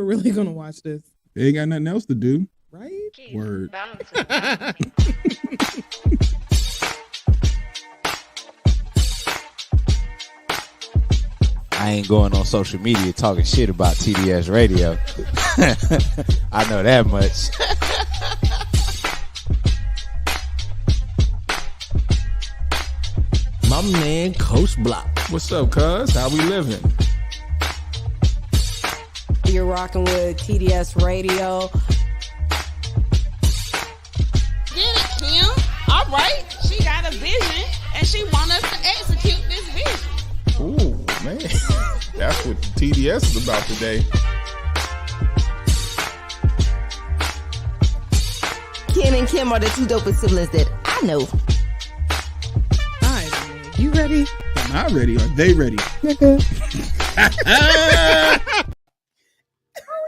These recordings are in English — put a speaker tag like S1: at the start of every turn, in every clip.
S1: are really gonna watch this,
S2: They ain't got nothing else to do.
S1: right?
S2: Word.
S3: I ain't going on social media talking shit about TDS Radio. I know that much.
S4: My man, Coach Block.
S2: What's up, cuz? How we living?
S5: You're rocking with TDS Radio.
S6: Get it, Kim. All right. She got a vision, and she want us to execute this vision.
S2: Ooh, man. That's what TDS is about today.
S5: Ken and Kim are the two dopest siblings that I know.
S1: All right, man. You ready?
S2: Am I ready? Are they ready?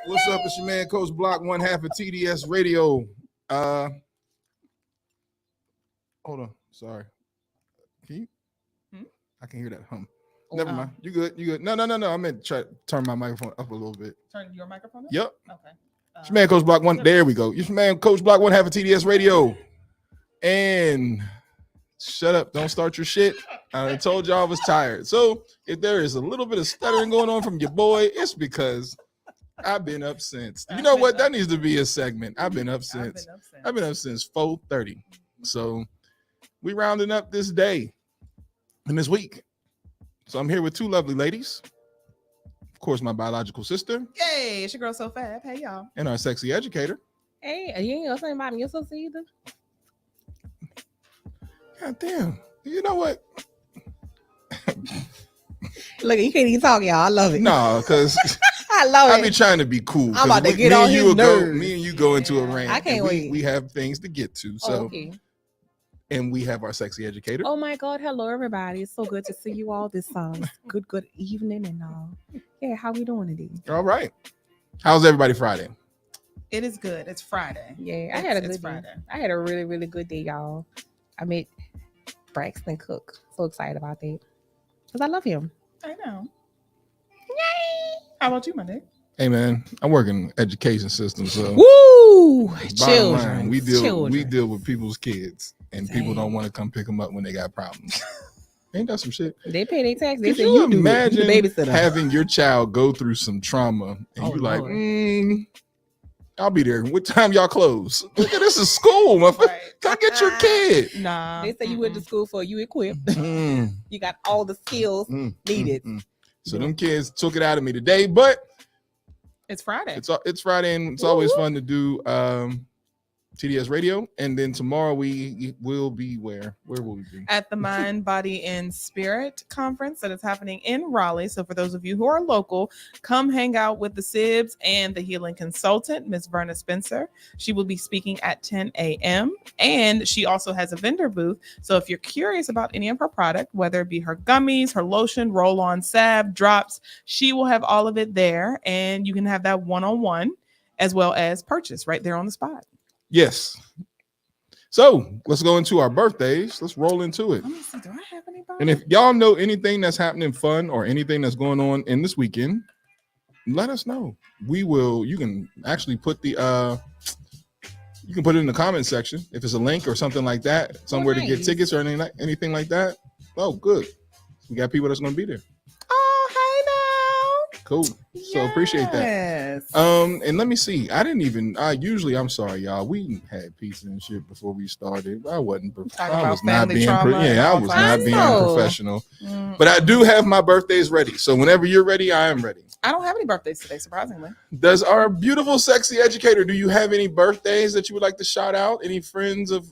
S2: What's up? It's your man, Coach Block, one half of TDS Radio. Hold on. Sorry. Can you? I can hear that hum. Never mind. You good? You good? No. I meant try to turn my microphone up a little bit.
S1: Turn your microphone up?
S2: Yep.
S1: Okay.
S2: It's your man, Coach Block, one. There we go. It's your man, Coach Block, one half of TDS Radio. And shut up. Don't start your shit. I told y'all I was tired. So if there is a little bit of stuttering going on from your boy, it's because I've been up since. You know what? That needs to be a segment. I've been up since 4:30. So we rounding up this day and this week. So I'm here with two lovely ladies. Of course, my biological sister.
S1: Yay, it's your girl So Fab. Hey, y'all.
S2: And our sexy educator.
S7: Hey, you ain't gonna say about your sister either.
S2: God damn. You know what?
S7: Look, you can't even talk, y'all. I love it.
S2: No, because
S7: I love
S2: I
S7: it.
S2: be trying to be cool.
S7: I'm about to get on his nerves.
S2: Me and you go into a rant.
S7: I can't wait.
S2: We have things to get to. So,
S7: okay.
S2: And we have our sexy educator.
S7: Oh my God. Hello, everybody. It's so good to see you all this good evening and all. Yeah, how we doing today?
S2: All right. How's everybody Friday?
S1: It is good. It's Friday.
S7: Yeah, I had a good day.
S1: Friday.
S7: I had a really, really good day, y'all. I met Braxton Cook. So excited about that. Because I love him.
S1: I know. Yay! How about you, Monday?
S2: Hey man, I work in education system, so
S7: woo!
S2: bottom
S7: Children.
S2: line, we deal with people's kids, and people don't want to come pick them up when they got problems. Ain't that some shit?
S7: They pay their taxes. They
S2: Could
S7: say
S2: you
S7: do
S2: imagine
S7: it. You the babysitter.
S2: having your child go through some trauma, and you like,
S7: Lord.
S2: I'll be there. What time y'all close? Look at this is school, motherfucker.
S1: Right.
S2: Come get your kid.
S1: Nah.
S7: They say you went to school for you equipped.
S2: Mm,
S7: You got all the skills needed.
S2: So them kids took it out of me today, but
S1: It's Friday.
S2: it's Friday, and it's always fun to do TDS Radio. And then tomorrow we will be where will we be?
S1: At the Mind, Body, and Spirit conference that is happening in Raleigh. So for those of you who are local, come hang out with the Sibs and the healing consultant, Miss Verna Spencer. She will be speaking at 10 a.m. And she also has a vendor booth. So if you're curious about any of her product, whether it be her gummies, her lotion, roll-on salve, drops, she will have all of it there. And you can have that one-on-one as well as purchase right there on the spot.
S2: Yes. So let's go into our birthdays. Let's roll into it.
S1: Let me see. Do I have anybody?
S2: And if y'all know anything that's happening fun or anything that's going on in this weekend, let us know. We will. You can actually put the you can put it in the comment section if it's a link or something like that, somewhere to get tickets or anything like that. Oh, good. We got people that's going to be there.
S1: Oh, hey now.
S2: Cool. So appreciate that.
S1: Yes.
S2: And let me see. I'm sorry, y'all. We had pizza and shit before we started. I was not being professional. But I do have my birthdays ready. So whenever you're ready, I am ready.
S1: I don't have any birthdays today, surprisingly.
S2: Does our beautiful, sexy educator, do you have any birthdays that you would like to shout out? Any friends of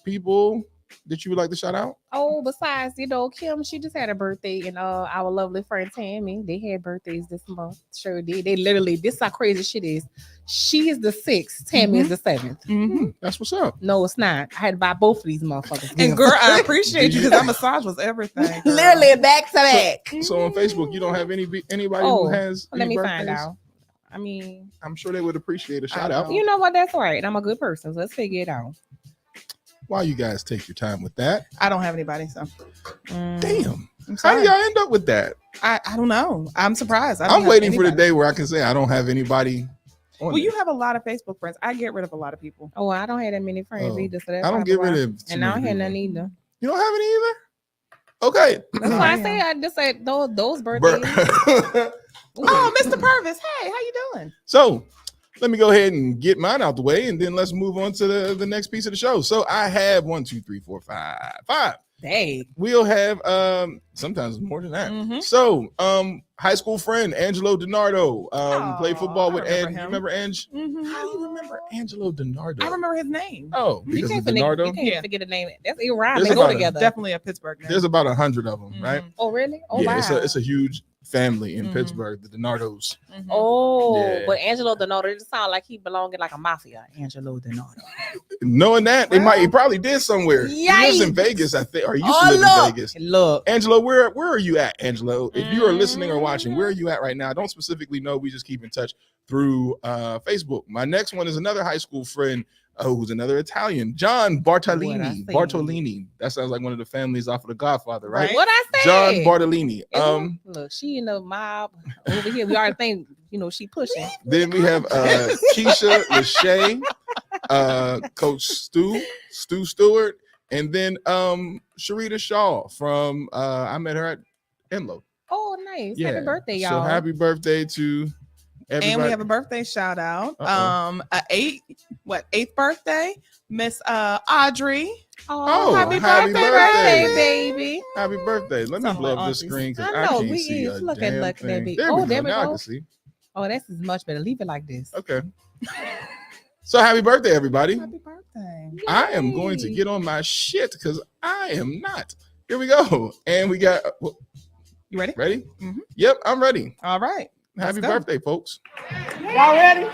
S2: people that you would like to shout out?
S7: Oh, besides, Kim, she just had a birthday, and our lovely friend Tammy, they had birthdays this month. Sure did. They literally, this is how crazy shit is. She is the 6th, Tammy is the 7th.
S1: Mm-hmm.
S2: That's what's up.
S7: No, it's not. I had to buy both of these motherfuckers.
S1: And girl, I appreciate you because that massage was everything. Girl.
S7: Literally back to back.
S2: So on Facebook, you don't have anybody who has
S7: let
S2: any
S7: me
S2: birthdays?
S7: find out. I mean,
S2: I'm sure they would appreciate a shout out.
S7: you know what? That's all right. I'm a good person, so let's figure it out.
S2: While you guys take your time with that.
S1: I don't have anybody, so.
S2: Damn.
S1: I'm
S2: How do
S1: sorry.
S2: y'all end up with that?
S1: I don't know. I'm surprised. I don't
S2: I'm
S1: have
S2: waiting for the
S1: anybody.
S2: day where I can say I don't have anybody.
S1: Well, you have a lot of Facebook friends. I get rid of a lot of people.
S7: Oh, I don't have that many friends
S2: Oh,
S7: either. So that's
S2: I don't
S7: probably
S2: get rid
S7: why.
S2: of. too
S7: And I don't
S2: many
S7: have none
S2: people.
S7: either.
S2: You don't have any either. Okay.
S7: That's why I
S1: Yeah.
S7: say I just said those
S2: Bur-
S7: birthdays.
S1: Oh, Mr. Purvis. Hey, how you doing?
S2: So let me go ahead and get mine out the way, and then let's move on to the next piece of the show. So I have 1, 2, 3, 4, 5.
S1: Dang.
S2: We'll have sometimes more than that.
S1: Mhm.
S2: So high school friend Angelo DiNardo played football
S1: I
S2: with
S1: remember
S2: Ange. You
S1: him.
S2: remember Ange?
S1: Mhm.
S2: How do you remember Angelo DiNardo?
S1: I remember his name.
S2: Oh,
S7: You
S2: because
S7: can't,
S2: of
S7: forget,
S2: DiNardo.
S7: you can't
S1: Yeah.
S7: forget a name. That's Iran.
S2: There's
S7: They go
S2: about a-
S7: together.
S1: Definitely a Pittsburgh name.
S2: There's about 100 of them, right?
S1: Mhm.
S7: Oh, really? Oh,
S2: yeah,
S7: wow.
S2: it's a huge family in
S1: Mhm.
S2: Pittsburgh, the DiNardos.
S1: Mhm.
S7: Oh,
S2: Yeah.
S7: but Angelo Donato, it just sounds like he belonged in like a mafia. Angelo Donato.
S2: Knowing that, he probably did somewhere. He lives in
S7: Yikes.
S2: Vegas, I think, or he used
S7: Oh,
S2: to live
S7: look.
S2: in Vegas.
S7: Look.
S2: Angelo, where are you at, Angelo? If you are listening or watching, where are you at right now? I don't specifically know. We just keep in touch through Facebook. My next one is another high school friend who's another Italian, John Bartolini.
S7: say?
S2: Bartolini. That sounds like one of the families off of The Godfather, right?
S1: Right.
S7: What I said?
S2: John Bartolini.
S7: Look, she in the mob over here. We already think, she pushing.
S2: Then we have Keisha Lachey, Coach Stu Stewart, and then Sharita Shaw from I met her at Enlo.
S7: Oh, nice. Happy birthday, y'all.
S2: So happy birthday to everybody.
S1: And we have a birthday shout out.
S2: Uh-oh.
S1: Eighth birthday, Miss Audrey.
S2: Oh,
S7: happy
S2: happy
S7: birthday,
S2: birthday.
S7: baby.
S2: Happy birthday. Let me
S1: Some
S2: blow
S1: of
S2: up
S1: my
S2: this screen because
S7: I
S2: I
S7: know,
S2: can't
S7: we
S2: see a
S7: is. Look at
S2: damn
S7: that
S2: thing.
S7: bit.
S2: There
S7: Oh,
S2: we go.
S7: there we
S2: Now I
S7: go.
S2: can see.
S7: Oh, this is much better. Leave it like this.
S2: Okay. So happy birthday, everybody.
S1: Happy birthday.
S2: I am going to get on my shit because I am not. Here we go. And we got
S1: You ready?
S2: ready?
S1: Mhm.
S2: Yep, I'm ready.
S1: All right. Let's
S2: Happy
S1: go.
S2: birthday, folks.
S8: Y'all ready?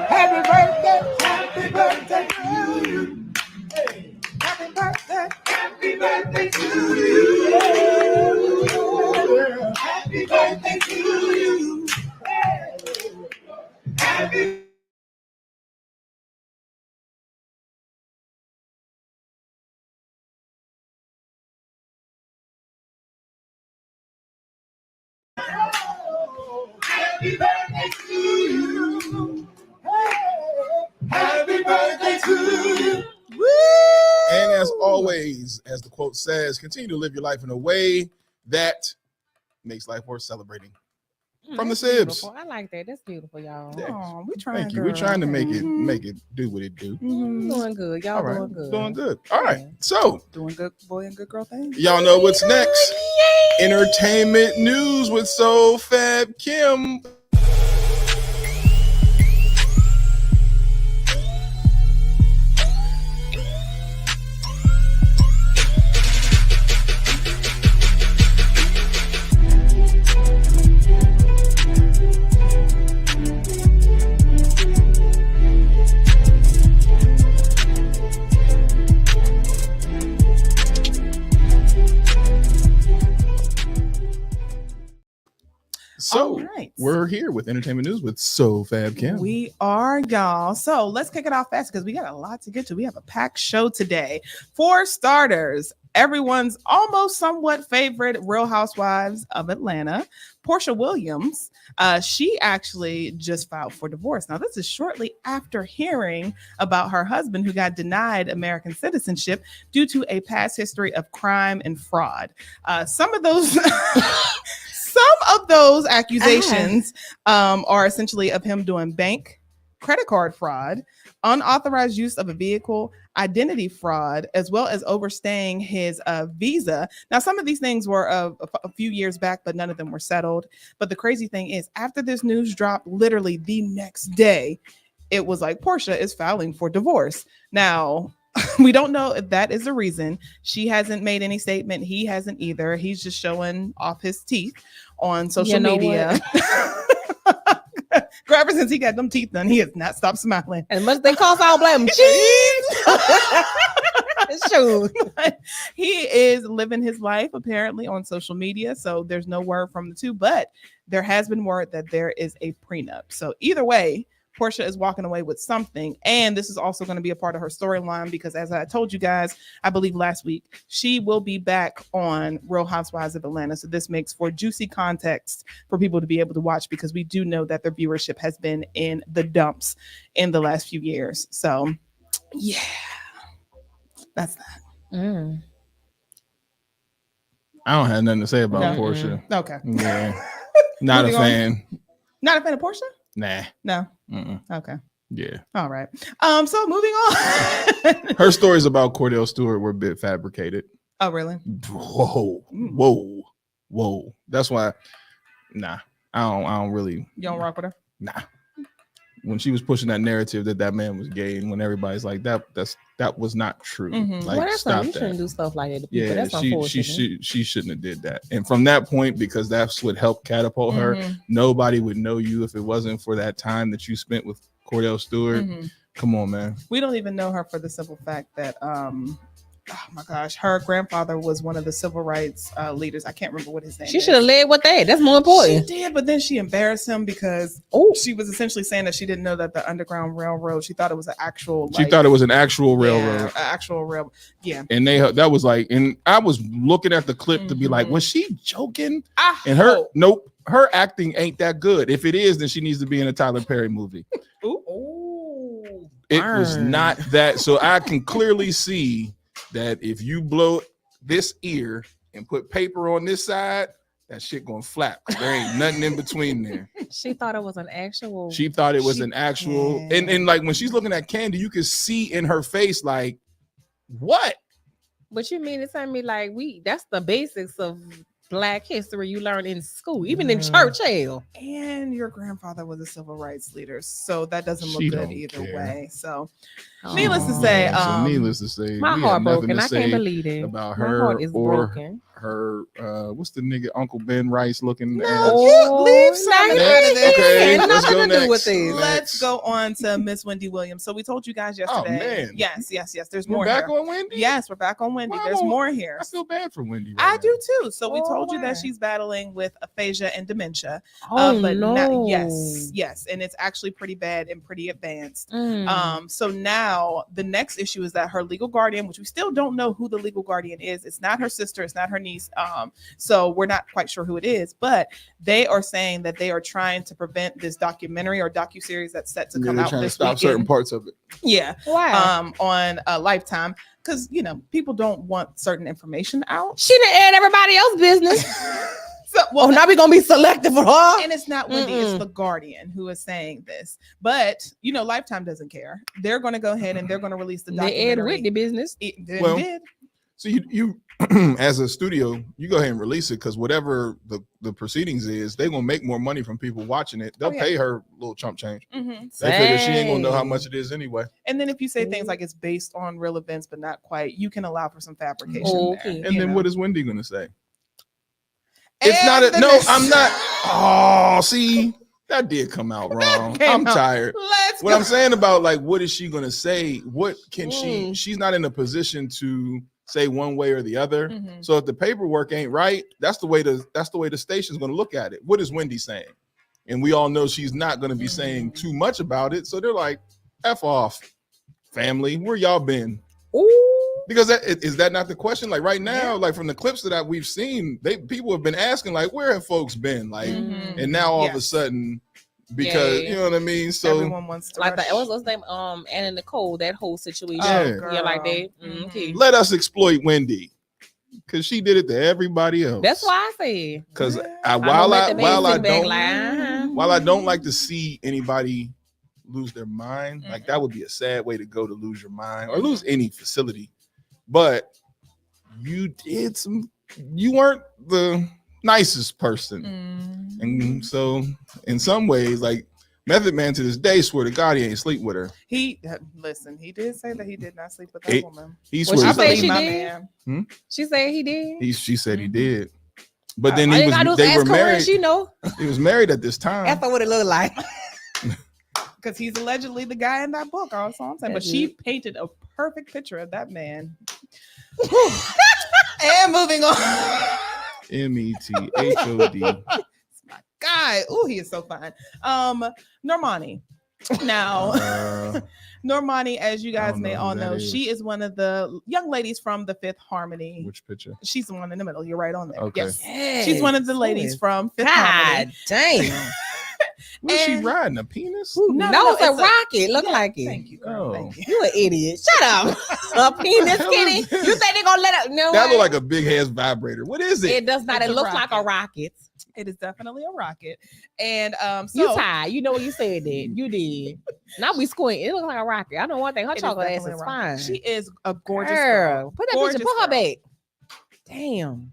S8: Happy birthday, happy birthday to you. Hey, happy birthday, happy birthday to you. Happy birthday to you. Hey, happy. Happy birthday to you. Hey, happy birthday to you.
S2: And as always, as the quote says, continue to live your life in a way that makes life worth celebrating. From the
S7: That's
S2: Sibs.
S7: beautiful. I like that. That's beautiful, y'all.
S2: Yeah.
S1: Oh, we trying.
S2: Thank you. We're trying to make it
S1: Mhm.
S2: do what it do.
S1: Mhm.
S7: Doing good. Y'all
S2: All right.
S7: doing good.
S2: Doing good. All right.
S7: Yeah.
S2: So
S1: Doing good boy and good girl things.
S2: y'all know what's next. Entertainment news with Soul Fab Kim. So
S1: All right.
S2: we're here with entertainment news with Soul Fab Kim.
S1: We are, y'all. So let's kick it off fast because we got a lot to get to. We have a packed show today. For starters, everyone's almost somewhat favorite Real Housewives of Atlanta, Portia Williams. She actually just filed for divorce. Now, this is shortly after hearing about her husband who got denied American citizenship due to a past history of crime and fraud. Some of those accusations are essentially of him doing bank, credit card fraud, unauthorized use of a vehicle, identity fraud, as well as overstaying his visa. Now, some of these things were a few years back, but none of them were settled. But the crazy thing is, after this news dropped, literally the next day, it was like Portia is filing for divorce. Now, we don't know if that is the reason. She hasn't made any statement. He hasn't either. He's just showing off his teeth on social media. Ever since he got them teeth done, he has not stopped smiling.
S7: As much as they cost, I don't blame him. Jeez. It's true.
S1: He is living his life apparently on social media. So there's no word from the two, but there has been word that there is a prenup. So either way, Portia is walking away with something. And this is also going to be a part of her storyline because, as I told you guys, I believe last week, she will be back on Real Housewives of Atlanta. So this makes for juicy context for people to be able to watch because we do know that their viewership has been in the dumps in the last few years. So, yeah, that's that.
S2: I don't have nothing to say about
S1: No.
S2: Portia.
S1: Okay.
S2: Yeah, not a
S1: Moving on.
S2: fan.
S1: Not a fan of Portia?
S2: Nah.
S1: No.
S2: Mm-mm.
S1: Okay.
S2: Yeah.
S1: All right. So moving on.
S2: Her stories about Cordell Stewart were a bit fabricated.
S1: Oh, really?
S2: Whoa. That's why. Nah. I don't really.
S1: You don't rock with her?
S2: Nah. When she was pushing that narrative that man was gay, and when everybody's like that was not true.
S1: Mhm.
S2: Like,
S7: Well, that's
S2: stop
S7: not, you
S2: that.
S7: shouldn't do stuff like that to people.
S2: Yeah,
S7: That's unfortunate.
S2: she shouldn't have did that. And from that point, because that's what helped catapult her,
S1: Mhm.
S2: nobody would know you if it wasn't for that time that you spent with Cordell Stewart.
S1: Mhm.
S2: Come on, man.
S1: We don't even know her for the simple fact that oh my gosh, her grandfather was one of the civil rights leaders. I can't remember what his name
S7: She
S1: is.
S7: should have led with that. That's more
S1: She
S7: important.
S1: did, but then she embarrassed him because
S7: Oh,
S1: she was essentially saying that she didn't know that the Underground Railroad, she thought it was an actual
S2: She thought it was an actual railroad.
S1: Yeah, an actual railroad. Yeah.
S2: And that was like, and I was looking at the clip to be like,
S1: Mhm.
S2: was she joking?
S1: I
S2: And her,
S1: hope.
S2: nope, her acting ain't that good. If it is, then she needs to be in a Tyler Perry movie.
S1: Ooh.
S2: It was
S7: Burn.
S2: not that. So I can clearly see that if you blow this ear and put paper on this side, that shit gonna flap. There ain't nothing in between there.
S7: she thought it was an actual.
S2: She thought it was
S1: She
S2: an actual,
S1: can.
S2: and like when she's looking at Candy, you can see in her face like, what?
S7: But you mean to tell me like that's the basics of Black history you learn in school, even in church hell.
S1: And your grandfather was a civil rights leader, so that doesn't look
S2: She
S1: good
S2: don't
S1: either
S2: care.
S1: way. So, needless to
S7: Oh.
S1: say,
S2: So needless to say,
S7: My
S2: we
S7: heart
S2: have nothing
S7: broken.
S2: to
S7: I
S2: say
S7: can't believe it.
S2: about
S7: My
S2: her
S7: heart is
S2: or
S7: broken.
S2: her. What's the nigga Uncle Ben Rice looking?
S1: No,
S2: ass?
S1: you leave some
S7: now
S1: of
S7: you
S1: that in there.
S2: Okay,
S7: ain't
S2: let's
S7: nothing
S2: go
S7: to do
S2: next.
S7: with this.
S1: Let's go on to Miss Wendy Williams. So we told you guys yesterday.
S2: man.
S1: Yes. There's
S2: We're
S1: more
S2: back
S1: here.
S2: on Wendy.
S1: Yes, we're back on Wendy.
S2: Wow.
S1: There's more here.
S2: I feel bad for Wendy.
S1: I
S2: right
S1: do too. So we
S7: Oh,
S1: told you
S7: why?
S1: that she's battling with aphasia and dementia.
S7: Oh
S1: but
S7: no!
S1: now, yes, and it's actually pretty bad and pretty advanced.
S7: Mm.
S1: So now the next issue is that her legal guardian, which we still don't know who the legal guardian is, it's not her sister, it's not her niece. So we're not quite sure who it is, but they are saying that they are trying to prevent this documentary or docuseries that's set to
S2: now.
S1: come
S2: They're
S1: out
S2: trying to
S1: this
S2: stop certain
S1: weekend.
S2: parts of it.
S1: Yeah.
S7: Why?
S1: On Lifetime, because people don't want certain information out.
S7: She done aired everybody else's business.
S1: So,
S7: Oh, now we gonna be selective for her.
S1: and it's not Wendy, it's
S7: Mm-mm.
S1: the Guardian who is saying this. But Lifetime doesn't care. They're going to go ahead and they're going to release the
S7: They aired
S1: documentary.
S7: Whitney business.
S1: It did.
S2: Well, So you as a studio, you go ahead and release it because whatever the proceedings is, they're gonna make more money from people watching it. They'll
S1: Oh, yeah.
S2: pay her a little chump change.
S1: Mhm.
S2: They figure she ain't gonna know how
S7: Same.
S2: much it is anyway.
S1: And then if you say things like it's based on real events, but not quite, you can allow for some fabrication.
S7: Okay.
S1: there,
S2: And
S1: you
S2: then
S1: know.
S2: what is Wendy gonna say?
S1: And
S2: It's not a
S1: the
S2: no.
S1: next-
S2: I'm not. Oh, see, that did come out wrong.
S1: came
S2: I'm
S1: out.
S2: tired.
S1: Let's
S2: What
S1: go.
S2: I'm saying about like, what is she gonna say? What can she?
S7: Mm.
S2: She's not in a position to say one way or the other.
S1: Mhm.
S2: So if the paperwork ain't right, that's the way the station's gonna look at it. What is Wendy saying? And we all know she's not gonna be saying too much about it. So they're like, F off, family. Where y'all been?
S7: Ooh.
S2: Because is that not the question? Like right now, like from the clips that we've seen, people have been asking, like, where have folks been? Like,
S1: Mhm.
S2: and now all of a
S1: Yes.
S2: sudden, because
S7: Yeah.
S2: you know what I mean. So
S1: Everyone wants to
S7: Like
S1: rush.
S7: that. What's his name? Anna Nicole. That whole situation.
S2: Yeah.
S7: Yeah, like that.
S1: Mhm.
S7: Okay.
S2: let us exploit Wendy because she did it to everybody else.
S7: That's why I said.
S2: Because
S1: Yeah.
S2: while I
S7: don't.
S2: while I don't like to see anybody lose their mind, like
S1: Mm-mm.
S2: that would be a sad way to go, to lose your mind or lose any facility. But you weren't the nicest person.
S1: Mhm.
S2: And so in some ways, like Method Man to this day swear to God he ain't sleep with her.
S1: He did say that he did not sleep with that
S2: He-
S1: woman.
S2: He
S7: Well, she
S2: swears
S7: said
S1: believe
S7: she
S1: my
S7: did?
S1: man.
S7: She said he did.
S2: she said he
S1: Mhm.
S2: did. But then
S7: All
S2: he
S7: you
S2: was
S7: gotta do is
S2: they were
S7: ask her and
S2: married.
S7: she know.
S2: He was married at this time.
S7: That's what it looked like.
S1: Because he's allegedly the guy in that book. Also, I'm saying, but
S7: That's
S1: she
S7: it.
S1: painted a perfect picture of that man. And moving on.
S2: METHOD.
S1: My God, oh, he is so fine. Normani, Now, Normani, as you guys
S2: don't
S1: may
S2: know who
S1: all
S2: that
S1: know,
S2: is.
S1: she is one of the young ladies from the Fifth Harmony.
S2: Which picture?
S1: She's the one in the middle. You're right on there.
S2: Okay.
S1: Yes. She's one of the ladies from Fifth Harmony.
S7: God damn.
S2: Was she
S1: And-
S2: riding a penis?
S7: No, it's a rocket. Look
S1: Yeah,
S7: like it.
S1: Thank you, girl.
S2: Oh.
S1: Thank you.
S7: You an idiot. Shut up. A penis
S2: hell
S7: kitty.
S2: is this?
S7: You think they gonna let it? No,
S2: That
S7: way.
S2: look like a big ass vibrator. What is it?
S7: It does not.
S1: It's
S7: It
S1: a
S7: looks like a
S1: rocket.
S7: rocket.
S1: It is definitely a rocket. And
S7: You
S1: so
S7: tired. You know what you said that. You did. Now we squint. It looks like a rocket. I know one thing. Her
S1: it is
S7: chocolate ass
S1: definitely
S7: is
S1: a rocket.
S7: fine.
S1: She is a gorgeous girl.
S7: Put that
S1: Gorgeous
S7: picture. Put her
S1: girl.
S7: back. Damn.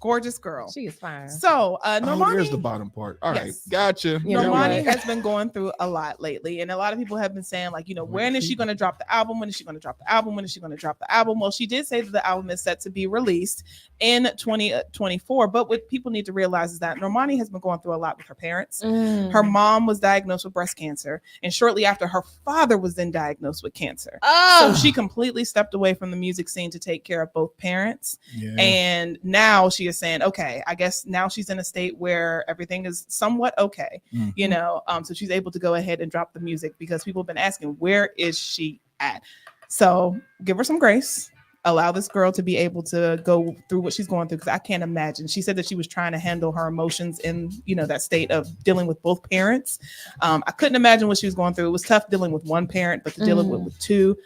S1: Gorgeous girl.
S7: She is fine.
S1: So
S2: Oh,
S1: Normani,
S2: there's the bottom part. All right,
S1: Yes.
S2: gotcha.
S7: You know
S1: Normani
S7: what?
S1: has been going through a lot lately, and a lot of people have been saying, like, when is she going to drop the album? When is she going to drop the album? When is she going to drop the album? Well, she did say that the album is set to be released in 2024. But what people need to realize is that Normani has been going through a lot with her parents. Her mom was diagnosed with breast cancer, and shortly after, her father was then diagnosed with cancer.
S7: Oh,
S1: So she completely stepped away from the music scene to take care of both parents.
S2: Yeah.
S1: And now she is saying, okay, I guess now she's in a state where everything is somewhat okay,
S2: Mhm.
S1: so she's able to go ahead and drop the music because people have been asking, where is she at? So give her some grace. Allow this girl to be able to go through what she's going through, because I can't imagine. She said that she was trying to handle her emotions in, that state of dealing with both parents. I couldn't imagine what she was going through. It was tough dealing with one parent, but to deal with two.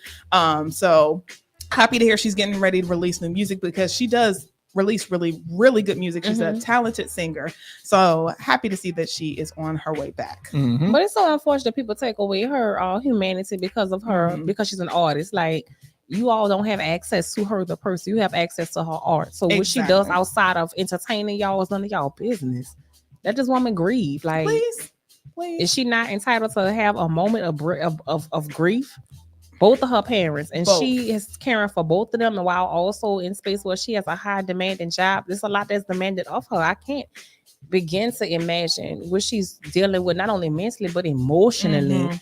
S1: So happy to hear she's getting ready to release new music, because she does release really, really good music. She's a talented singer. So happy to see that she is on her way back.
S2: Mhm.
S7: but it's so unfortunate people take away her humanity because of her,
S1: Mhm.
S7: because she's an artist. Like, you all don't have access to her, the person. You have access to her art. So what she does
S1: Exactly.
S7: outside of entertaining y'all is none of y'all business. Let this woman grieve. Like,
S1: Please.
S7: is she not entitled to have a moment of grief? Both of her parents, and
S1: Both.
S7: she is caring for both of them, and while also in space where she has a high demanding job. There's a lot that's demanded of her. I can't begin to imagine what she's dealing with, not only mentally but emotionally.
S1: Mhm.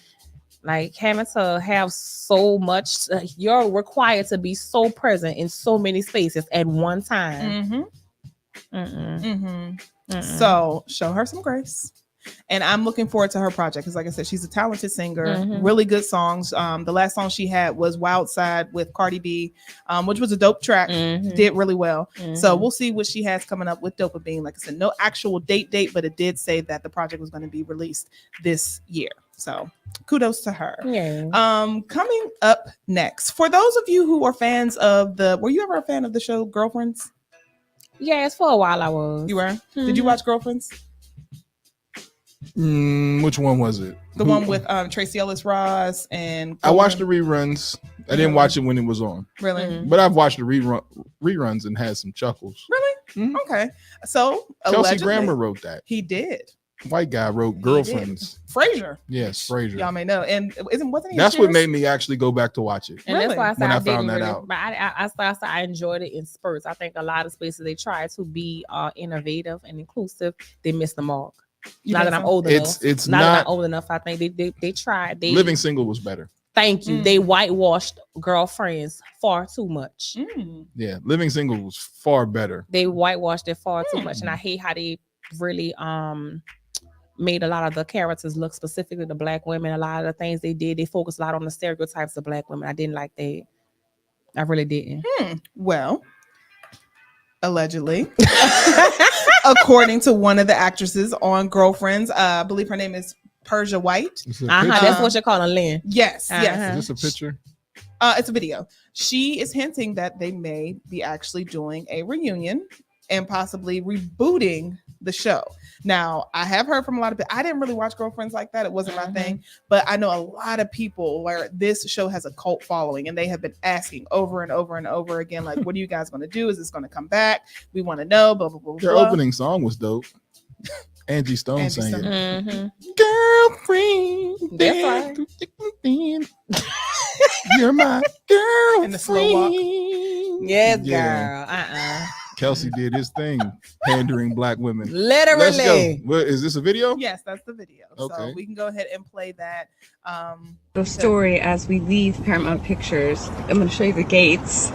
S7: Like, having to have so much, you're required to be so present in so many spaces at one time.
S1: Mhm.
S7: Mm-mm,
S1: Mhm.
S7: mm-mm.
S1: So show her some grace. And I'm looking forward to her project, because like I said, she's a talented singer,
S7: Mhm.
S1: really good songs. The last song she had was Wild Side with Cardi B, which was a dope track.
S7: Mhm,
S1: Did really well. So
S7: mhm.
S1: we'll see what she has coming up with Dopa Bean. Like I said, no actual date, but it did say that the project was going to be released this year. So kudos to her.
S7: Yeah.
S1: Coming up next, for those of you who are fans of were you ever a fan of the show Girlfriends?
S7: Yes, for a while I was.
S1: You were? Did you
S7: Mhm.
S1: watch Girlfriends?
S2: Which one was it?
S1: The one with Tracy Ellis Ross and
S2: I watched the reruns. I didn't watch it when it was on,
S1: really,
S7: Mhm.
S2: but I've watched the reruns and had some chuckles.
S1: really.
S2: Mhm.
S1: Okay, so
S2: Kelsey
S1: allegedly,
S2: Grammer wrote that.
S1: He did.
S2: White guy wrote Girlfriends.
S1: Frasier.
S2: Yes, Frasier.
S1: Y'all may know, and wasn't he?
S2: That's what made me actually go back to watch it.
S7: And
S1: Really?
S7: that's why I said
S2: When I
S7: I didn't
S2: found that
S7: really,
S2: out.
S7: but I enjoyed it in spurts. I think a lot of spaces they try to be innovative and inclusive. They missed the mark. Now that I'm old enough,
S2: It's
S7: now that
S2: not.
S7: I'm old enough, I think they tried. They
S2: Living Single was better.
S7: Thank you.
S1: Mm.
S7: They whitewashed Girlfriends far too much.
S2: Yeah, Living Single was far better.
S7: They whitewashed it far too much, and I hate how they really made a lot of the characters look, specifically the black women. A lot of the things they did, they focused a lot on the stereotypes of black women. I didn't like that. I really didn't.
S1: Well, allegedly, according to one of the actresses on Girlfriends, I believe her name is Persia White.
S2: Is, it a
S7: That's
S2: picture?
S7: what you're calling Lynn.
S1: Yes, yes.
S7: Uh-huh.
S2: Is this a picture?
S1: It's a video. She is hinting that they may be actually doing a reunion and possibly rebooting the show. Now, I have heard from a lot of people. I didn't really watch Girlfriends like that. It wasn't my thing. But I know a lot of people where this show has a cult following, and they have been asking over and over and over again, like, what are you guys going to do? Is this going to come back? We want to know, blah, blah, blah,
S2: Their
S1: blah.
S2: opening song was dope. Angie Stone
S1: Angie
S2: sang
S1: Stone.
S2: it.
S7: Mhm.
S2: Girlfriend,
S7: That's
S2: dance
S7: right.
S2: through thick and thin. You're my girlfriend.
S1: And the slow walk.
S7: Yes,
S2: Yeah.
S7: girl.
S2: Kelsey did his thing, pandering black women.
S7: Literally.
S2: Let's go. What, is this a video?
S1: Yes, that's the video. So
S2: Okay.
S1: we can go ahead and play that.
S9: The story as we leave Paramount Pictures. I'm going to show you the gates.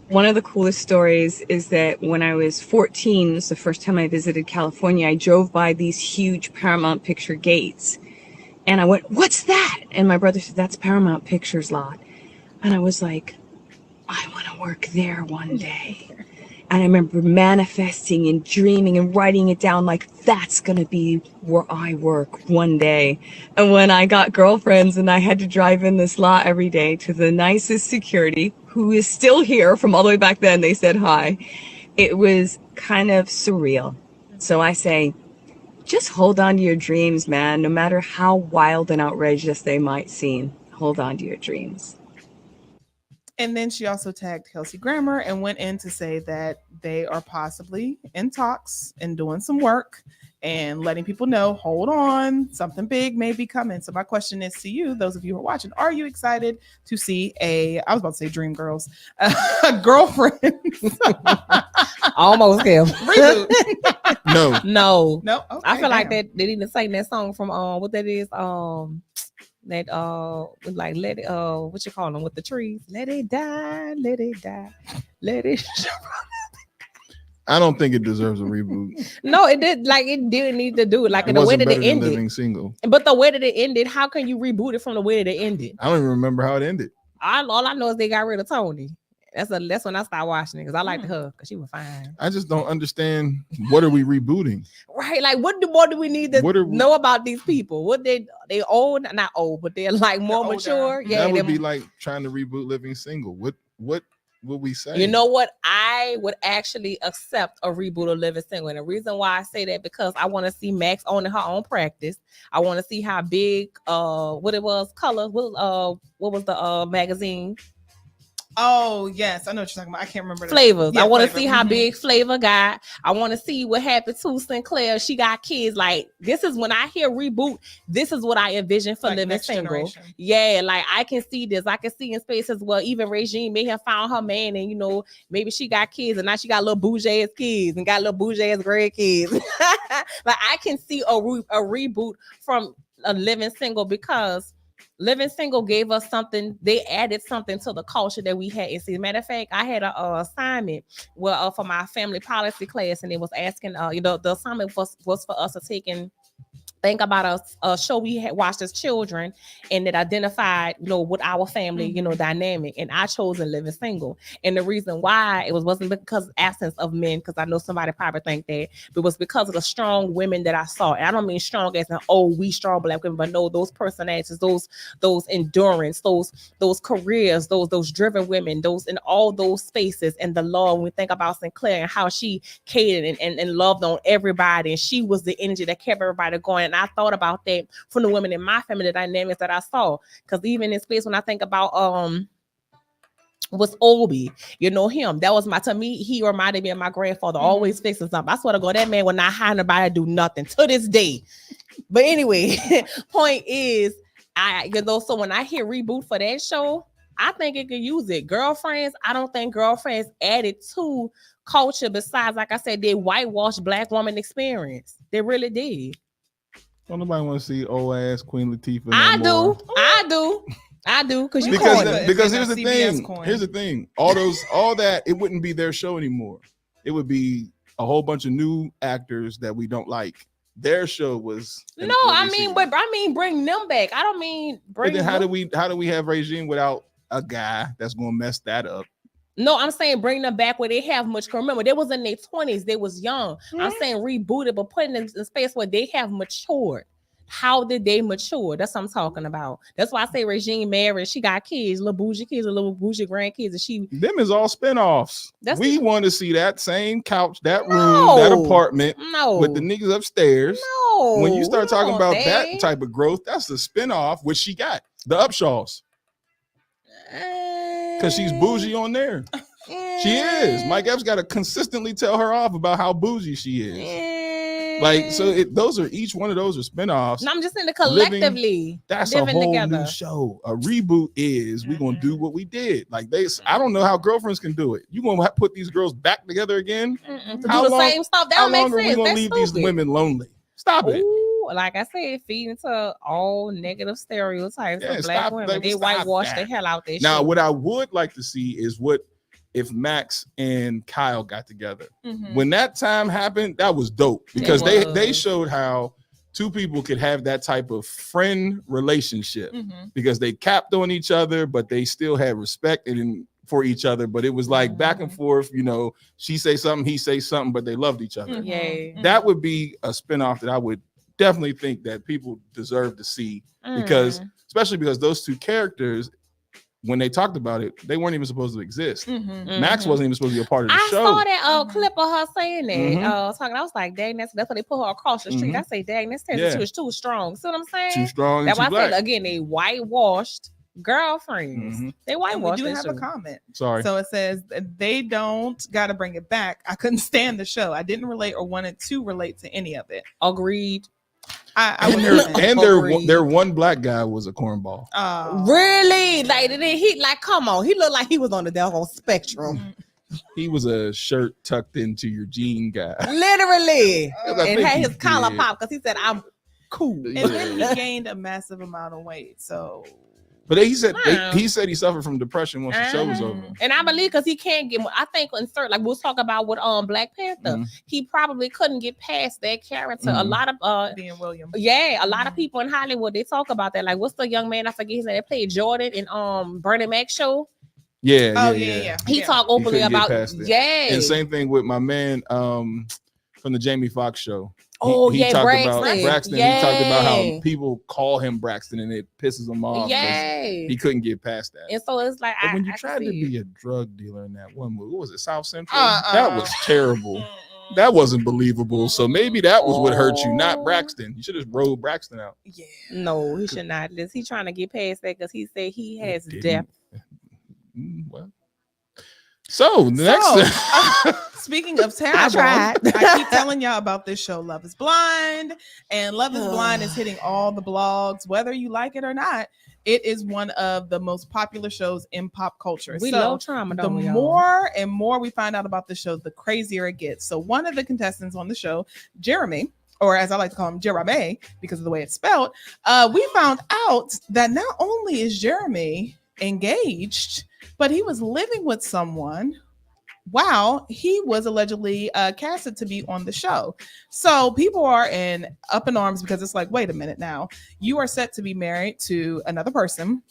S9: One of the coolest stories is that when I was 14, it was the first time I visited California, I drove by these huge Paramount Picture gates. And I went, "What's that?" And my brother said, "That's Paramount Pictures lot." And I was like, I want to work there one day. And I remember manifesting and dreaming and writing it down like, that's going to be where I work one day. And when I got girlfriends and I had to drive in this lot every day to the nicest security, who is still here from all the way back then, they said hi. It was kind of surreal. So I say, just hold on to your dreams, man. No matter how wild and outrageous they might seem, hold on to your dreams.
S1: And then she also tagged Kelsey Grammer and went in to say that they are possibly in talks and doing some work and letting people know, hold on, something big may be coming. So my question is to you, those of you who are watching, are you excited to see I was about to say Dream Girls, Girlfriend?
S7: Almost Kim.
S1: Reboot.
S7: No.
S1: Okay,
S7: I feel like
S1: damn.
S7: that they need to sing that song from what that is that like let it what you call them with the trees, let it die, let it
S2: I don't think it deserves a reboot.
S7: No, it did, like it didn't need to do it like
S2: It
S7: the way
S2: wasn't
S7: that
S2: better
S7: it
S2: than
S7: ended.
S2: Living Single.
S7: But the way that it ended, how can you reboot it from the way that it ended?
S2: I don't even remember how it ended.
S7: All I know is they got rid of Tony. That's when I started watching it because I liked her because she was fine.
S2: I just don't understand, what are we rebooting?
S7: Right, like what more do we need to
S2: What are we-
S7: know about these people? What they old, not old, but they're like more
S1: They're
S7: mature.
S1: older.
S7: Yeah,
S2: That would
S7: they're-
S2: be like trying to reboot Living Single. What would we say?
S7: You know what? I would actually accept a reboot of Living Single. And the reason why I say that, because I want to see Max owning her own practice. I want to see how big what it was, Color, what was the magazine?
S1: Oh, yes. I know what you're talking about. I can't remember.
S7: Flavors.
S1: Yeah,
S7: I want to
S1: Flavor.
S7: see how
S1: Mhm.
S7: big Flavor got. I want to see what happened to Sinclair. She got kids. Like, this is when I hear reboot, this is what I envision for
S1: Like
S7: Living
S1: Next
S7: Single.
S1: Generation.
S7: Yeah, like I can see this. I can see in spaces where even Regine may have found her man, and maybe she got kids, and now she got little bougie ass kids and got little bougie ass grandkids. Like I can see a reboot from a Living Single, because Living Single gave us something. They added something to the culture that we had. And see, matter of fact, I had a assignment for my family policy class, and it was asking, the assignment was for us to take and think about a show we had watched as children, and that identified, with our family, dynamic. And I chose in Living Single. And the reason why it wasn't because of absence of men, because I know somebody probably think that, but it was because of the strong women that I saw. And I don't mean strong as in, we strong black women, but no, those personalities, those endurance, those careers, those driven women, those in all those spaces. And the law, when we think about Sinclair and how she catered and loved on everybody, and she was the energy that kept everybody going. And I thought about that from the women in my family, the dynamics that I saw. Because even in space, when I think about was Obi, him. That was to me, he reminded me of my grandfather, always fixing something. I swear to God, that man would not hire nobody to do nothing to this day. But anyway, point is, so when I hear reboot for that show, I think it could use it. Girlfriends, I don't think Girlfriends added to culture besides, like I said, they whitewashed black woman experience. They really did.
S2: Don't nobody want to see old ass Queen Latifah.
S7: I
S2: more.
S7: do, because you
S2: because here's the
S1: CBS
S2: thing.
S1: coin.
S2: Here's the thing. All that, it wouldn't be their show anymore. It would be a whole bunch of new actors that we don't like. Their show was
S7: no. I mean, bring them back. I don't mean bring.
S2: But then how
S7: them.
S2: do we have Regine without a guy that's gonna mess that up?
S7: No, I'm saying bring them back where they have much. Remember, they was in their 20s. They was young. I'm saying reboot it, but putting them in space where they have matured. How did they mature? That's what I'm talking about. That's why I say Regine married. She got kids, little bougie kids, little bougie grandkids, and
S2: Them is all spinoffs. We want to see that same couch, that room,
S7: No.
S2: that apartment
S7: No.
S2: with the niggas upstairs.
S7: No.
S2: When you start talking
S7: No,
S2: about
S7: they-
S2: that type of growth, that's the spinoff, which she got. The Upshaws. Because she's bougie on there. She is. Mike Epps got to consistently tell her off about how bougie she is. Like, so those are, each one of those are spinoffs.
S7: No, I'm just saying the collectively.
S2: That's a
S7: living
S2: whole
S7: together.
S2: new show. A reboot is we gonna do what we did. Like I don't know how Girlfriends can do it. You gonna put these girls back together again?
S7: To do the same stuff. That
S2: How
S7: don't make
S2: long are we
S7: sense.
S2: gonna
S7: That's
S2: leave
S7: stupid.
S2: these women lonely? Stop it.
S7: Ooh, like I said, feed into all negative stereotypes
S2: Yeah,
S7: of black
S2: stop
S7: women.
S2: that.
S7: They
S2: Stop
S7: whitewash
S2: that.
S7: the hell out there.
S2: Now, what I would like to see is what if Max and Kyle got together.
S1: Mhm.
S2: When that time happened, that was dope because
S7: It
S2: they
S7: was.
S2: showed how two people could have that type of friend relationship
S1: Mhm.
S2: because they capped on each other, but they still had respect for each other. But it was like back and forth, you know, she say something, he say something, but they loved each other.
S1: Mhm.
S7: Yay.
S2: That would be a spinoff that I would definitely think that people deserve to see because, especially because those two characters, when they talked about it, they weren't even supposed to exist.
S1: Mhm.
S2: Max wasn't even supposed to be a part of the
S7: I
S2: show.
S7: saw that clip of her saying that.
S2: Mhm.
S7: Talking, I was like, dang, that's why they put her across the street.
S2: Mhm.
S7: I say, dang, this Texas
S2: Yeah.
S7: she was too strong. See what I'm saying?
S2: Too strong and
S7: That's
S2: too
S7: why I
S2: black.
S7: said again, they whitewashed girlfriends.
S2: Mhm.
S7: They
S1: And we
S7: whitewashed.
S1: do
S7: that
S1: have a
S7: shit.
S1: comment.
S2: Sorry.
S1: So it says that they don't got to bring it back. I couldn't stand the show. I didn't relate or wanted to relate to any of it.
S7: Agreed.
S1: I
S2: and
S1: was
S2: their
S1: listening.
S2: and their
S7: Agreed.
S2: their one black guy was a cornball.
S7: Really? Like he like, come on. He looked like he was on the doggone spectrum.
S2: He was a shirt tucked into your jean guy.
S7: Literally.
S2: I
S7: And
S2: think
S7: had
S2: he
S7: his collar
S2: did.
S7: pop because he said, I'm cool.
S1: And then he gained a massive amount of weight. So
S2: But he said
S7: Wow.
S2: he said he suffered from depression once the show was over.
S7: And I believe because he can't get, I think in certain, like we'll talk about with Black Panther,
S2: Mhm.
S7: he probably couldn't get past that character. A
S2: Mhm.
S7: lot of
S1: being William.
S7: a lot of people in Hollywood they talk about that. Like what's the young man? I forget his name. They played Jordan in Bernie Mac show.
S2: Yeah,
S1: Oh,
S2: yeah,
S1: yeah.
S7: He talked openly
S2: couldn't get
S7: about
S2: past it.
S7: yeah.
S2: And same thing with my man from the Jamie Foxx show.
S7: Oh,
S2: he
S7: yeah,
S2: talked
S7: Braxton.
S2: about Braxton. He talked about how
S7: Yeah.
S2: people call him Braxton and it pisses him off. 'cause
S7: Yay.
S2: he couldn't get past that.
S7: And so it's like
S2: But when you
S7: I
S2: tried
S7: can
S2: to
S7: see
S2: be
S7: it.
S2: a drug dealer in that one movie, what was it, South Central? That was terrible.
S1: Mm-mm.
S2: That wasn't believable. So maybe that was what hurt you, not Braxton. You should have rolled Braxton out.
S1: Yeah.
S7: No, he should not. He's trying to get past that because he said he has
S2: didn't.
S7: depth.
S2: Well, so the next.
S1: Speaking of terrible,
S7: I tried.
S1: I keep telling y'all about this show, Love is Blind. And Love is Blind is hitting all the blogs, whether you like it or not. It is one of the most popular shows in pop culture.
S7: We
S1: So
S7: love trauma,
S1: the
S7: don't we? y'all?
S1: more and more we find out about the show, the crazier it gets. So one of the contestants on the show, Jeremy, or as I like to call him, Jeremy, because of the way it's spelled, we found out that not only is Jeremy engaged, but he was living with someone while he was allegedly casted to be on the show. So people are up in arms because it's like, wait a minute now, you are set to be married to another person.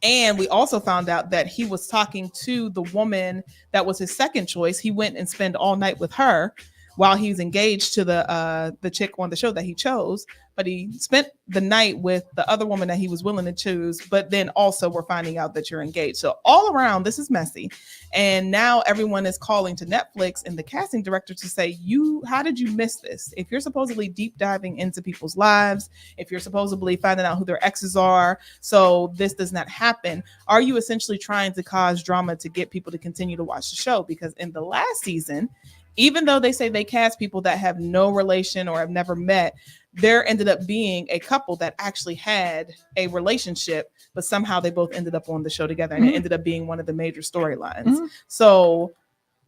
S1: And we also found out that he was talking to the woman that was his second choice. He went and spent all night with her while he was engaged to the chick on the show that he chose. But he spent the night with the other woman that he was willing to choose. But then also we're finding out that you're engaged. So all around, this is messy. And now everyone is calling to Netflix and the casting director to say, how did you miss this? If you're supposedly deep diving into people's lives, if you're supposedly finding out who their exes are, so this does not happen, are you essentially trying to cause drama to get people to continue to watch the show? Because in the last season, even though they say they cast people that have no relation or have never met, there ended up being a couple that actually had a relationship, but somehow they both ended up on the show together, and it ended up being one of the major storylines. So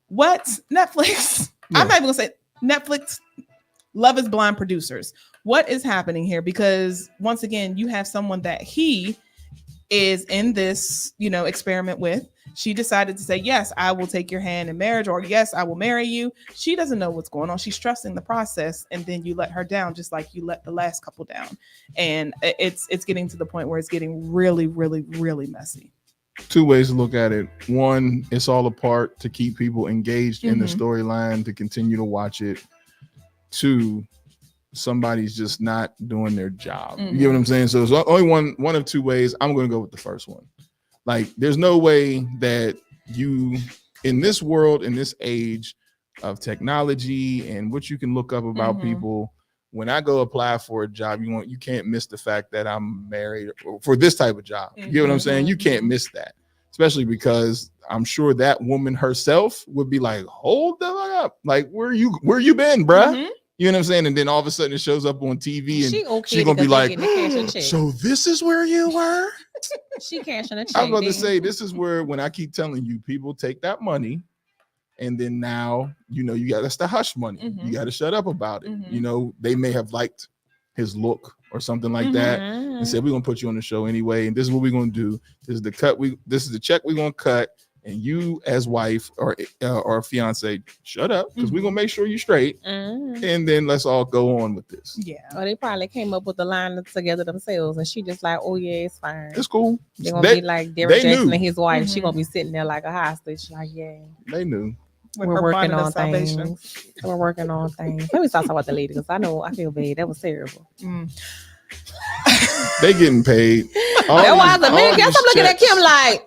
S1: what Netflix, I'm not even gonna say Netflix, Love is Blind producers, what is happening here? Because once again, you have someone that he is in this, experiment with. She decided to say, yes, I will take your hand in marriage, or yes, I will marry you. She doesn't know what's going on. She's trusting the process, and then you let her down, just like you let the last couple down. And it's getting to the point where it's getting really, really, really messy.
S2: Two ways to look at it. One, it's all a part to keep people engaged in the storyline, to continue to watch it. Two, somebody's just not doing their job. You get what I'm saying? So it's only one of two ways. I'm going to go with the first one. Like, there's no way that you, in this world, in this age of technology and what you can look up about people, when I go apply for a job, you can't miss the fact that I'm married for this type of job. You get what I'm saying? You can't miss that, especially because I'm sure that woman herself would be like, hold the fuck up. Like, where you been, bruh? You know what I'm saying? And then all of a sudden it shows up on TV and she's going to be like, so this is where you were?
S7: She cashing a check.
S2: I was about to say, this is where, when I keep telling you, people take that money and then now, that's the hush money. You got to shut up about it. They may have liked his look or something like that and said, we're going to put you on the show anyway. And this is what we're going to do. This is the check we're going to cut. and you as wife or fiance, shut up, because we're gonna make sure you're straight, and then let's all go on with this.
S1: Yeah.
S7: Or they probably came up with the line together themselves, and she just like, oh yeah, it's fine.
S2: It's cool.
S7: They're gonna be like Derek Jackson
S2: knew.
S7: and his wife. She gonna be sitting there like a hostage. Like, yeah,
S2: They knew.
S1: With
S7: we're
S1: her
S7: working
S1: bonnet of
S7: on
S1: salvation.
S7: things. We're working on things. Let me stop talking about the lady because I know I feel bad. That was terrible.
S2: They getting paid.
S7: That was a man. Guess I'm looking at Kim like,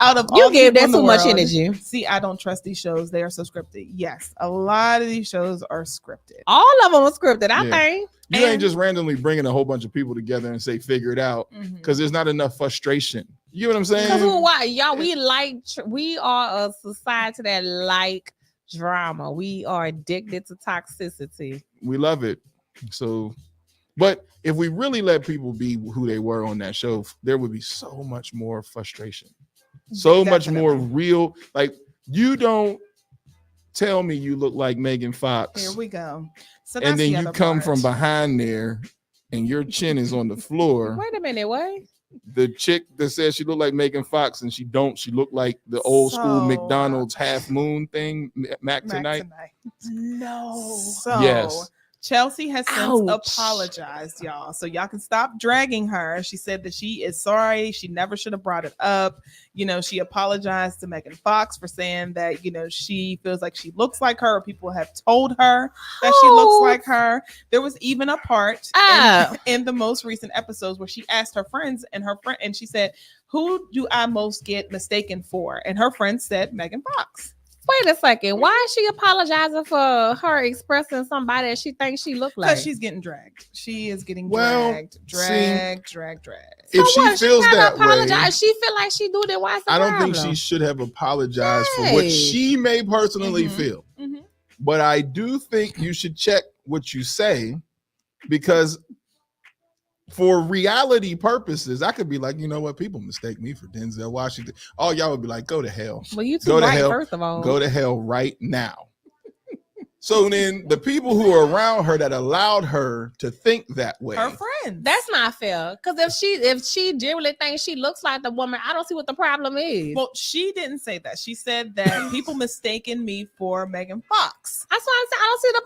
S1: Out of
S7: you
S1: all
S7: gave
S1: people
S7: that
S1: in the
S7: too much
S1: world-
S7: energy.
S1: See, I don't trust these shows. They are so scripted. Yes, a lot of these shows are scripted.
S7: All of them were scripted, I
S2: Yeah.
S7: think.
S2: You ain't just randomly bringing a whole bunch of people together and say figure it out, because there's not enough frustration. You get what I'm saying?
S7: Because why, y'all? We are a society that like drama. We are addicted to toxicity.
S2: We love it. So, but if we really let people be who they were on that show, there would be so much more frustration, so much more real. Like, you don't tell me you look like Megan Fox.
S1: Here we go. So
S2: And then
S1: the
S2: you
S1: other
S2: come
S1: part.
S2: from behind there and your chin is on the floor.
S7: Wait a minute, what?
S2: The chick that says she looked like Megan Fox and she don't. She looked like the old school
S1: So-
S2: McDonald's half moon thing, Mac tonight.
S1: No. So
S2: Yes.
S1: Chelsea has since
S7: Ouch.
S1: apologized, y'all. So y'all can stop dragging her. She said that she is sorry. She never should have brought it up. You know, she apologized to Megan Fox for saying that, you know, she feels like she looks like her. Or people have told her that she looks like her. There was even a part in the most recent episodes where she asked her friends and she said, who do I most get mistaken for? And her friend said Megan Fox.
S7: Wait a second. Why is she apologizing for her expressing somebody that she thinks she looked like?
S1: Because she's getting dragged. She is getting
S2: Well,
S1: dragged.
S2: If she
S7: what?
S2: feels
S7: gotta
S2: that
S7: apologize.
S2: way,
S7: She feel like she do that. Why is the
S2: I don't think
S7: problem?
S2: she should have apologized for what
S7: Hey.
S2: she may personally feel.
S1: Mhm.
S2: But I do think you should check what you say, because for reality purposes, I could be like, you know what, people mistake me for Denzel Washington. All y'all would be like, go to hell.
S7: Well, you too
S2: Go to
S7: right,
S2: hell.
S7: first of all.
S2: Go to hell right now. So then the people who are around her that allowed her to think that way.
S1: Her friends.
S7: That's not fair. Because if she genuinely thinks she looks like the woman, I don't see what the problem is.
S1: Well, she didn't say that. She said that people mistaken me for Megan Fox.
S7: That's why I'm saying I don't see the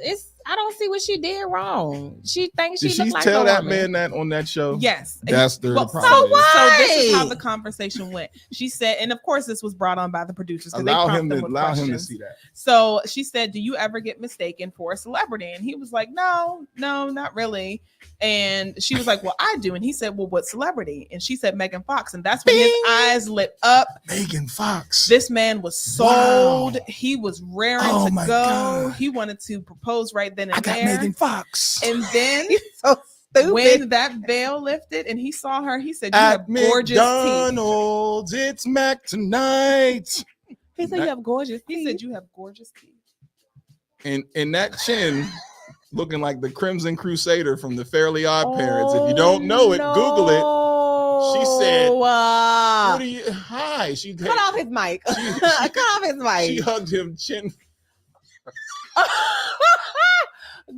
S7: problem. I don't see what she did wrong. She thinks she
S2: Did
S7: looks
S2: she
S7: like
S2: tell
S7: a
S2: that
S7: woman.
S2: man that on that show?
S1: Yes.
S2: That's the
S1: Well,
S2: problem.
S7: so what?
S1: So this is how
S7: Right.
S1: the conversation went. She said, and of course this was brought on by the producers. 'Cause
S2: Allow
S1: they
S2: him
S1: prompt
S2: to
S1: them with
S2: allow him to
S1: questions.
S2: see that.
S1: So she said, do you ever get mistaken for a celebrity? And he was like, no, not really. And she was like, well, I do. And he said, well, what celebrity? And she said, Megan Fox. And that's when his eyes lit up.
S2: Megan Fox.
S1: This man was sold.
S2: Wow.
S1: He was raring
S2: Oh
S1: to
S2: my
S1: go.
S2: God.
S1: He wanted to propose right then and
S2: I got
S1: there.
S2: Megan Fox.
S1: And then
S7: So stupid.
S1: when that veil lifted and he saw her, he said, you
S2: At
S1: have gorgeous teeth.
S2: McDonald's, it's Mac tonight.
S7: He said you have gorgeous
S1: He
S7: teeth.
S1: said, you have gorgeous teeth.
S2: And that chin looking like the Crimson Crusader from the Fairly Odd Parents. If you don't know it, Google it. She said, what do you, hi. She
S7: cut off his mic. Cut off his mic.
S2: She hugged him chin.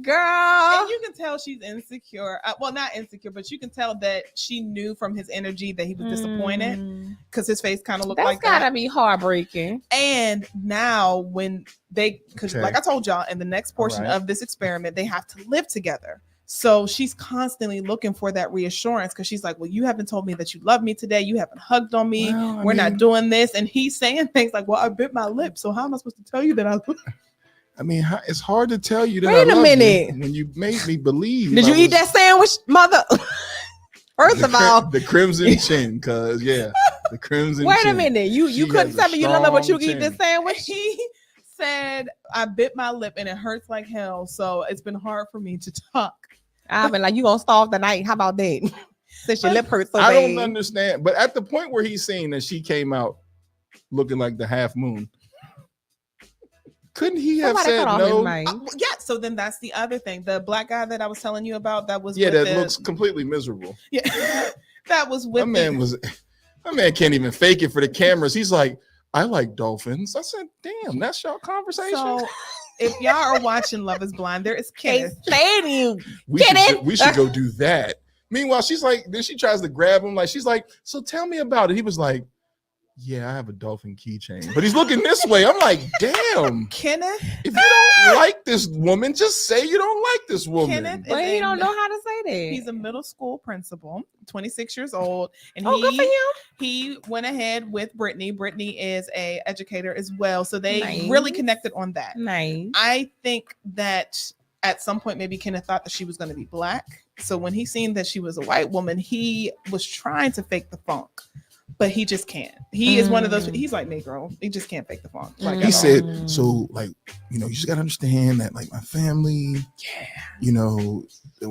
S7: Girl.
S1: And you can tell she's insecure. Well, not insecure, but you can tell that she knew from his energy that he was disappointed because his face kind of looked
S7: That's
S1: like
S7: gotta
S1: that.
S7: be heartbreaking.
S1: And now when because
S2: Okay.
S1: like I told y'all, in the next portion
S2: All right.
S1: of this experiment, they have to live together. So she's constantly looking for that reassurance because she's like, well, you haven't told me that you love me today. You haven't hugged on me.
S2: Well, I
S1: We're not
S2: mean-
S1: doing this. And he's saying things like, well, I bit my lip. So how am I supposed to tell you that I love you?
S2: I mean, it's hard to tell you that
S7: Wait
S2: I
S7: a
S2: love
S7: minute.
S2: you when you made me believe.
S7: Did
S2: I
S7: you eat
S2: was-
S7: that sandwich, mother? First
S2: the
S7: of all,
S2: the crimson chin, cause yeah, the crimson
S7: wait
S2: chin.
S7: a minute. You
S2: She
S7: couldn't
S2: has a
S7: tell me you love me, but you
S2: strong
S7: can eat this
S2: chin.
S7: sandwich.
S1: He said, I bit my lip and it hurts like hell. So it's been hard for me to talk.
S7: I've been like, you gonna starve tonight. How about that? Since your lip hurts so
S2: I
S7: bad.
S2: don't understand. But at the point where he's saying that she came out looking like the half moon, couldn't he have
S7: Somebody
S2: said
S7: cut off his
S2: no?
S7: mic.
S1: Yeah, so then that's the other thing. The black guy that I was telling you about that was
S2: Yeah,
S1: with
S2: that
S1: the,
S2: looks completely miserable.
S1: yeah, that was with
S2: That man can't even fake it for the cameras. He's like, I like dolphins. I said, damn, that's y'all conversation.
S1: So if y'all are watching Love is Blind, there is Kenneth.
S7: Stand you.
S2: we should go do that. Meanwhile, she's like, then she tries to grab him. Like, she's like, so tell me about it. He was like, yeah, I have a dolphin keychain, but he's looking this way. I'm like, damn.
S1: Kenneth,
S2: If you don't like this woman, just say you don't like this woman.
S1: Kenneth is
S7: But he
S1: a-
S7: don't know how to say that.
S1: He's a middle school principal, 26 years old, and
S7: good for him.
S1: he went ahead with Brittany. Brittany is a educator as well, so they
S7: Nice.
S1: really connected on that.
S7: Nice.
S1: I think that at some point maybe Kenneth thought that she was going to be black, so when he seen that she was a white woman, he was trying to fake the funk, but he just can't. He is one of those. He's like Negro. He just can't fake the funk. Like,
S2: He
S1: at all.
S2: said, so like, you know, you just gotta understand that like my family, you know,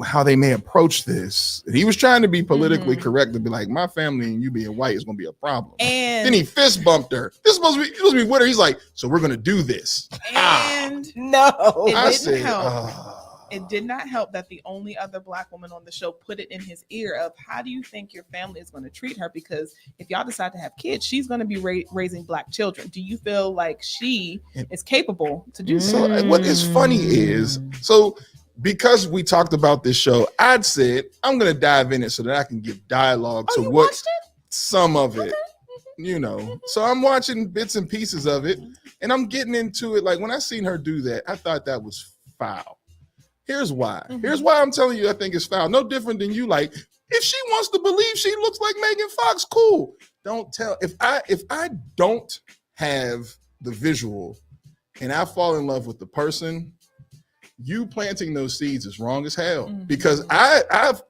S2: how they may approach this. And he was trying to be politically correct to be like, my family and you being white is gonna be a problem.
S1: And
S2: then he fist bumped her. This is supposed to be with her. He's like, so we're gonna do this.
S1: and
S7: No.
S1: it
S2: I
S1: didn't
S2: said,
S1: help. It did not help that the only other black woman on the show put it in his ear of how do you think your family is going to treat her? Because if y'all decide to have kids, she's going to be raising black children. Do you feel like she is capable to do so?
S2: So what is funny is, so because we talked about this show, I'd said I'm gonna dive in it so that I can give dialogue to what some of it, you know. So I'm watching bits and pieces of it, and I'm getting into it. Like when I seen her do that, I thought that was foul. Here's why. Here's why I'm telling you I think it's foul. No different than you. Like if she wants to believe she looks like Megan Fox, cool. Don't tell. If I don't have the visual and I fall in love with the person, you planting those seeds is wrong as hell. Because I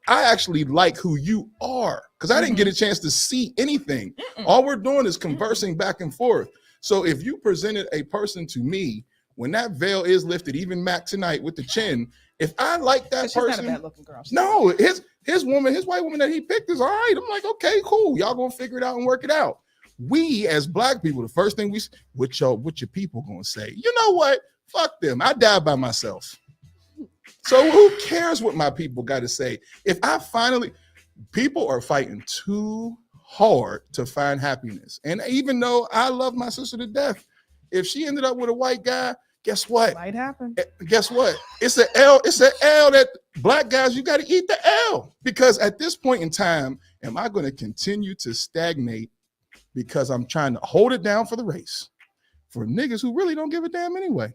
S2: actually like who you are, because I didn't get a chance to see anything. All we're doing is conversing back and forth. So if you presented a person to me, when that veil is lifted, even Mac tonight with the chin, if I like that
S1: She's not a
S2: person,
S1: bad looking girl.
S2: no, his white woman that he picked is all right. I'm like, okay, cool. Y'all gonna figure it out and work it out. We as black people, the first thing what your people gonna say? You know what? Fuck them. I died by myself. So who cares what my people got to say? If I finally, people are fighting too hard to find happiness. And even though I love my sister to death, if she ended up with a white guy, guess what?
S1: Might happen.
S2: Guess what? It's an L. It's an L that black guys, you got to eat the L. Because at this point in time, am I going to continue to stagnate because I'm trying to hold it down for the race for niggas who really don't give a damn anyway?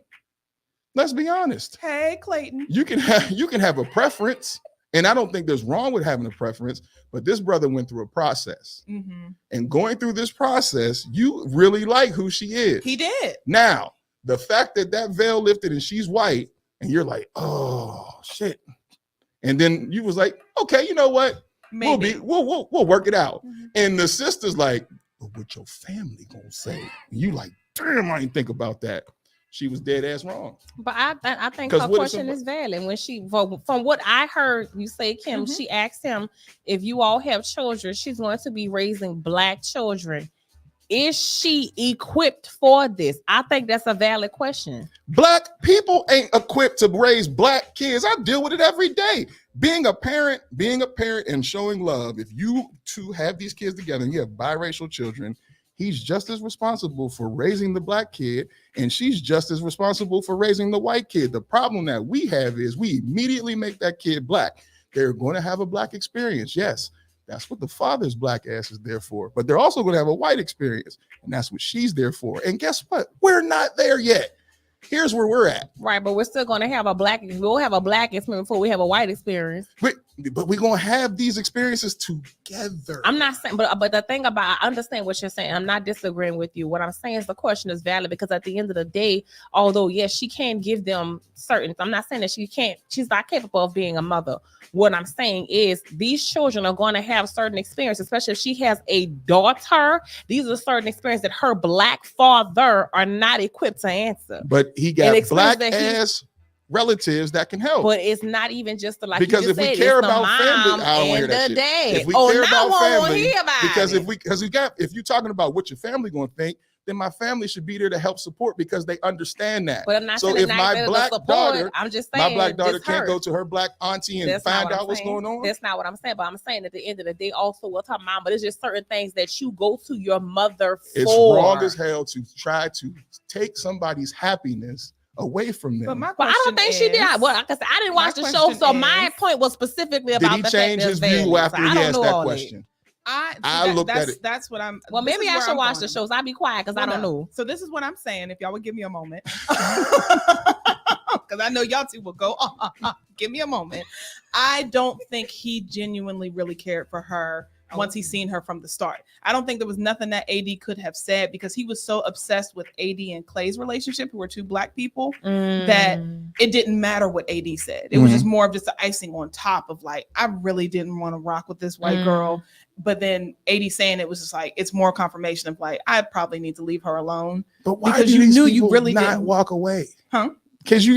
S2: Let's be honest.
S1: Hey, Clayton.
S2: You can have a preference, and I don't think there's wrong with having a preference, but this brother went through a process. And going through this process, you really like who she is.
S1: He did.
S2: Now, the fact that veil lifted and she's white, and you're like, oh shit. And then you was like, okay, you know what?
S1: Maybe.
S2: We'll work it out. And the sister's like, but what your family gonna say? And you like, damn, I didn't think about that. She was dead ass wrong.
S7: But I think
S2: 'Cause
S7: her
S2: what is
S7: question
S2: some-
S7: is valid. When from what I heard you say, Kim, she asked him if you all have children, she's going to be raising black children. Is she equipped for this? I think that's a valid question.
S2: Black people ain't equipped to raise black kids. I deal with it every day. Being a parent and showing love. If you two have these kids together and you have biracial children, he's just as responsible for raising the black kid, and she's just as responsible for raising the white kid. The problem that we have is we immediately make that kid black. They're going to have a black experience. Yes, that's what the father's black ass is there for. But they're also going to have a white experience, and that's what she's there for. And guess what? We're not there yet. Here's where we're at.
S7: Right, but we're still going to have we'll have a black experience before we have a white experience.
S2: But we're going to have these experiences together.
S7: I'm not saying, but the thing about, I understand what you're saying. I'm not disagreeing with you. What I'm saying is the question is valid because at the end of the day, although yes, she can give them certain, I'm not saying that she's not capable of being a mother. What I'm saying is these children are going to have certain experiences, especially if she has a daughter. These are certain experiences that her black father are not equipped to answer.
S2: But he got black ass relatives that can help.
S7: But it's not even just like
S2: because
S7: you just
S2: if we
S7: said,
S2: care
S7: it's the
S2: about family,
S7: mom
S2: I don't hear
S7: and
S2: that
S7: the
S2: shit.
S7: dad.
S2: If we care about family,
S7: hear about
S2: because
S7: it.
S2: if you're talking about what your family gonna think, then my family should be there to help support because they understand that.
S7: But I'm not
S2: so
S7: saying
S2: if
S7: it's not
S2: my
S7: better to
S2: black
S7: support.
S2: daughter,
S7: I'm just saying
S2: my black daughter
S7: this
S2: can't
S7: hurt.
S2: go to her black auntie and
S7: That's not
S2: find
S7: what I'm
S2: out what's
S7: saying.
S2: going on.
S7: That's not what I'm saying. But I'm saying at the end of the day, also we'll talk mom, but it's just certain things that you go to your mother for.
S2: It's wrong as hell to try to take somebody's happiness away from them.
S1: But my
S7: But I don't think she did. Well, like I said, I didn't watch the show, so my point was specifically
S2: Did
S7: about
S2: he
S7: the
S2: change
S7: fact
S2: his
S7: that
S2: view after
S7: I
S2: he
S7: don't
S2: asked
S7: know
S2: that
S7: all
S2: question? looked at it.
S1: That's what I'm.
S7: Well,
S1: this
S7: maybe
S1: is
S7: I
S1: where
S7: should
S1: I'm
S7: watch
S1: going
S7: the
S1: with
S7: shows. I'll be quiet because I don't know.
S1: So this is what I'm saying. If y'all would give me a moment, because I know y'all two will go. Give me a moment. I don't think he genuinely really cared for her once he seen her from the start. I don't think there was nothing that AD could have said because he was so obsessed with AD and Clay's relationship, who were two black people, that it didn't matter what AD said. It was just more of just the icing on top of like, I really didn't want to rock with this white girl. But then AD saying it was just like, it's more confirmation of like, I probably need to leave her alone.
S2: But why
S1: because
S2: do
S1: you
S2: these
S1: knew you
S2: people
S1: really
S2: not
S1: didn't
S2: walk away?
S1: Huh?
S2: Because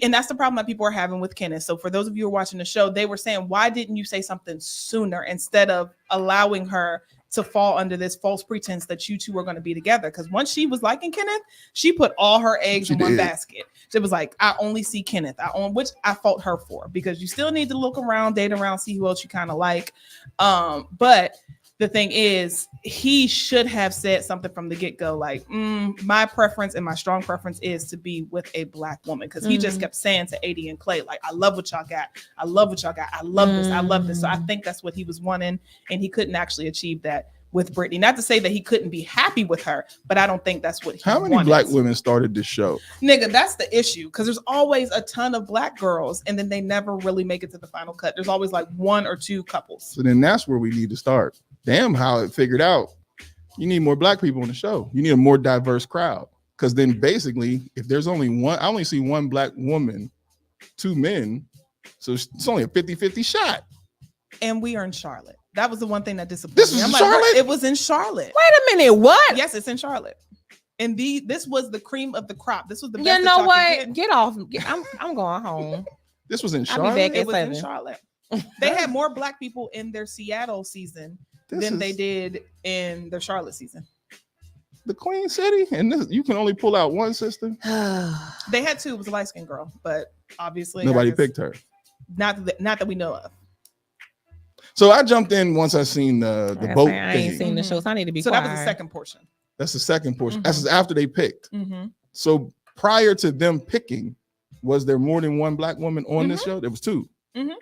S1: and that's the problem that people are having with Kenneth. So for those of you who are watching the show, they were saying, why didn't you say something sooner instead of allowing her to fall under this false pretense that you two are going to be together? Because once she was liking Kenneth, she put all her eggs in one basket. It was like, I only see Kenneth. Which I fault her for, because you still need to look around, date around, see who else you kind of like. But the thing is, he should have said something from the get-go, like, my preference and my strong preference is to be with a black woman. Because he just kept saying to AD and Clay, like, I love what y'all got. I love what y'all got. I love this. I love this. So I think that's what he was wanting. And he couldn't actually achieve that with Brittany. Not to say that he couldn't be happy with her, but I don't think that's what he wanted.
S2: How many black women started this show?
S1: Nigga, that's the issue. Because there's always a ton of black girls, and then they never really make it to the final cut. There's always like one or two couples.
S2: So then that's where we need to start. Damn, how it figured out. You need more black people on the show. You need a more diverse crowd. Because then basically, if there's only one, I only see one black woman, two men. So it's only a 50-50 shot.
S1: And we are in Charlotte. That was the one thing that disappointed
S2: This
S1: me.
S2: is
S1: I'm
S2: Charlotte?
S1: like, it was in Charlotte.
S7: Wait a minute, what?
S1: Yes, it's in Charlotte. And this was the cream of the crop. This was the best.
S7: You know
S1: that y'all could
S7: what? Get off. I'm going home.
S2: This was in
S7: I'll
S2: Charlotte?
S7: be back
S1: It
S7: at
S1: was in
S7: 7.
S1: Charlotte. They had more black people in their Seattle season than they did in their Charlotte season.
S2: The Queen City? And this, you can only pull out one sister?
S1: They had two. It was a light-skinned girl, but obviously
S2: Nobody picked her.
S1: Not that we know of.
S2: So I jumped in once I seen the boat
S7: I ain't
S2: thing.
S7: seen the show, so I need to be
S1: So
S7: quiet.
S1: that was the second portion.
S2: That's the second portion. That's after they picked.
S1: Mm-hmm.
S2: So prior to them picking, was there more than one black woman on this show? There was two.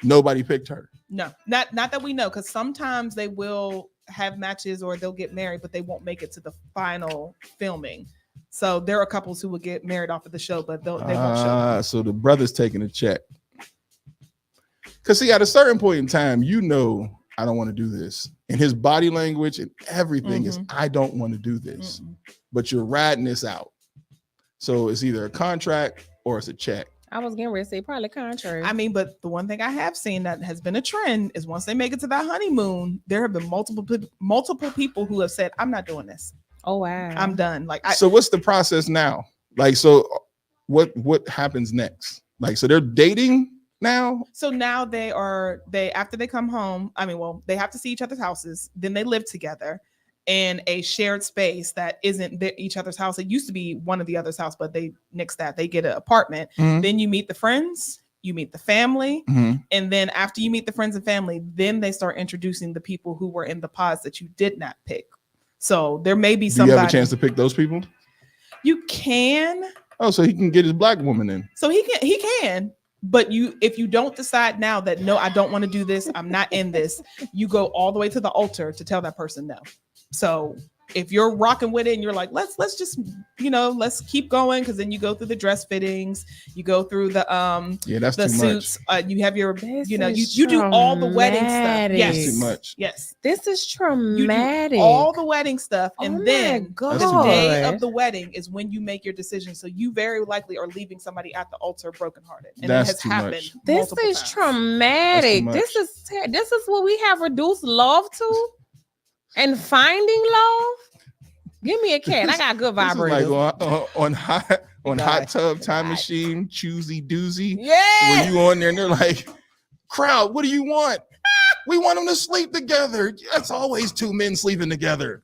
S2: Nobody picked her.
S1: No, not that we know, because sometimes they will have matches or they'll get married, but they won't make it to the final filming. So there are couples who will get married off of the show, but they won't show.
S2: So the brother's taking a check. Because see, at a certain point in time, you know, I don't want to do this. And his body language and everything is, I don't want to do this. But you're riding this out. So it's either a contract or it's a check.
S7: I was getting ready to say probably contrary.
S1: I mean, but the one thing I have seen that has been a trend is once they make it to that honeymoon, there have been multiple people who have said, I'm not doing this.
S7: Oh, wow.
S1: I'm done. Like,
S2: so what's the process now? Like, so what happens next? Like, so they're dating now?
S1: So now they after they come home, they have to see each other's houses. Then they live together in a shared space that isn't each other's house. It used to be one of the other's house, but they nixed that. They get an apartment. Then you meet the friends, you meet the family. And then after you meet the friends and family, then they start introducing the people who were in the pods that you did not pick. So there may be somebody.
S2: Do you have a chance to pick those people?
S1: You can.
S2: Oh, so he can get his black woman in.
S1: So he can. But if you don't decide now that, no, I don't want to do this, I'm not in this, you go all the way to the altar to tell that person no. So if you're rocking with it and you're like, let's just, let's keep going, because then you go through the dress fittings, you go through the
S2: that's
S1: the
S2: too
S1: suits, you have your,
S7: This
S1: you do all the wedding stuff.
S7: traumatic.
S1: Yes,
S2: That's too much.
S1: Yes,
S7: This is
S1: you
S7: traumatic.
S1: do all the wedding stuff,
S7: Oh
S1: and
S7: my
S1: then
S7: God.
S1: the day of the wedding is when you make your decision. So you very likely are leaving somebody at the altar brokenhearted, and
S2: That's
S1: it has
S2: too
S1: happened.
S2: much.
S7: This
S1: multiple
S7: is
S1: times.
S7: traumatic.
S2: That's too
S7: This is what we have reduced love to, and finding love. Give me a cat. I got good
S2: This is
S7: vibrators.
S2: like on hot
S7: God.
S2: tub time
S7: God.
S2: machine, choosy doozy.
S7: Yeah.
S2: Where you on there and they're like, crowd, what do you want? We want them to sleep together. It's always two men sleeping together.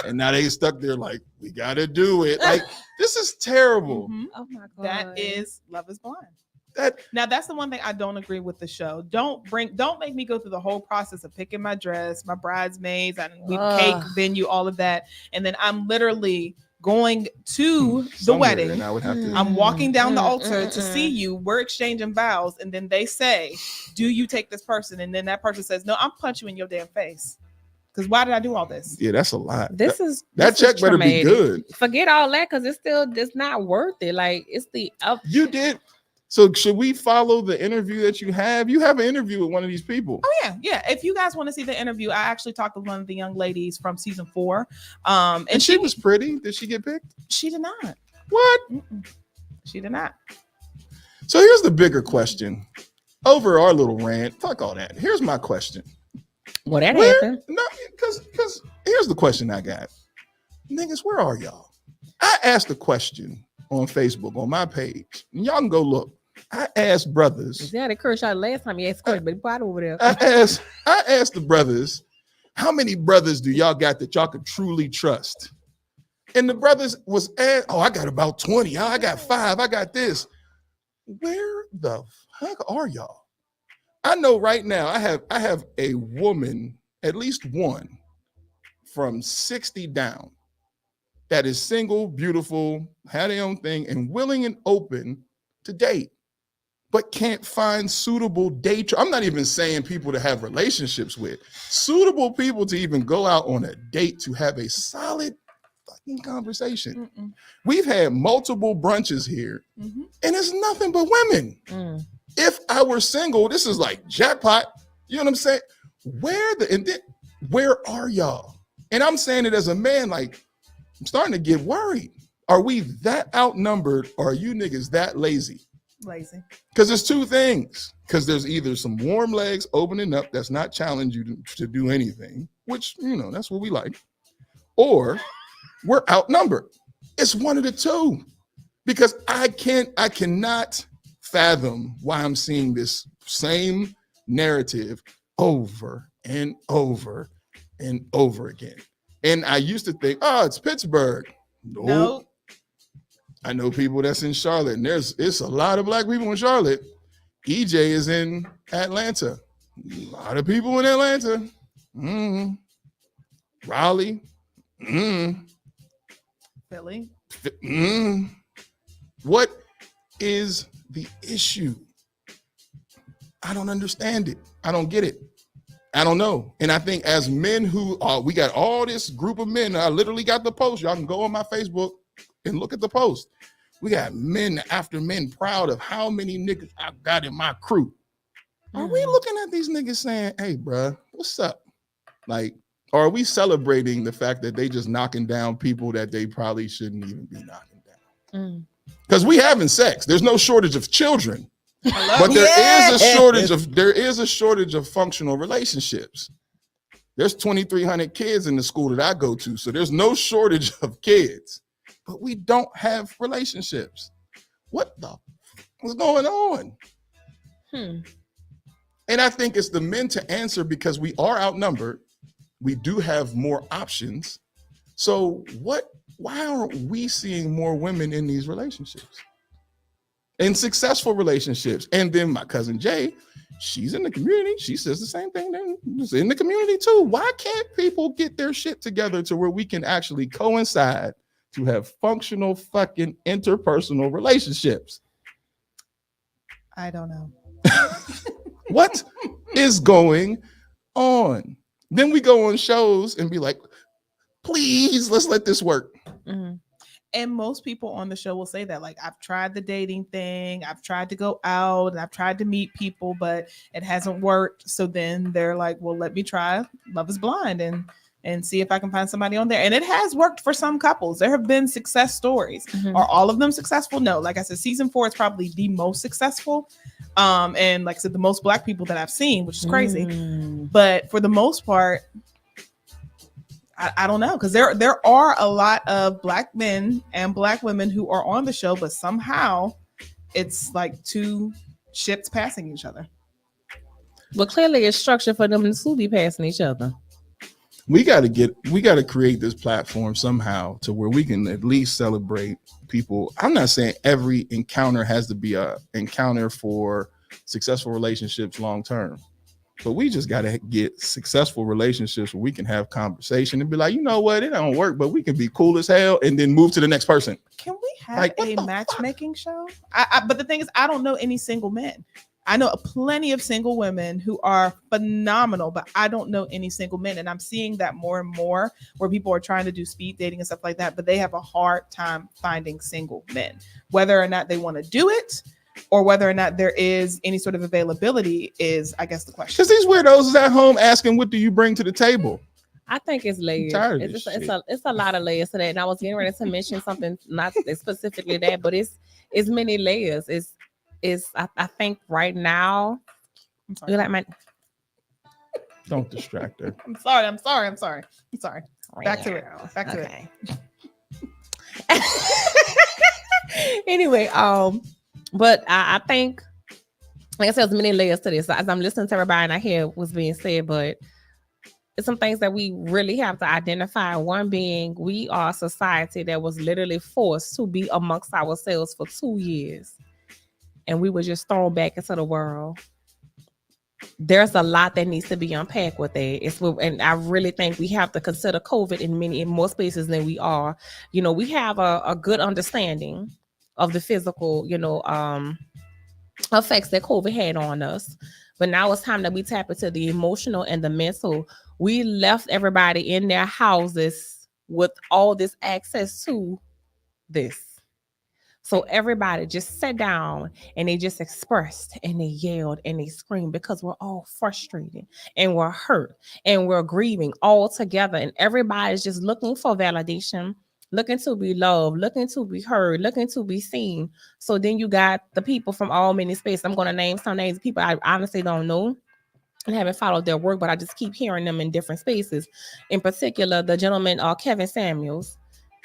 S2: And now they stuck there like, we gotta do it. Like, this is terrible.
S1: Mhm.
S7: Oh my God.
S1: That is Love is Blind.
S2: That
S1: Now that's the one thing I don't agree with the show. Don't make me go through the whole process of picking my dress, my bridesmaids, and we cake, venue, all of that, and then I'm literally going to the
S2: Somewhere,
S1: wedding.
S2: and I would have to.
S1: I'm walking down the altar to see you. We're exchanging vows, and then they say, "Do you take this person?" And then that person says, "No, I'm punch you in your damn face." Because why did I do all this?
S2: Yeah, that's a lot.
S7: This
S2: that,
S7: is
S2: that
S7: this
S2: check
S7: is
S2: better be
S7: traumatic.
S2: good.
S7: Forget all that because it's not worth it. Like it's the up.
S2: You did. So should we follow the interview that you have? You have an interview with one of these people.
S1: Oh yeah. If you guys want to see the interview, I actually talked with one of the young ladies from season 4.
S2: And she was pretty. Did she get picked?
S1: She did not.
S2: What?
S1: She did not.
S2: So here's the bigger question. Over our little rant, fuck all that. Here's my question.
S7: Well, that happened.
S2: No, because here's the question I got. Niggas, where are y'all? I asked a question on Facebook on my page. And y'all can go look. I asked brothers.
S7: Yeah, they cursed out last time you asked question, but bought over there.
S2: I asked the brothers, how many brothers do y'all got that y'all could truly trust? And the brothers was asked, oh, I got about 20. I got 5. I got this. Where the fuck are y'all? I know right now I have a woman, at least one, from 60 down that is single, beautiful, had their own thing, and willing and open to date, but can't find suitable date. I'm not even saying people to have relationships with, suitable people to even go out on a date to have a solid fucking conversation. We've had multiple brunches here, and it's nothing but women. If I were single, this is like jackpot. You know what I'm saying? Where are y'all? And I'm saying it as a man, like, I'm starting to get worried. Are we that outnumbered, or are you niggas that lazy?
S1: Lazy.
S2: Because there's two things. Because there's either some warm legs opening up that's not challenging you to do anything, which, you know, that's what we like, or we're outnumbered. It's one of the two. Because I cannot fathom why I'm seeing this same narrative over and over and over again. And I used to think, oh, it's Pittsburgh. Nope. I know people that's in Charlotte, and it's a lot of black people in Charlotte. EJ is in Atlanta. A lot of people in Atlanta. Raleigh.
S1: Philly.
S2: What is the issue? I don't understand it. I don't get it. I don't know. And I think as men who are, we got all this group of men. I literally got the post. Y'all can go on my Facebook and look at the post. We got men after men proud of how many niggas I got in my crew. Are we looking at these niggas saying, hey, bruh, what's up? Like, or are we celebrating the fact that they just knocking down people that they probably shouldn't even be knocking down? Because we having sex. There's no shortage of children. But there is a shortage of functional relationships. There's 2,300 kids in the school that I go to, so there's no shortage of kids, but we don't have relationships. What's going on? And I think it's the men to answer, because we are outnumbered. We do have more options. So why aren't we seeing more women in these relationships? In successful relationships. And then my cousin Jay, she's in the community. She says the same thing. She's in the community too. Why can't people get their shit together to where we can actually coincide to have functional fucking interpersonal relationships?
S1: I don't know.
S2: What is going on? Then we go on shows and be like, please, let's let this work.
S1: And most people on the show will say that, like, I've tried the dating thing, I've tried to go out, and I've tried to meet people, but it hasn't worked. So then they're like, well, let me try Love is Blind and see if I can find somebody on there. And it has worked for some couples. There have been success stories. Are all of them successful? No. Like I said, season 4 is probably the most successful. And like I said, the most black people that I've seen, which is crazy. But for the most part, I don't know, because there are a lot of black men and black women who are on the show, but somehow it's like two ships passing each other.
S7: But clearly it's structured for them to be passing each other.
S2: We got to create this platform somehow to where we can at least celebrate people. I'm not saying every encounter has to be a encounter for successful relationships long term, But we just got to get successful relationships where we can have conversation and be like, you know what, it don't work, but we can be cool as hell and then move to the next person.
S1: Can we have
S2: Like, what
S1: a
S2: the
S1: matchmaking show? But the thing is, I don't know any single men. I know plenty of single women who are phenomenal, but I don't know any single men. And I'm seeing that more and more where people are trying to do speed dating and stuff like that, but they have a hard time finding single men, whether or not they want to do it or whether or not there is any sort of availability is, I guess, the question.
S2: Because these weirdos is at home asking, what do you bring to the table?
S7: I think it's layers.
S2: tired of
S7: It's,
S2: this
S7: it's a lot of layers to that. And I was getting ready to mention something, not specifically that, but it's many layers. I think right now,
S1: I'm sorry.
S7: you like my
S2: Don't distract her.
S1: I'm sorry. Back to it.
S7: Anyway, but I think, like I said, there's many layers to this. As I'm listening to everybody and I hear what's being said, but it's some things that we really have to identify. One being, we are a society that was literally forced to be amongst ourselves for 2 years, and we were just thrown back into the world. There's a lot that needs to be unpacked with that. And I really think we have to consider COVID in more spaces than we are. You know, we have a good understanding of the physical, effects that COVID had on us. But now it's time that we tap into the emotional and the mental. We left everybody in their houses with all this access to this. So everybody just sat down and they just expressed and they yelled and they screamed because we're all frustrated and we're hurt and we're grieving all together. And everybody's just looking for validation, looking to be loved, looking to be heard, looking to be seen. So then you got the people from all many spaces. I'm going to name some names of people I honestly don't know and haven't followed their work, but I just keep hearing them in different spaces. In particular, the gentleman, Kevin Samuels.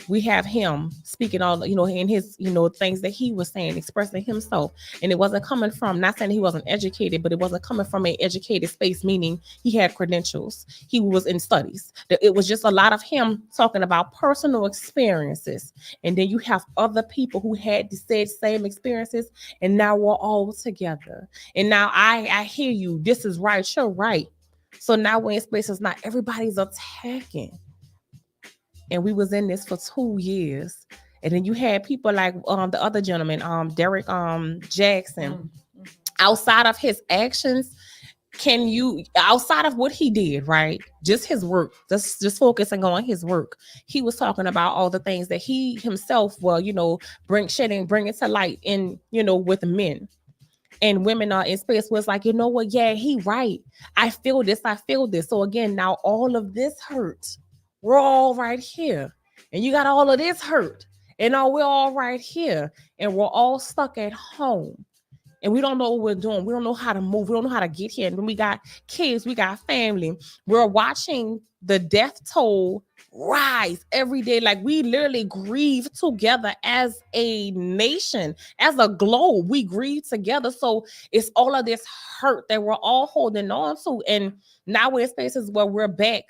S7: We have him speaking all, in his, things that he was saying, expressing himself. And it wasn't coming from, not saying he wasn't educated, but it wasn't coming from an educated space, meaning he had credentials. He was in studies. It was just a lot of him talking about personal experiences. And then you have other people who had the same experiences, and now we're all together. And now I hear you. This is right. You're right. So now we're in spaces, not everybody's attacking. And we was in this for 2 years. And then you had people like the other gentleman, Derek Jackson. Outside of his actions, outside of what he did, right? Just his work, just focusing on his work. He was talking about all the things that he himself bring it to light in, with men. And women are in space where it's like, you know what? Yeah, he right. I feel this. So again, now all of this hurts. We're all right here. And you got all of this hurt. And now we're all right here. And we're all stuck at home. And we don't know what we're doing. We don't know how to move. We don't know how to get here. And when we got kids, we got family. We're watching the death toll rise every day. Like we literally grieve together as a nation, as a globe. We grieve together. So it's all of this hurt that we're all holding on to. And now we're in spaces where we're back.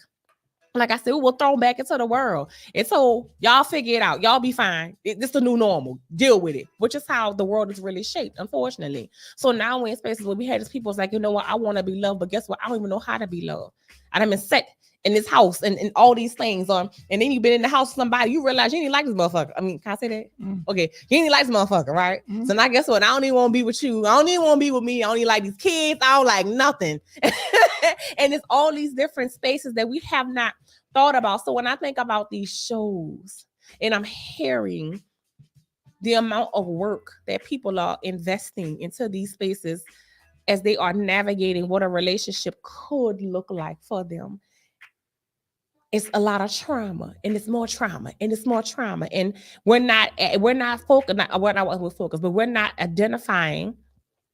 S7: Like I said, we were thrown back into the world. And so y'all figure it out. Y'all be fine. It's the new normal. Deal with it, which is how the world is really shaped, unfortunately. So now we're in spaces where we had these people like, you know what? I want to be loved, but guess what? I don't even know how to be loved. I done been set in this house and all these things. And then you've been in the house with somebody, you realize you ain't like this motherfucker. I mean, can I say that? Okay. You ain't like this motherfucker, right? So now guess what? I don't even want to be with you. I don't even want to be with me. I don't even like these kids. I don't like nothing. And it's all these different spaces that we have not thought about. So when I think about these shows and I'm hearing the amount of work that people are investing into these spaces as they are navigating what a relationship could look like for them, it's a lot of trauma, and it's more trauma, and it's more trauma. And we're not focused, but we're not identifying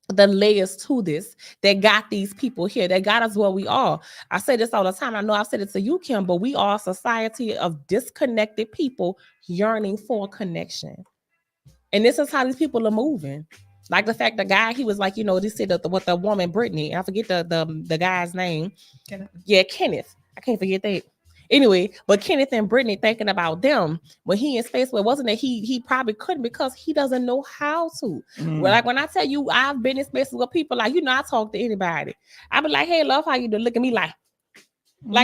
S7: the layers to this that got these people here, that got us where we are. I say this all the time. I know I've said it to you, Kim, but we are a society of disconnected people yearning for connection. And this is how these people are moving. Like the fact the guy, he was like, they said with the woman, Brittany, I forget the guy's name.
S1: Kenneth.
S7: Yeah, Kenneth. I can't forget that. Anyway, but Kenneth and Brittany thinking about them when he in space, well, wasn't it? He probably couldn't because he doesn't know how to. Well, like when I tell you, I've been in spaces with people like, I talk to anybody. I be like, hey, love, how you doing? Look at me like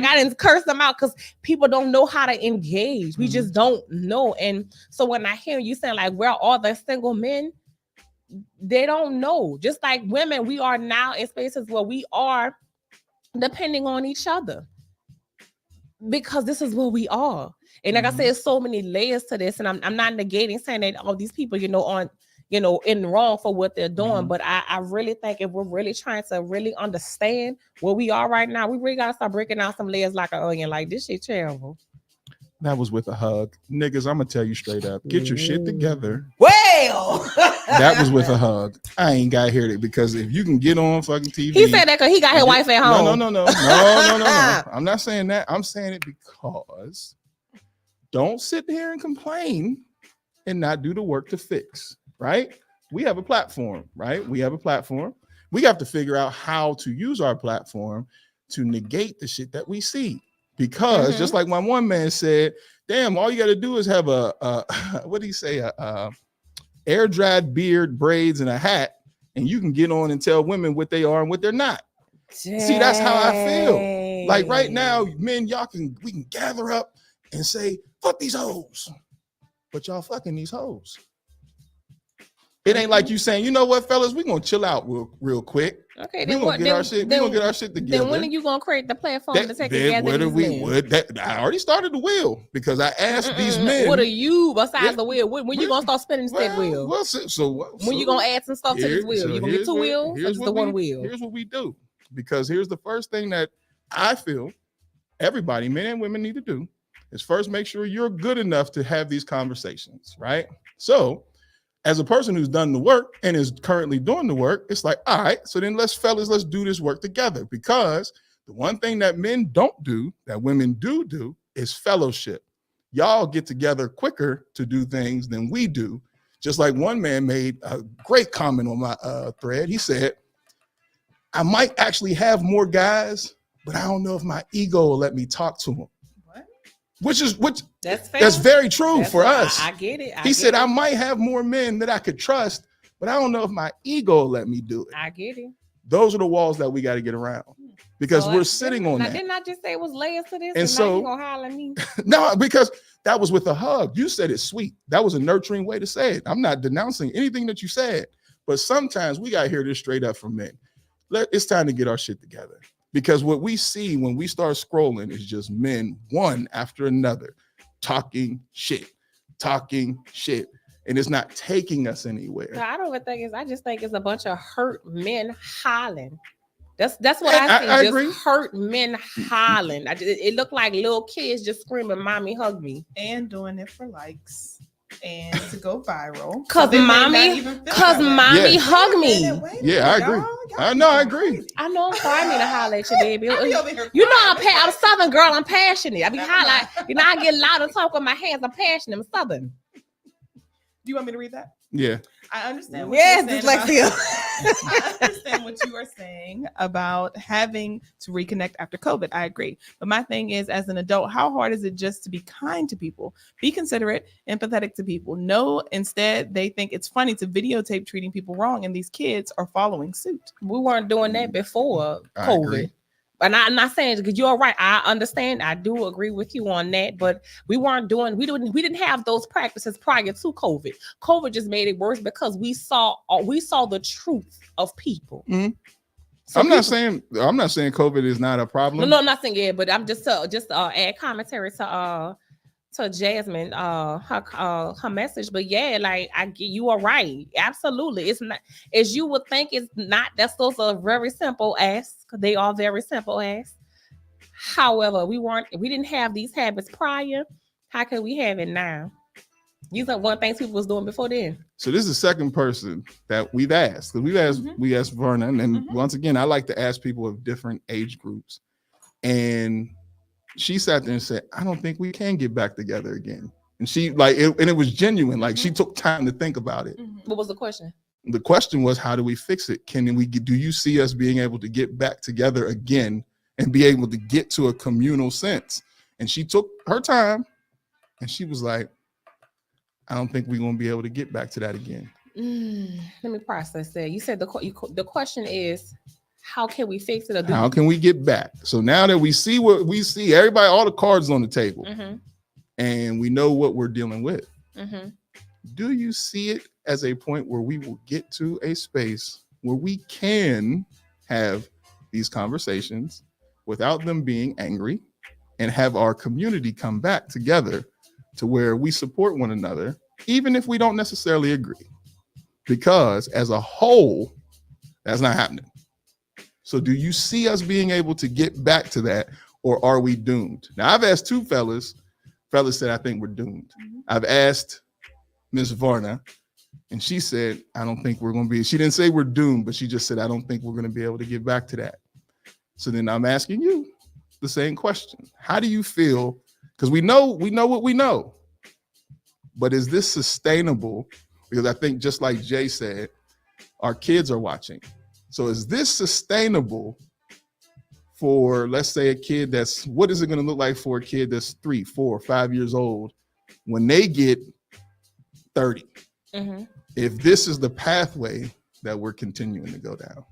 S7: I didn't curse them out because people don't know how to engage. We just don't know. And so when I hear you saying like, where are the single men? They don't know. Just like women, we are now in spaces where we are depending on each other because this is where we are. And like I said, so many layers to this. And I'm not negating saying that all these people, aren't, in the wrong for what they're doing. But I really think if we're really trying to really understand where we are right now, we really got to start breaking down some layers like an onion. Like, this shit terrible.
S2: That was with a hug. Niggas, I'm going to tell you straight up. Get your shit together.
S5: Well,
S2: That was with a hug. I ain't got to hear it because if you can get on fucking TV.
S7: He said that because he got his wife at home.
S2: No. I'm not saying that. I'm saying it because don't sit here and complain and not do the work to fix, right? We have a platform, right? We have a platform. We have to figure out how to use our platform to negate the shit that we see. Because just like my one man said, damn, all you got to do is have a what did he say? Air dried beard, braids, and a hat, and you can get on and tell women what they are and what they're not. Dang. See, that's how I feel. Like right now, men, we can gather up and say, fuck these hoes. But y'all fucking these hoes. It ain't like you saying, you know what, fellas, we're gonna chill out real quick.
S7: Okay,
S2: we're gonna get our shit together.
S7: Then when are you gonna create the platform to take together?
S2: I already started the wheel because I asked these men.
S7: What are you besides the wheel? When you gonna start spinning that wheel? When you gonna add some stuff to this wheel? You gonna get two wheels? Or just the one wheel?
S2: Here's what we do. Because here's the first thing that I feel everybody, men and women, need to do is first make sure you're good enough to have these conversations, right? So as a person who's done the work and is currently doing the work, it's like, all right, so then let's do this work together. Because the one thing that men don't do, that women do is fellowship. Y'all get together quicker to do things than we do. Just like one man made a great comment on my thread. He said, I might actually have more guys, but I don't know if my ego will let me talk to them. Which that's very true for us.
S7: I get it.
S2: He said, I might have more men that I could trust, but I don't know if my ego will let me do it.
S7: I get it.
S2: Those are the walls that we got to get around because we're sitting on that.
S7: Didn't I just say it was layers to this?
S2: And so,
S7: now you gonna holler at me?
S2: No, because that was with a hug. You said it sweet. That was a nurturing way to say it. I'm not denouncing anything that you said, but sometimes we got to hear this straight up from men. It's time to get our shit together. Because what we see when we start scrolling is just men, one after another, talking shit. And it's not taking us anywhere.
S7: No, I don't even think I just think it's a bunch of hurt men hollering. That's what I see.
S2: I
S7: just
S2: agree.
S7: Hurt men hollering. It looked like little kids just screaming, "Mommy, hug me,"
S1: and doing it for likes and to go viral.
S7: Cause mommy hug me.
S2: Yeah, I agree. I agree.
S7: I know. I'm sorry. I mean to holler at you, baby. I'm Southern girl. I'm passionate. I be hollering. I get loud and talk with my hands. I'm passionate. I'm Southern.
S1: Do you want me to read that?
S2: Yeah.
S1: I understand what you're saying. I understand what you are saying about having to reconnect after COVID. I agree. But my thing is, as an adult, how hard is it just to be kind to people, be considerate, empathetic to people? No, instead, they think it's funny to videotape treating people wrong, and these kids are following suit.
S7: We weren't doing that before COVID. And I'm not saying because you're right. I understand. I do agree with you on that. But we didn't have those practices prior to COVID. COVID just made it worse because we saw the truth of people.
S2: Mm-hmm. So I'm not saying COVID is not a problem.
S7: No, I'm not saying but I'm just add commentary to Jasmine, her message. But yeah, like you are right. Absolutely. It's not as you would think. It's not. Those are very simple asks. They are very simple asks. However, we didn't have these habits prior. How can we have it now? These are one things people was doing before then.
S2: So this is the second person that we've asked. Because we asked Vernon, and once again, I like to ask people of different age groups. And she sat there and said, I don't think we can get back together again. And she and it was genuine. Like she took time to think about it.
S7: What was the question?
S2: The question was, how do we fix it? Do you see us being able to get back together again and be able to get to a communal sense? And she took her time and she was like, I don't think we're going to be able to get back to that again.
S7: Let me process that. You said the question is, how can we fix it? Or
S2: How can we get back? So now that we see what we see, everybody, all the cards on the table, and we know what we're dealing with. Do you see it as a point where we will get to a space where we can have these conversations without them being angry and have our community come back together to where we support one another, even if we don't necessarily agree? Because as a whole, that's not happening. So do you see us being able to get back to that, or are we doomed? Now, I've asked two fellas said, I think we're doomed. I've asked Ms. Varna, and she said, I don't think we're going to be, she didn't say we're doomed, but she just said, I don't think we're going to be able to get back to that. So then I'm asking you the same question. How do you feel? Because we know what we know, but is this sustainable? Because I think just like Jay said, our kids are watching. So is this sustainable for, let's say, a kid that's, what is it going to look like for a kid that's 3, 4, 5 years old when they get 30? If this is the pathway that we're continuing to go down.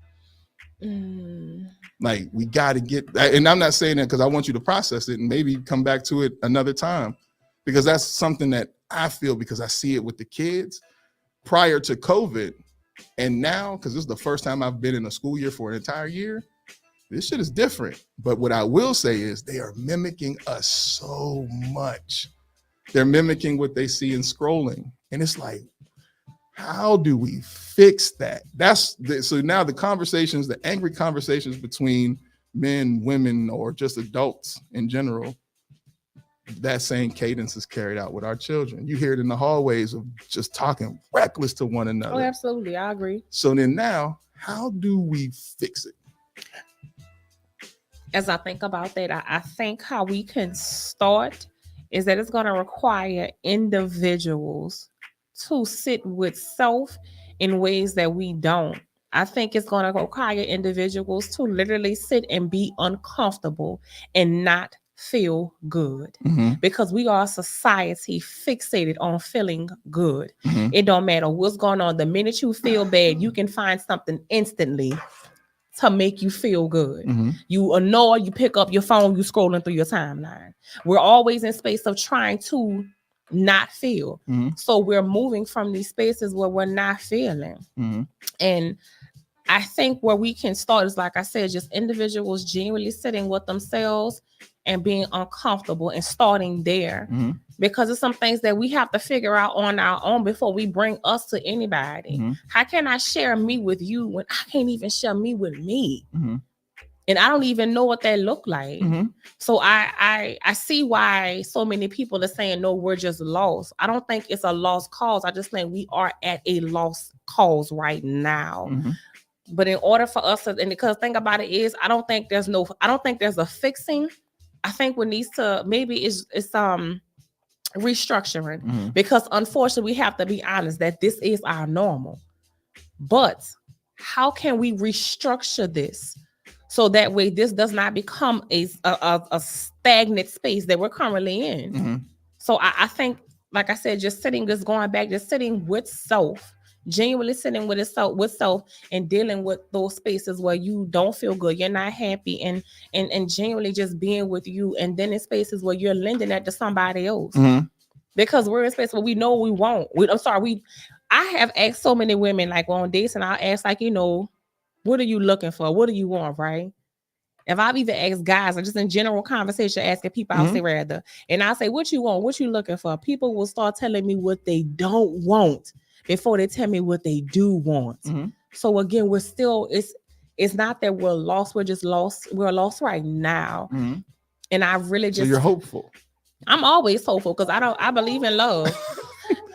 S2: Like, we got to get, and I'm not saying that because I want you to process it and maybe come back to it another time, because that's something that I feel, because I see it with the kids prior to COVID. And now, because this is the first time I've been in a school year for an entire year, this shit is different. But what I will say is they are mimicking us so much. They're mimicking what they see in scrolling. And it's like, how do we fix that? So now the conversations, the angry conversations between men, women, or just adults in general, that same cadence is carried out with our children. You hear it in the hallways of just talking reckless to one another.
S7: Oh, absolutely. I agree.
S2: So then now, how do we fix it?
S7: As I think about that, I think how we can start is that it's going to require individuals to sit with self in ways that we don't. I think it's going to require individuals to literally sit and be uncomfortable and not feel good, because we are a society fixated on feeling good. It don't matter what's going on. The minute you feel bad, you can find something instantly to make you feel good. You annoy, you pick up your phone, you scrolling through your timeline. We're always in space of trying to not feel. So we're moving from these spaces where we're not feeling. And I think where we can start is, like I said, just individuals genuinely sitting with themselves and being uncomfortable and starting there, because it's some things that we have to figure out on our own before we bring us to anybody. How can I share me with you when I can't even share me with me? And I don't even know what that look like. So I see why so many people are saying, no, we're just lost. I don't think it's a lost cause. I just think we are at a lost cause right now. But in order for us to, and because think about it is, I don't think there's a fixing. I think what needs to, maybe it's restructuring, because unfortunately we have to be honest that this is our normal. But how can we restructure this so that way this does not become a stagnant space that we're currently in? So I think, like I said, just sitting with self, genuinely sitting with self and dealing with those spaces where you don't feel good, you're not happy, and genuinely just being with you, and then in spaces where you're lending that to somebody else. Because we're in space where we know we won't. I have asked so many women, like on dates, and I'll ask, like, what are you looking for? What do you want, right? If I've even asked guys, or just in general conversation, asking people, I'll say rather, and I'll say, what you want? What you looking for? People will start telling me what they don't want before they tell me what they do want. So again, we're still, it's not that we're lost, we're just lost. We're lost right now. And I really just,
S2: so you're hopeful.
S7: I'm always hopeful, because I believe in love.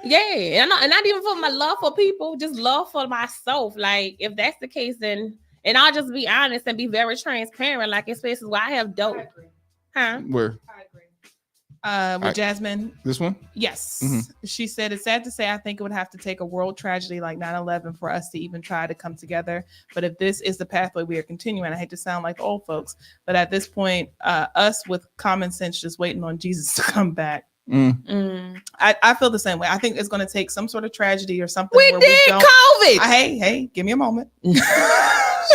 S7: Yeah. And not even for my love for people, just love for myself. Like, if that's the case, then, and I'll just be honest and be very transparent, like in spaces where I have dope.
S2: Where?
S1: With Jasmine.
S2: This one?
S1: Yes.
S2: Mhm.
S1: She said, it's sad to say, I think it would have to take a world tragedy like 9/11 for us to even try to come together. But if this is the pathway we are continuing, I hate to sound like old folks, but at this point, us with common sense just waiting on Jesus to come back. I feel the same way. I think it's going to take some sort of tragedy or something.
S5: We did COVID.
S1: Hey, give me a moment.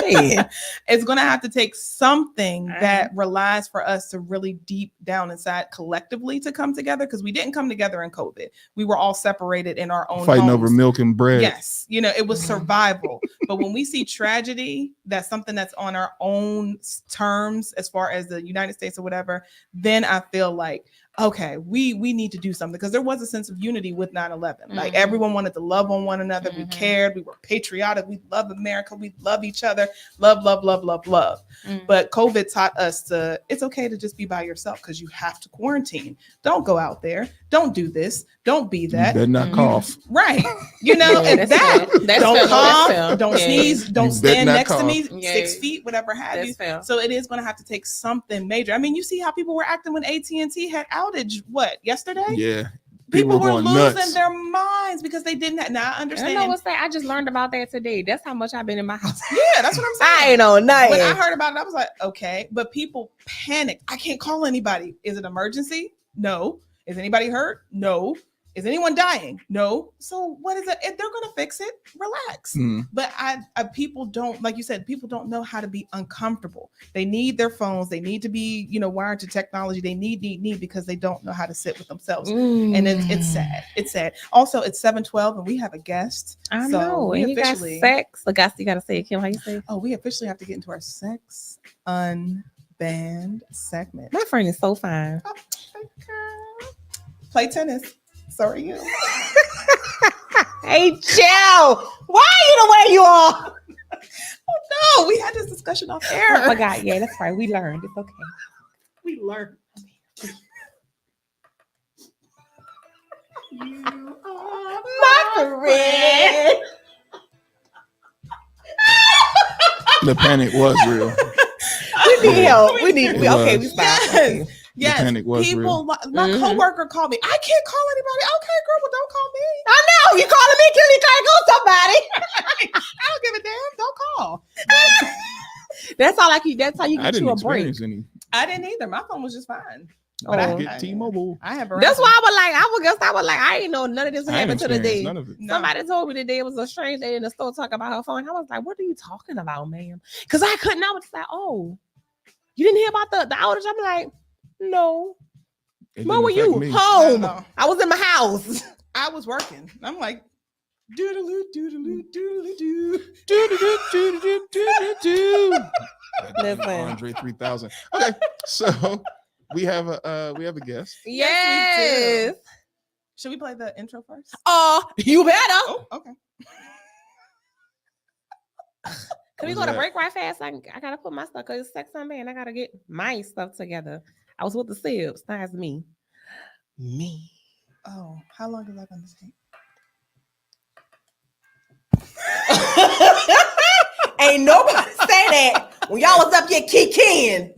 S1: It's going to have to take something that relies for us to really deep down inside collectively to come together, because we didn't come together in COVID. We were all separated in our own
S2: Fighting
S1: homes.
S2: over milk and bread.
S1: Yes, it was survival. But when we see tragedy, that's something that's on our own terms as far as the United States or whatever, then I feel like, okay, we need to do something, because there was a sense of unity with 9/11. Like everyone wanted to love on one another. We cared. We were patriotic. We love America. We love each other. Love. But COVID taught us it's okay to just be by yourself, because you have to quarantine. Don't go out there. Don't do this. Don't be that.
S2: You better not cough.
S1: Right. And that.
S7: That's
S1: Don't
S7: fair.
S1: cough.
S7: That's fair.
S1: Don't sneeze. Don't
S2: You better
S1: stand
S2: not
S1: next to
S2: cough.
S1: me
S7: Yeah.
S1: 6 feet, whatever have
S7: That's
S1: you.
S7: fair.
S1: So it is going to have to take something major. I mean, you see how people were acting when AT&T had outage. What, yesterday?
S2: Yeah.
S1: People were
S2: going
S1: losing
S2: nuts.
S1: their minds because they didn't have. Now I
S7: I
S1: understand.
S7: know what's that. I just learned about that today. That's how much I've been in my house.
S1: Yeah, that's what I'm saying.
S5: I ain't on nothing.
S1: When I heard about it, I was like, okay. But people panicked. I can't call anybody. Is it emergency? No. Is anybody hurt? No. Is anyone dying? No. So what is it? If they're going to fix it, relax. But I people don't, like you said, people don't know how to be uncomfortable. They need their phones. They need to be, wired to technology. They need because they don't know how to sit with themselves. And it's sad. It's sad. Also, it's 7:12 and we have a guest.
S7: I
S1: So
S7: know.
S1: we
S7: And you got
S1: officially-
S7: sex. Look, you got to say it, Kim. How you say it?
S1: Oh, we officially have to get into our sex unbanned segment.
S7: My friend is so fine.
S1: Play tennis. So are you.
S5: Hey, chill. Why are you the way you are?
S1: Oh no, we had this discussion off
S7: I
S1: air.
S7: forgot. Yeah, that's right. We learned. It's okay.
S1: We learned. You are
S5: My friend.
S2: The panic was real.
S5: We need help. We need.
S2: It
S5: Okay,
S2: was.
S5: we stopped.
S1: Yes. Yes.
S2: panic was
S1: People,
S2: real.
S1: my coworker called me. I can't call anybody. Okay, girl, well, don't call me.
S5: I know you calling me. Clearly trying to call somebody.
S1: I don't give a damn. Don't call.
S7: That's all That's how you
S2: I
S7: get
S2: didn't
S7: you a break.
S2: experience any.
S1: I didn't either. My phone was just fine.
S7: But
S1: I
S2: Get T-Mobile.
S1: I have.
S7: That's why I was like, I ain't know none of this
S2: I
S7: happened
S2: didn't
S7: to the
S2: experience
S7: day.
S2: none of it.
S1: No.
S7: Somebody told me today it was a strange day in the store talking about her phone. I was like, what are you talking about, ma'am? Because I couldn't. I was like, oh, you didn't hear about the outage? I'm like, no.
S2: It
S7: Where
S2: didn't
S7: were
S2: affect
S7: you?
S2: me.
S7: Home.
S1: No.
S7: I was in my house.
S1: I was working. I'm like, doodaloo, doodaloo, doodaloo, doo.
S2: That
S7: Listen.
S2: Andre 3000. Okay, so we have a guest.
S7: Yes.
S1: Should we play the intro first?
S7: You better.
S1: Oh, okay.
S7: Can we
S2: Who's
S7: go to
S2: that?
S7: break right fast? I gotta put my stuff because it's sex on man. I gotta get my stuff together. I was with the Sibs. Now it's me. Me.
S1: Oh, how long is that going to take?
S5: Ain't nobody say that when y'all was up here kicking.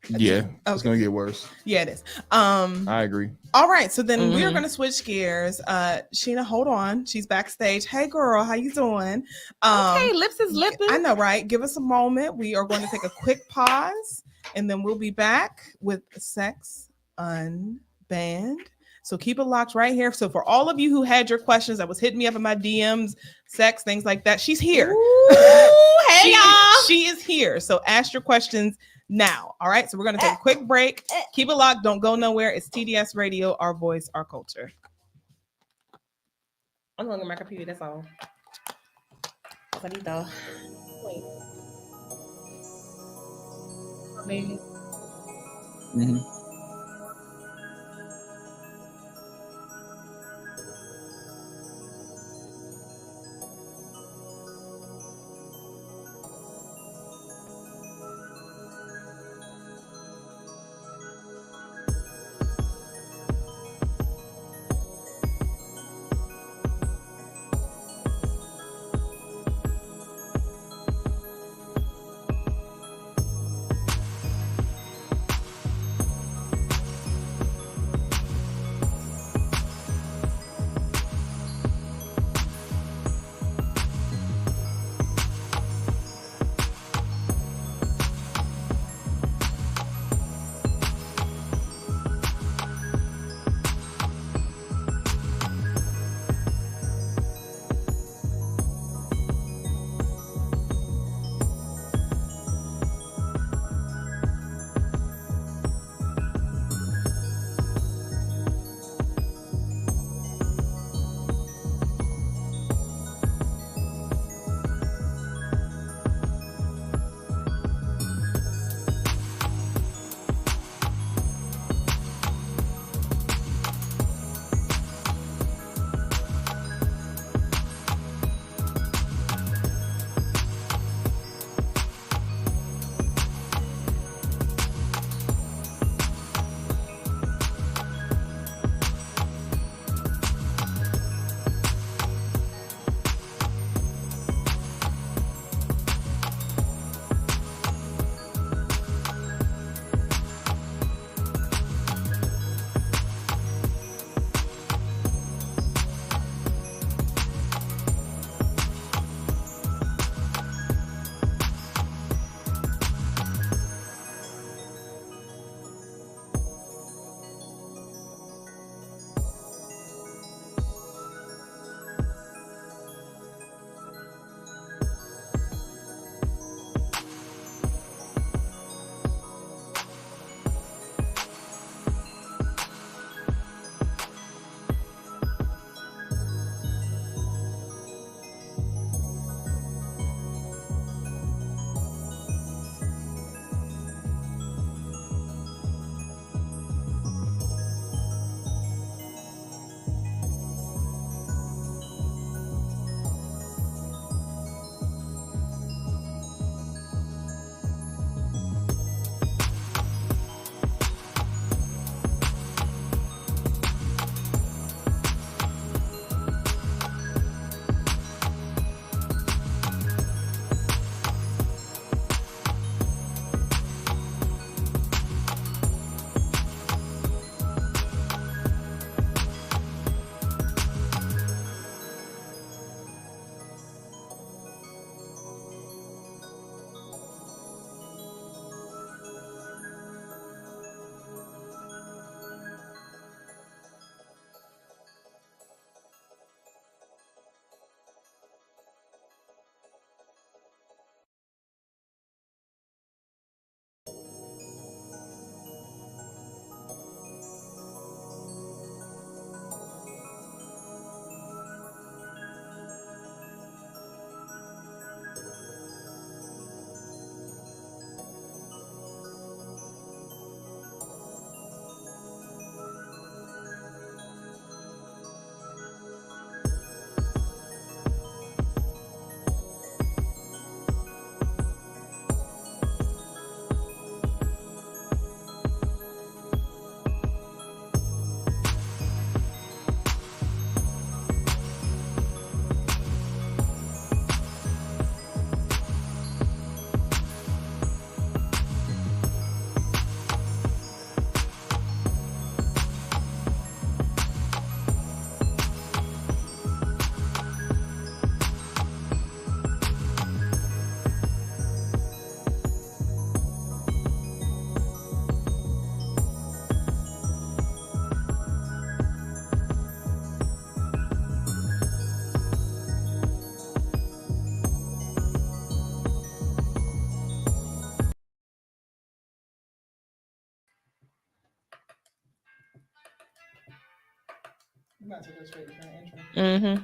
S2: Yeah, it's gonna get worse.
S1: Yeah, it is.
S2: I agree.
S1: All right, so then we are going to switch gears. Sheena, hold on. She's backstage. Hey, girl, how you doing?
S7: Okay, lips is lipping.
S1: I know, right? Give us a moment. We are going to take a quick pause, and then we'll be back with Sex Unbanned. So keep it locked right here. So for all of you who had your questions that was hitting me up in my DMs, sex, things like that, she's here.
S5: Hey, y'all.
S1: She is here. So ask your questions now. All right. So we're going to take a quick break. Keep it locked. Don't go nowhere. It's TDS Radio, our voice, our culture.
S7: I'm looking at my computer. That's all. Bonito. Wait. Baby.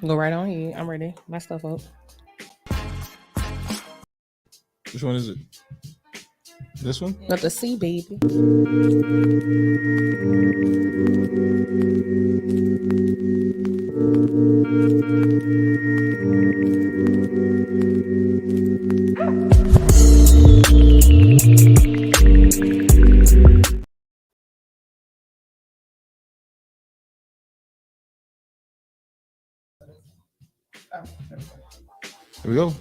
S7: Go right on here. I'm ready. My stuff up.
S2: Which one is it? This one?
S7: Not the C, baby.
S2: Here we go.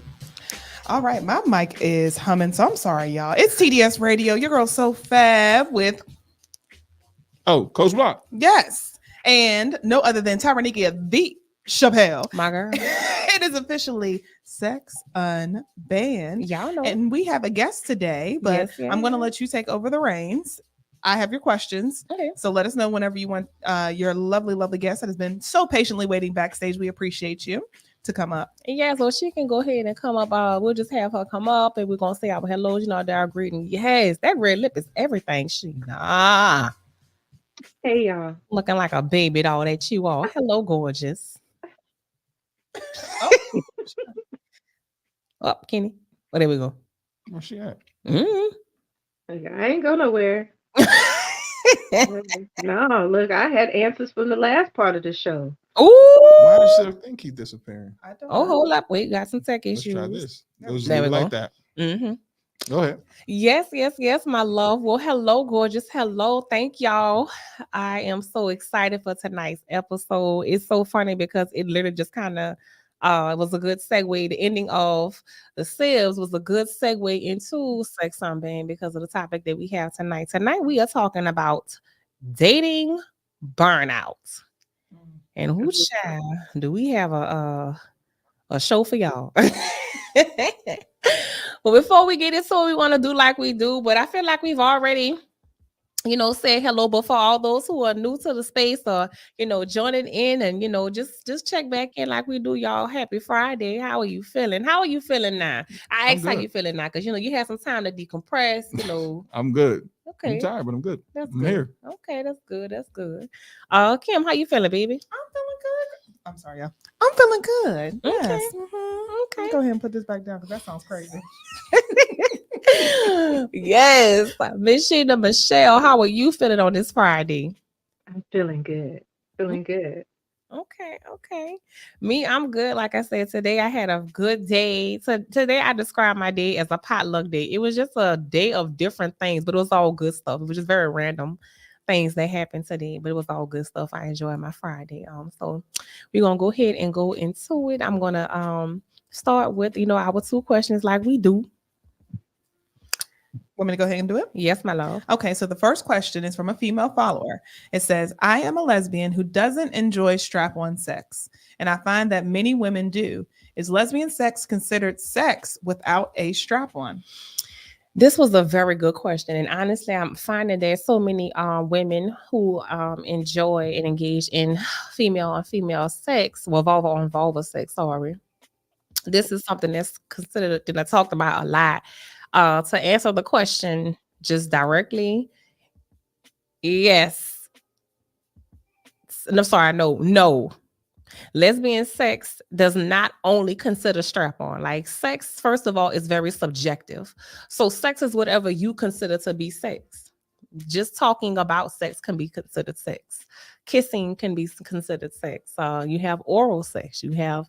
S1: All right, my mic is humming, so I'm sorry, y'all. It's TDS Radio. Your girl so fab with
S2: Coach Block.
S1: yes, and no other than Tyrannika the Chappelle.
S7: My girl.
S1: It is officially Sex Unbanned.
S7: Y'all know.
S1: And we have a guest today, but
S7: Yes,
S1: I'm going to let you take over the reins. I have your questions.
S7: Okay.
S1: So let us know whenever you want your lovely, lovely guest that has been so patiently waiting backstage. We appreciate you to come up.
S7: Yeah, so she can go ahead and come up. We'll just have her come up and we're going to say our hellos, you know, our greeting. Yes, that red lip is everything, Sheena.
S5: Hey, y'all.
S7: Looking like a baby doll that you are. Hello, gorgeous. Up, Kenny. Oh, there we go.
S2: Where's she at?
S5: Okay, I ain't go nowhere. No, look, I had answers from the last part of the show.
S2: Why does
S7: Ooh.
S2: she think he's disappearing?
S1: I don't
S7: Oh,
S1: know.
S7: hold up. Wait, got some tech
S2: Let's
S7: issues.
S2: try this. Those
S7: There we
S2: like
S7: go.
S2: that. Go ahead.
S7: Yes, my love. Well, hello, gorgeous. Hello. Thank y'all. I am so excited for tonight's episode. It's so funny because it literally just kind of it was a good segue. The ending of the Sibs was a good segue into Sex Unbanned because of the topic that we have tonight. Tonight we are talking about dating burnout. And who child do we have a show for y'all? But before we get into it, we want to do like we do, but I feel like we've already, said hello. But for all those who are new to the space or, joining in and, just check back in like we do, y'all. Happy Friday. How are you feeling? How are you feeling now? I asked how you feeling now because, you had some time to decompress,
S2: I'm good.
S7: Okay.
S2: I'm tired, but I'm good.
S7: That's
S2: I'm
S7: good.
S2: here.
S7: Okay, that's good. That's good. Kim, how you feeling, baby?
S1: I'm feeling good. I'm sorry, y'all. I'm feeling good.
S7: Okay.
S1: Yes. Okay. Go ahead and put this back down because that sounds crazy.
S7: Yes. Miss Sheena Michelle, how are you feeling on this Friday?
S5: I'm feeling good. Feeling good.
S7: Okay. Me, I'm good. Like I said, today I had a good day. So today I described my day as a potluck day. It was just a day of different things, but it was all good stuff. It was just very random things that happened today, but it was all good stuff. I enjoyed my Friday. So we're gonna go ahead and go into it. I'm gonna start with our 2 questions like we do.
S1: Want me to go ahead and do it?
S7: Yes, my love.
S1: Okay, so the first question is from a female follower. It says, I am a lesbian who doesn't enjoy strap-on sex, and I find that many women do. Is lesbian sex considered sex without a strap-on?
S7: This was a very good question. And honestly, I'm finding there's so many women who enjoy and engage in female on female sex, well, vulva on vulva sex, sorry. This is something that's considered, that I talked about a lot. To answer the question just directly, yes. No. Lesbian sex does not only consider strap-on. Like sex, first of all, is very subjective. So sex is whatever you consider to be sex. Just talking about sex can be considered sex. Kissing can be considered sex. You have oral sex. You have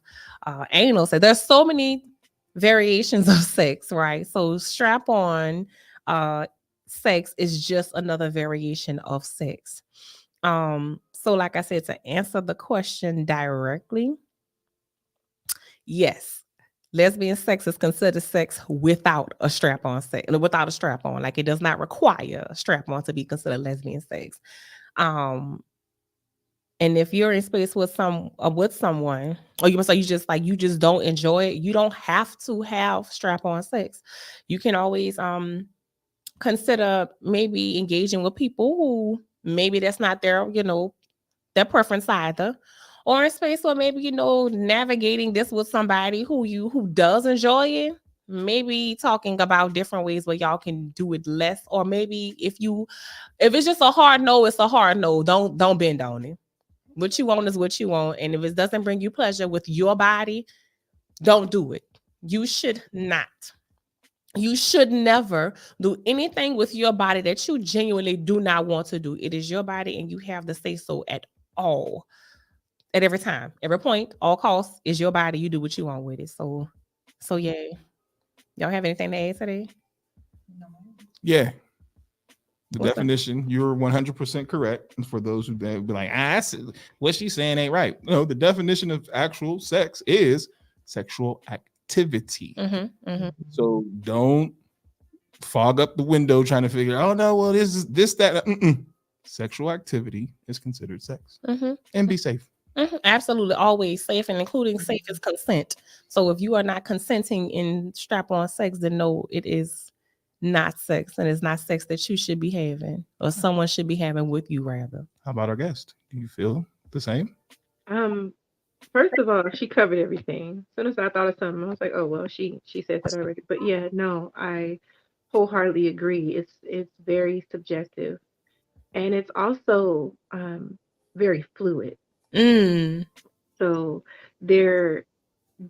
S7: anal sex. There's so many variations of sex, right? So strap-on sex is just another variation of sex. So like I said, to answer the question directly, yes, lesbian sex is considered sex without a strap-on sex, without a strap-on. Like it does not require a strap-on to be considered lesbian sex. And if you're in space with someone, or you just don't enjoy it, you don't have to have strap-on sex. You can always consider maybe engaging with people who maybe that's not their preference either, or in space where maybe navigating this with somebody who does enjoy it. Maybe talking about different ways where y'all can do it less, or maybe if it's just a hard no, it's a hard no. Don't bend on it. What you want is what you want. And if it doesn't bring you pleasure with your body, don't do it. You should not. You should never do anything with your body that you genuinely do not want to do. It is your body and you have to say so at all. At every time, every point, all costs is your body. You do what you want with it. So yeah. Y'all have anything to add today?
S2: Yeah. The
S7: What's that?
S2: definition, you're 100% correct. And for those who be like, what she's saying ain't right. No, the definition of actual sex is sexual activity. So don't fog up the window trying to figure, oh no, well, this, that. Sexual activity is considered sex. And be safe.
S7: Absolutely, always safe, and including safe is consent. So if you are not consenting in strap-on sex, then no, it is not sex, and it's not sex that you should be having, or someone should be having with you, rather.
S2: How about our guest? Do you feel the same?
S10: First of all, she covered everything. As soon as I thought of something, I was like, oh well, she said that already. But yeah, no, I wholeheartedly agree. It's very subjective, and it's also very fluid. So there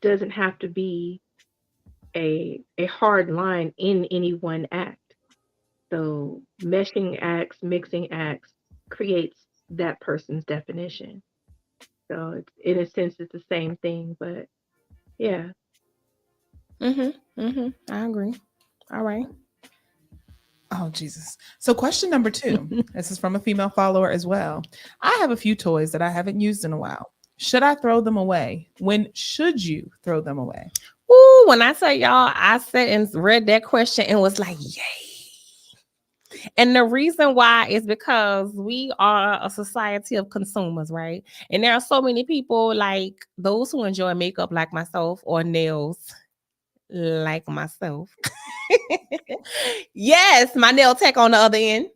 S10: doesn't have to be a hard line in any one act. So meshing acts, mixing acts creates that person's definition. So it's, in a sense, it's the same thing, but yeah.
S7: I agree. All right.
S1: Oh, Jesus. So question number 2, this is from a female follower as well. I have a few toys that I haven't used in a while. Should I throw them away? When should you throw them away?
S7: Ooh, when I tell y'all, I sat and read that question and was like, yay. And the reason why is because we are a society of consumers, right? And there are so many people, like those who enjoy makeup like myself, or nails like myself. Yes, my nail tech on the other end.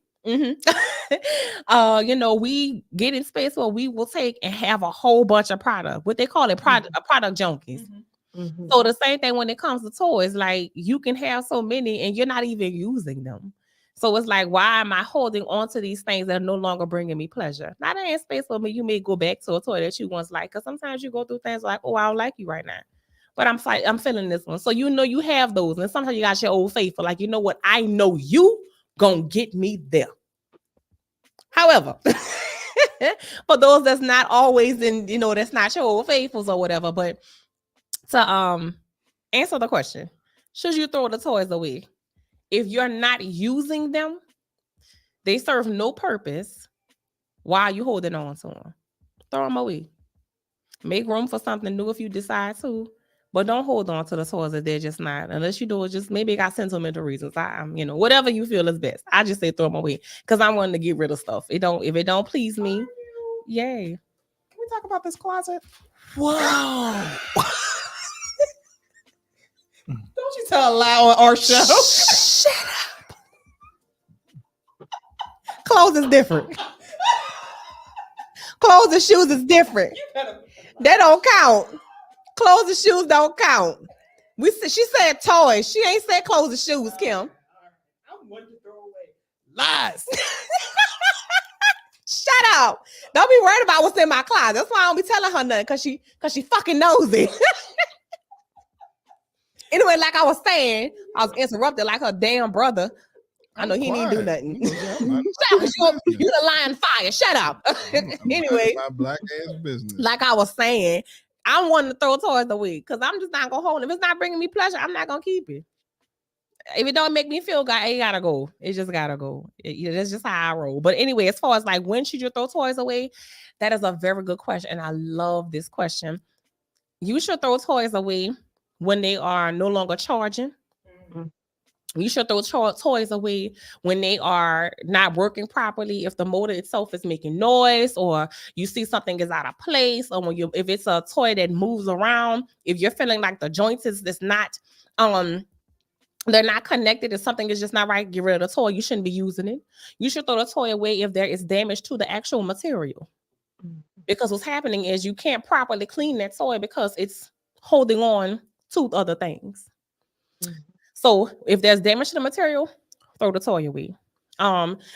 S7: We get in space where we will take and have a whole bunch of product. What they call it, product junkies. So the same thing when it comes to toys, like you can have so many and you're not even using them. So it's like, why am I holding on to these things that are no longer bringing me pleasure? Not in space with me. You may go back to a toy that you once liked, because sometimes you go through things like, oh, I don't like you right now, but I'm feeling this one. So you have those, and sometimes you got your old faithful. Like, you know what? I know you gonna get me there. However, for those that's not always in, that's not your old faithfuls or whatever. But to answer the question, should you throw the toys away? If you're not using them, they serve no purpose. Why are you holding on to them? Throw them away. Make room for something new if you decide to, but don't hold on to the toys that they're just not, unless you do it just maybe got sentimental reasons. Whatever you feel is best. I just say throw them away because I'm wanting to get rid of stuff. If it don't please me, yay.
S1: Can we talk about this closet?
S7: Whoa.
S1: Don't you tell a lie on our show.
S7: Shut up. Clothes is different. Clothes and shoes is different. They don't count. Clothes and shoes don't count. She said toys. She ain't said clothes and shoes, Kim.
S1: I want to throw away lies.
S7: Shut up. Don't be worried about what's in my closet. That's why I don't be telling her nothing, because she fucking knows it. Anyway, like I was saying, I was interrupted like her damn brother. I know he didn't do nothing. Shut up, you the lying fire. Shut up. Anyway,
S2: my black ass business.
S7: like I was saying, I'm wanting to throw toys away because I'm just not gonna hold it. If it's not bringing me pleasure, I'm not gonna keep it. If it don't make me feel good, it gotta go. It just gotta go. That's just how I roll. But anyway, as far as like when should you throw toys away, that is a very good question, and I love this question. You should throw toys away when they are no longer charging. You should throw toys away when they are not working properly. If the motor itself is making noise, or you see something is out of place, or if it's a toy that moves around, if you're feeling like the joints is not they're not connected, if something is just not right, get rid of the toy. You shouldn't be using it. You should throw the toy away if there is damage to the actual material. Because what's happening is you can't properly clean that toy because it's holding on to other things. So if there's damage to the material, throw the toy away.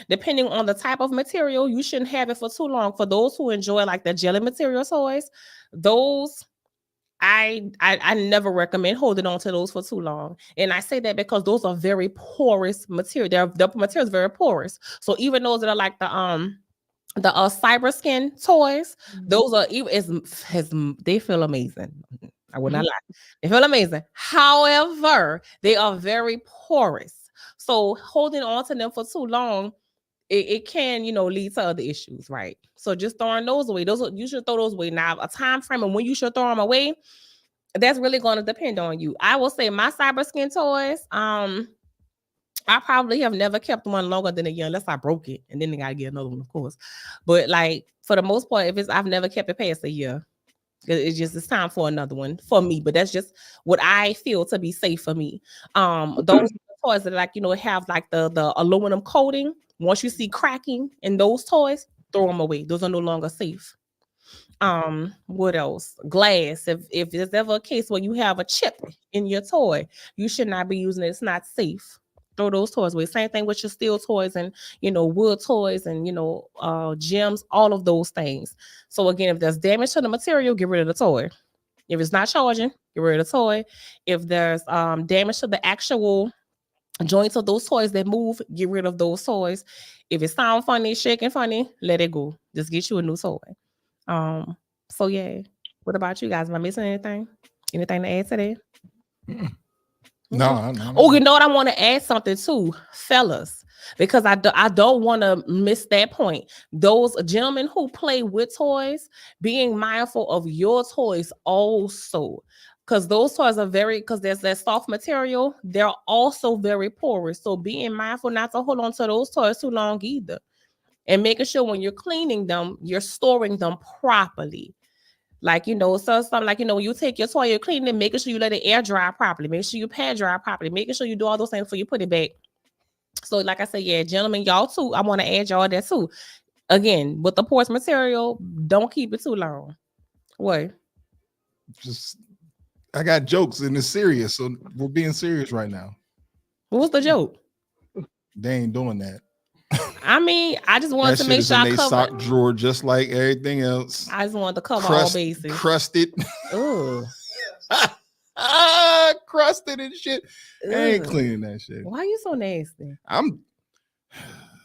S7: Depending on the type of material, you shouldn't have it for too long. For those who enjoy like the jelly material toys, those I never recommend holding on to those for too long. And I say that because those are very porous material. The material is very porous. So even those that are like the cyber skin toys, those are even they feel amazing. I will not lie. They feel amazing. However, they are very porous. So holding on to them for too long, it can, lead to other issues, right? So just throwing those away. You should throw those away. Now, a time frame and when you should throw them away, that's really going to depend on you. I will say my cyber skin toys, I probably have never kept one longer than a year unless I broke it, and then I got to get another one, of course. But like for the most part, I've never kept it past a year. It's time for another one for me. But that's just what I feel to be safe for me. Those toys that have like the aluminum coating. Once you see cracking in those toys, throw them away. Those are no longer safe. What else? Glass. If there's ever a case where you have a chip in your toy, you should not be using it. It's not safe. Throw those toys away. Same thing with your steel toys and wood toys and gems, all of those things. So again, if there's damage to the material, get rid of the toy. If it's not charging, get rid of the toy. If there's damage to the actual joints of those toys that move, get rid of those toys. If it sounds funny, shaking funny, let it go. Just get you a new toy. So yeah. What about you guys? Am I missing anything? Anything to add to that?
S2: No.
S7: Oh, you know what? I want to add something too, fellas, because I don't want to miss that point. Those gentlemen who play with toys, being mindful of your toys also. Because those toys are because there's that soft material, they're also very porous. So being mindful not to hold on to those toys too long either. And making sure when you're cleaning them, you're storing them properly. Like, so something like, when you take your toy, you're cleaning it, making sure you let it air dry properly. Make sure you pad dry properly. Making sure you do all those things before you put it back. So like I said, yeah, gentlemen, y'all too, I want to add y'all that too. Again, with the porous material, don't keep it too long. What?
S2: I got jokes and it's serious, so we're being serious right now.
S7: What's the joke?
S2: They ain't doing that.
S7: I mean, I just wanted to make sure I covered.
S2: Sock drawer just like everything else.
S7: I just wanted to cover all bases.
S2: Crusted.
S7: Ooh.
S2: Crusted and shit. I ain't cleaning that shit.
S7: Why are you so nasty?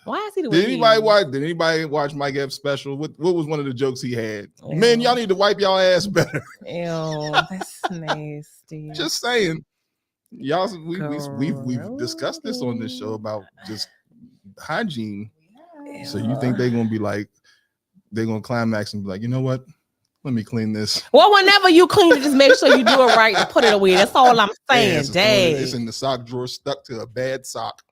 S7: Why is he the way?
S2: Did anybody watch Mike Epps special? What was one of the jokes he had? Ew. Man, y'all need to wipe y'all ass better.
S7: Ew, that's nasty.
S2: Just saying. Y'all, we've discussed this on this show about just hygiene. Ew. So you think they're gonna climax and be like, you know what? Let me clean this.
S7: Well, whenever you clean it, just make sure you do it right and put it away. That's all I'm saying. Dang.
S2: It's in the sock drawer stuck to a bad sock.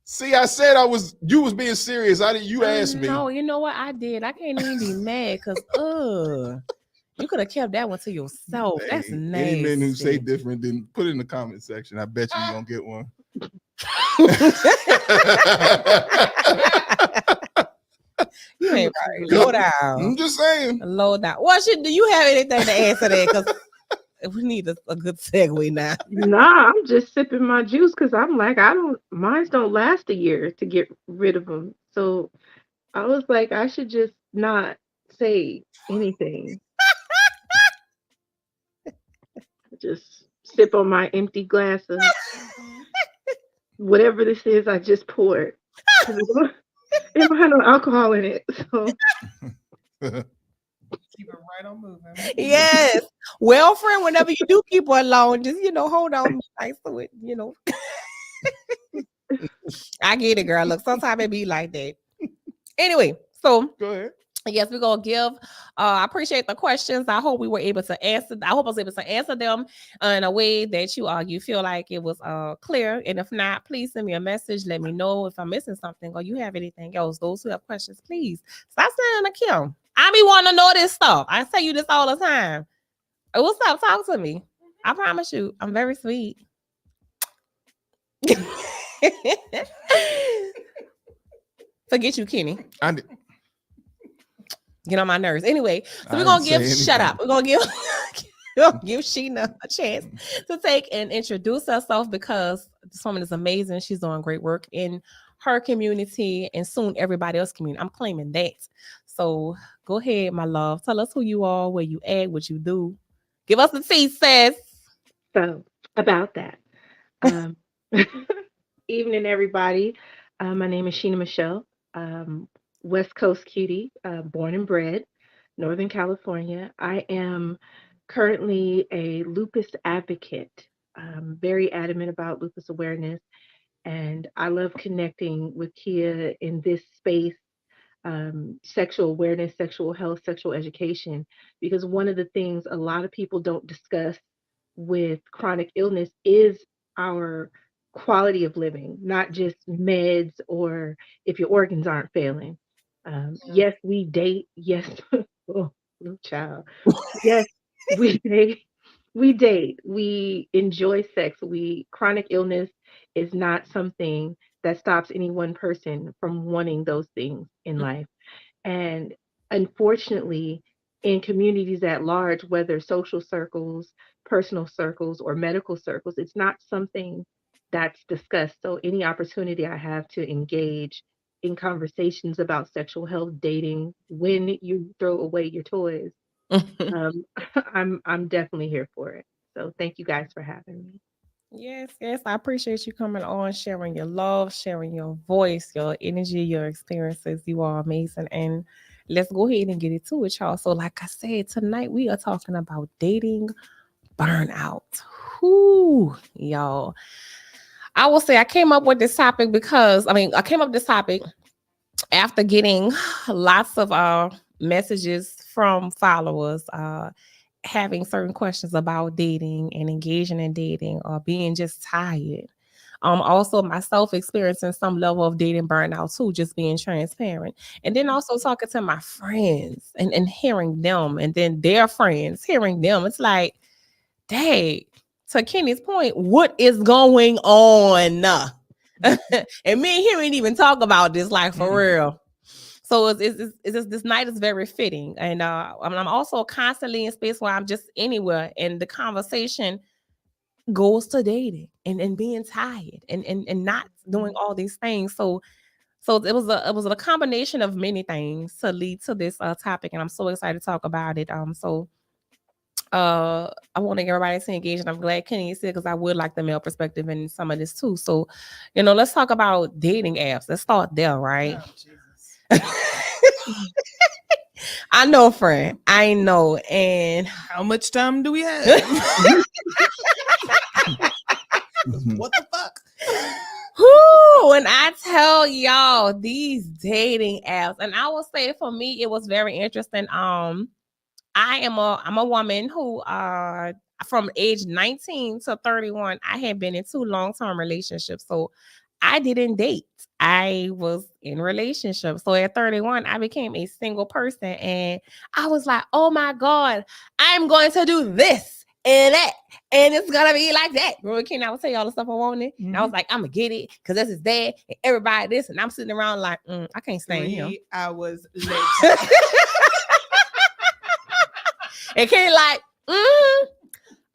S2: See, I said you was being serious. You asked me.
S7: No, you know what I did? I can't even be mad because you could have kept that one to yourself. Hey, that's nasty.
S2: Any men who say different, then put it in the comment section. I bet you're gonna get one.
S7: You ain't right. Low down.
S2: I'm just saying.
S7: Low down. What do you have anything to answer that? Because we need a good segue now.
S10: Nah, I'm just sipping my juice because I'm like, mine don't last a year to get rid of them. So I was like, I should just not say anything. Just sip on my empty glass of whatever this is I just poured. It don't have no alcohol in it. So
S1: keep it right on moving.
S7: Yes. Well, friend, whenever you do keep one alone, just hold on nice to it, I get it, girl. Look, sometimes it be like that. Anyway, so
S2: go ahead.
S7: Yes, we're gonna give. I appreciate the questions. I hope we were able to answer. I hope I was able to answer them in a way that you feel like it was clear. And if not, please send me a message. Let me know if I'm missing something or you have anything else. Those who have questions, please stop sending a Kim. I be wanting to know this stuff. I tell you this all the time. What's up? Talk to me. I promise you, I'm very sweet. Forget you, Kenny. Get on my nerves. Anyway, so we're gonna give shut up. We're gonna give give Sheena a chance to take and introduce herself, because this woman is amazing. She's doing great work in her community and soon everybody else's community. I'm claiming that. So go ahead, my love. Tell us who you are, where you at, what you do. Give us the tea, sis.
S10: So about that. Um, evening, everybody. My name is Sheena Michelle, West Coast cutie, born and bred, Northern California. I am currently a lupus advocate. I'm very adamant about lupus awareness, and I love connecting with Kia in this space, sexual awareness, sexual health, sexual education, because one of the things a lot of people don't discuss with chronic illness is our quality of living, not just meds or if your organs aren't failing. Yes, we date. Yes, oh, little child. Yes, we date. We date. We enjoy sex. We chronic illness is not something that stops any one person from wanting those things in life. And unfortunately, in communities at large, whether social circles, personal circles, or medical circles, it's not something that's discussed. So, any opportunity I have to engage in conversations about sexual health, dating, when you throw away your toys, um, I'm definitely here for it. So, thank you guys for having me.
S7: Yes, yes. I appreciate you coming on, sharing your love, sharing your voice, your energy, your experiences. You are amazing. And let's go ahead and get into it, y'all. So, like I said, tonight we are talking about dating burnout. Whoo, y'all. I will say I came up with this topic because I came up with this topic after getting lots of messages from followers having certain questions about dating and engaging in dating or being just tired. Also myself experiencing some level of dating burnout too, just being transparent. And then also talking to my friends and hearing them, and then their friends hearing them. It's like, dang, to Kenny's point, what is going on? And me and him ain't even talk about this, like, for real. So this night is very fitting. And I'm also constantly in space where I'm just anywhere, and the conversation goes to dating and being tired and not doing all these things. So it was a combination of many things to lead to this topic, and I'm so excited to talk about it. I want everybody to engage, and I'm glad Kenny said, because I would like the male perspective in some of this too. So, let's talk about dating apps. Let's start there, right? I know, friend. I know. And
S1: how much time do we have? What the fuck?
S7: When I tell y'all these dating apps, and I will say for me, it was very interesting. I'm a woman who from age 19 to 31, I had been in 2 long-term relationships. So I didn't date. I was in relationships. So at 31, I became a single person, and I was like, oh my God, I'm going to do this and that, and it's gonna be like that. Remember, Ken, I would tell you all the stuff I wanted, and I was like, I'm gonna get it because this is that, and everybody this, and I'm sitting around like, I can't stand him.
S1: I was late.
S7: And Kenny like,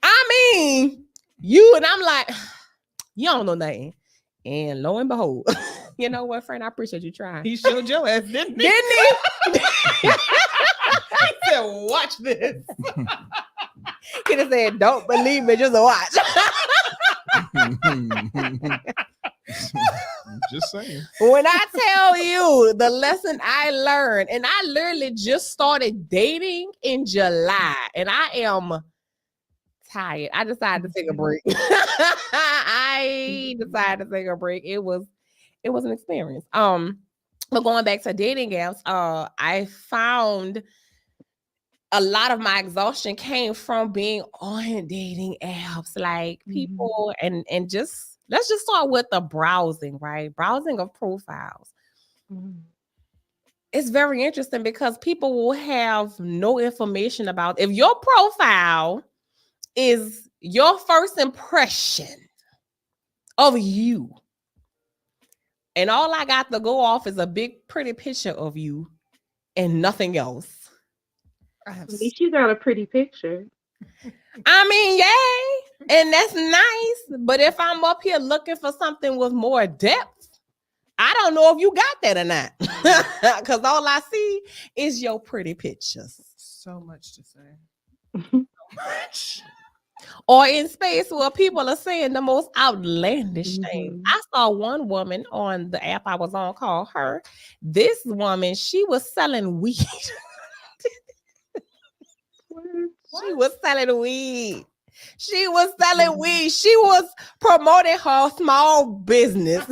S7: I mean, you, and I'm like, you don't know nothing. And lo and behold, you know what, friend? I appreciate you trying.
S1: He showed your ass, didn't he?
S7: Didn't he?
S1: He said, watch this.
S7: He just said, don't believe me, just watch.
S2: Just saying.
S7: When I tell you the lesson I learned, and I literally just started dating in July, and I am tired. I decided to take a break. I decided to take a break. It was an experience. But going back to dating apps, I found a lot of my exhaustion came from being on dating apps, like people, and just let's just start with the browsing, right? Browsing of profiles. It's very interesting because people will have no information about if your profile is your first impression of you, and all I got to go off is a big pretty picture of you and nothing else.
S10: At least you got a pretty picture.
S7: I mean, yay, and that's nice. But if I'm up here looking for something with more depth, I don't know if you got that or not. Because all I see is your pretty pictures.
S1: So much to say.
S10: Mhm.
S1: So much.
S7: Or in space where people are saying the most outlandish things.
S10: Mhm.
S7: I saw one woman on the app I was on called her. This woman, she was selling weed. She was selling weed. She was selling weed. She was promoting her small business.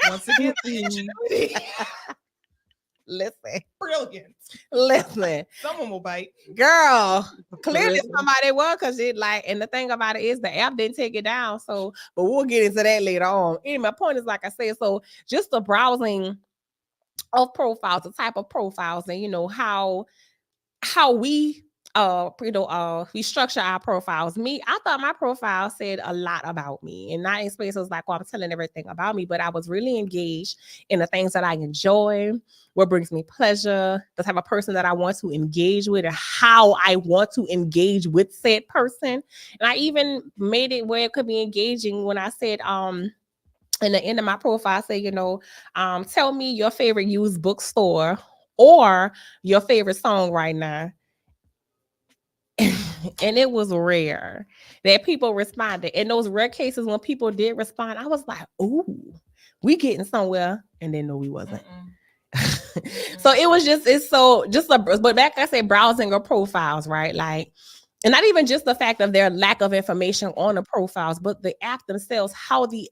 S1: Once again, the ingenuity.
S7: Listen,
S1: Brilliant.
S7: listen,
S1: Someone will bite.
S7: girl. Clearly
S10: Listen.
S7: somebody was, because it like, and the thing about it is the app didn't take it down. So, but we'll get into that later on. Anyway, my point is, like I said, so just the browsing of profiles, the type of profiles, and how we we structure our profiles. Me, I thought my profile said a lot about me, and not in spaces like, well, I'm telling everything about me, but I was really engaged in the things that I enjoy, what brings me pleasure, the type of person that I want to engage with, and how I want to engage with said person. And I even made it where it could be engaging when I said, in the end of my profile, I say, tell me your favorite used bookstore or your favorite song right now. And it was rare that people responded. In those rare cases when people did respond, I was like, ooh, we getting somewhere. And then no, we wasn't. So it was just, but back I said, browsing of profiles, right? Like, and not even just the fact of their lack of information on the profiles, but the app themselves, how the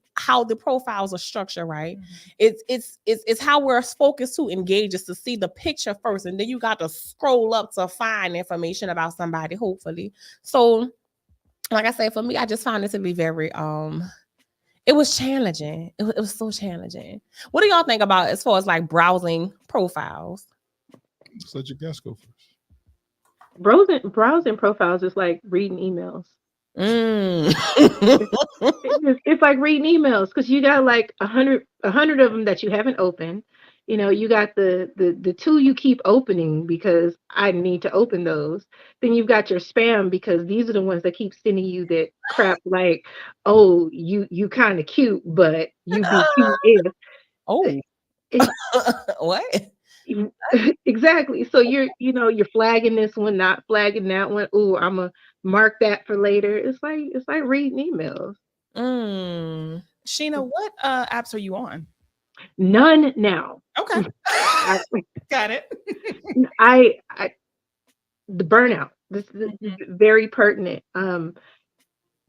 S7: profiles are structured, right? It's how we're focused to engage, is to see the picture first, and then you got to scroll up to find information about somebody, hopefully. So, like I said, for me, I just found it to be very it was challenging. It was so challenging. What do y'all think about as far as like browsing profiles?
S2: Just let your guest go first.
S10: Browsing profiles is like reading emails. It's like reading emails, because you got like 100 of them that you haven't opened. You got the two you keep opening because I need to open those. Then you've got your spam, because these are the ones that keep sending you that crap like, oh, you kind of cute, but you be cute if.
S7: Oh, what?
S10: Exactly. So you're flagging this one, not flagging that one. Oh, I'm gonna mark that for later. It's like reading emails.
S1: Sheena, what apps are you on?
S10: None now.
S1: Okay. Got it.
S10: I the burnout. This is very pertinent.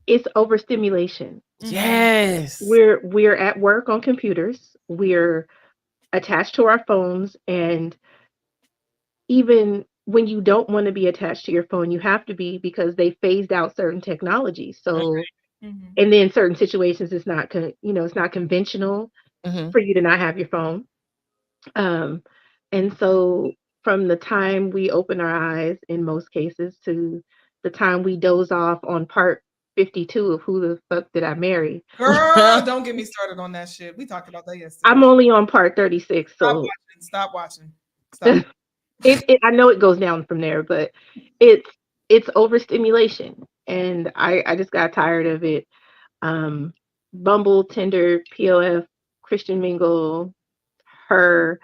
S10: It's overstimulation.
S7: Yes.
S10: We're at work on computers. We're attached to our phones, and even when you don't want to be attached to your phone, you have to be, because they phased out certain technologies. So, and then certain situations, it's not conventional for you to not have your phone. And so from the time we open our eyes, in most cases, to the time we doze off on part 52 of Who the Fuck Did I Marry?
S1: Girl, don't get me started on that shit. We talked about that yesterday.
S10: I'm only on part 36, so
S1: Stop watching.
S10: I know it goes down from there, but it's overstimulation, and I just got tired of it. Bumble, Tinder, POF, Christian Mingle, Her,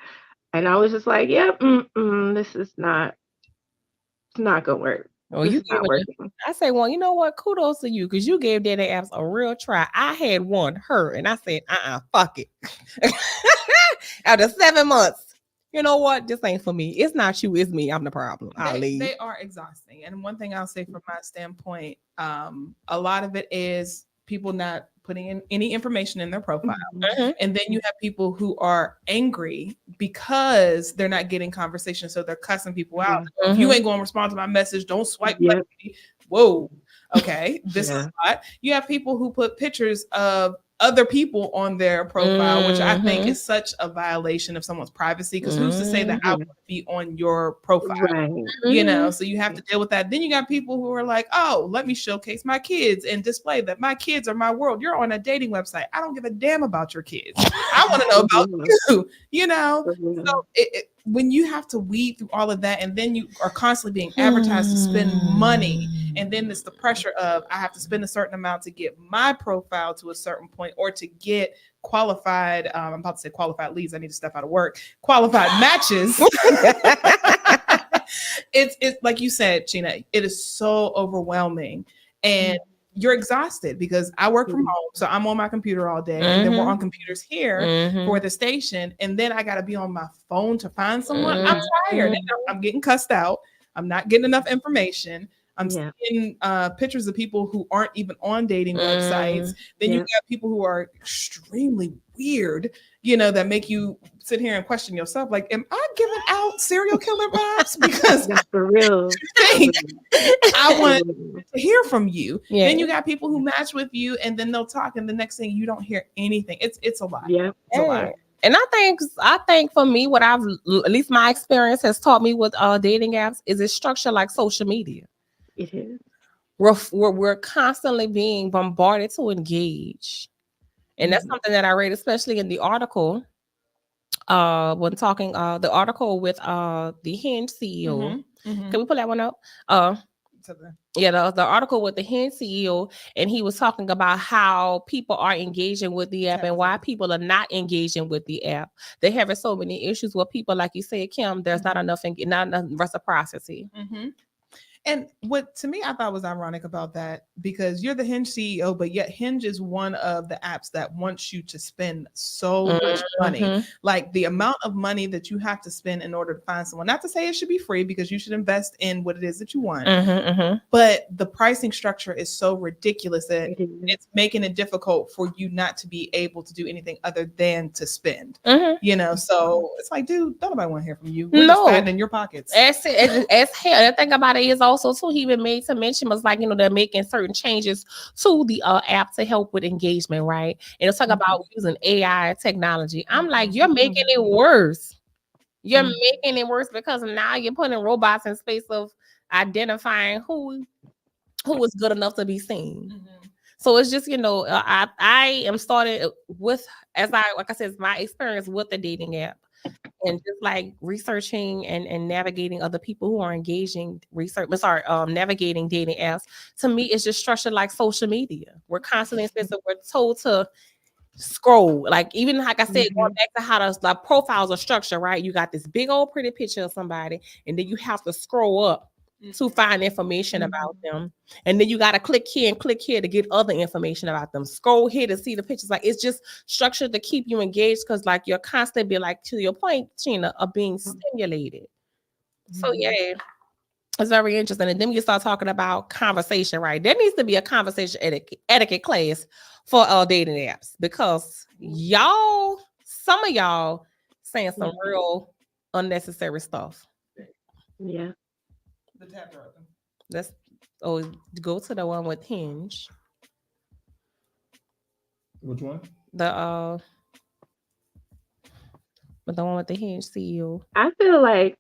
S10: and I was just like, yep, this is not. It's not gonna work.
S7: Well,
S10: This
S7: you
S10: is not
S7: gave it
S10: working.
S7: I say, well, you know what? Kudos to you, because you gave dating apps a real try. I had one, Her, and I said, fuck it. After 7 months, you know what? This ain't for me. It's not you, it's me. I'm the problem. I'll leave.
S1: They are exhausting. And one thing I'll say from my standpoint, a lot of it is people not putting in any information in their profile. And then you have people who are angry because they're not getting conversation. So they're cussing people out. If you ain't going to respond to my message, don't swipe left. Whoa. Okay. This is hot. You have people who put pictures of other people on their profile, which I think is such a violation of someone's privacy, because who's to say that I want to be on your profile? Right. So you have to deal with that. Then you got people who are like, oh, let me showcase my kids and display that my kids are my world. You're on a dating website. I don't give a damn about your kids. I want to know about you, So when you have to weed through all of that, and then you are constantly being advertised to spend money, And then it's the pressure of I have to spend a certain amount to get my profile to a certain point or to get qualified. I'm about to say qualified leads. I need to step out of work. Qualified matches. It's like you said, Gina, it is so overwhelming. And you're exhausted because I work from home. So I'm on my computer all day. And then we're on computers here for the station. And then I got to be on my phone to find someone. I'm tired. And I'm getting cussed out. I'm not getting enough information. I'm seeing pictures of people who aren't even on dating websites. Then you got people who are extremely weird, you know, that make you sit here and question yourself. Like, am I giving out serial killer vibes? Because
S10: for real,
S1: I want to hear from you. Then you got people who match with you, and then they'll talk, and the next thing you don't hear anything. It's a lot.
S10: Yeah,
S1: it's a lot.
S7: And I think for me, what I've, at least my experience has taught me with dating apps is it's structured like social media.
S10: It is.
S7: We're constantly being bombarded to engage. And that's something that I read, especially in the article, when talking the article with the Hinge CEO. Can we pull that one up? The article with the Hinge CEO, and he was talking about how people are engaging with the app and why people are not engaging with the app. They're having so many issues with people, like you said, Kim. There's not enough reciprocity.
S1: And what to me I thought was ironic about that, because you're the Hinge CEO, but yet Hinge is one of the apps that wants you to spend so much money. Like the amount of money that you have to spend in order to find someone. Not to say it should be free, because you should invest in what it is that you want. But the pricing structure is so ridiculous that it's making it difficult for you not to be able to do anything other than to spend. You know, so it's like, dude, don't nobody want to hear from you. We're just fattening your pockets.
S7: As hell. The thing about it is also too, he even made some mention was like, you know, they're making certain changes to the app to help with engagement, right? And it's talking about using AI technology. I'm like, you're making it worse. You're making it worse because now you're putting robots in space of identifying who is good enough to be seen. So it's just, you know, I am started with, like I said, my experience with the dating app. And just like researching and navigating other people who are engaging navigating dating apps, to me, it's just structured like social media. We're constantly we're told to scroll. Like, even like I said, going back to how the profiles are structured, right? You got this big old pretty picture of somebody, and then you have to scroll up to find information about them. And then you got to click here and click here to get other information about them. Scroll here to see the pictures. Like, it's just structured to keep you engaged, because like you're constantly, like to your point, Gina, of being stimulated. So yeah, it's very interesting. And then you start talking about conversation, right? There needs to be a conversation etiquette class for dating apps, because some of y'all saying some real unnecessary stuff.
S10: Yeah.
S1: The tabs are open.
S7: Let's go to the one with Hinge.
S2: Which one?
S7: The one with the Hinge CEO.
S10: I feel like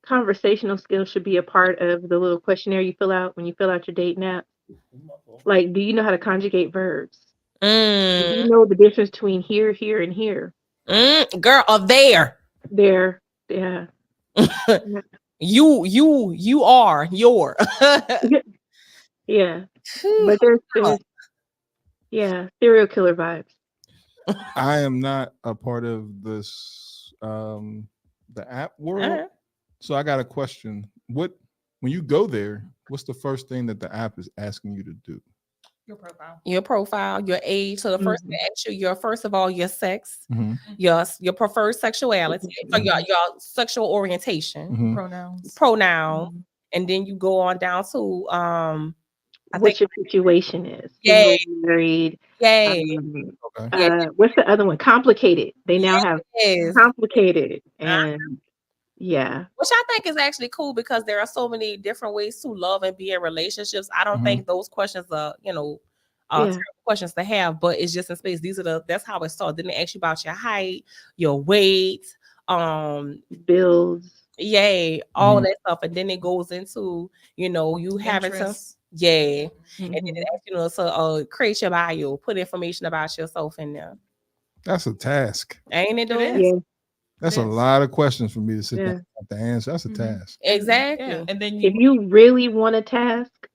S10: conversational skills should be a part of the little questionnaire you fill out when you fill out your dating app. Like, do you know how to conjugate verbs? Do you know the difference between here, here, and here?
S7: Girl, there.
S10: There, yeah.
S7: You are your.
S10: Yeah. But there's serial killer vibes.
S2: I am not a part of this the app world. So I got a question. When you go there, what's the first thing that the app is asking you to do?
S7: Your profile, your age. So the first thing asks you, first of all, your sex, your preferred sexuality, so your sexual orientation, pronoun, and then you go on down to
S10: what your situation is.
S7: Yay.
S10: Married.
S7: Yay.
S10: What's the other one? Complicated. They now have complicated and yeah.
S7: Which I think is actually cool, because there are so many different ways to love and be in relationships. I don't think those questions are, terrible questions to have, but it's just in space. That's how it started. Then they ask you about your height, your weight,
S10: bills.
S7: Yay, all that stuff. And then it goes into, you having some and then it asks you to create your bio, put information about yourself in there.
S2: That's a task.
S7: Ain't it doing?
S10: Yeah.
S2: That's a lot of questions for me to sit down and have to answer. That's a task.
S7: Exactly.
S1: Yeah. And then
S10: if you really want a task,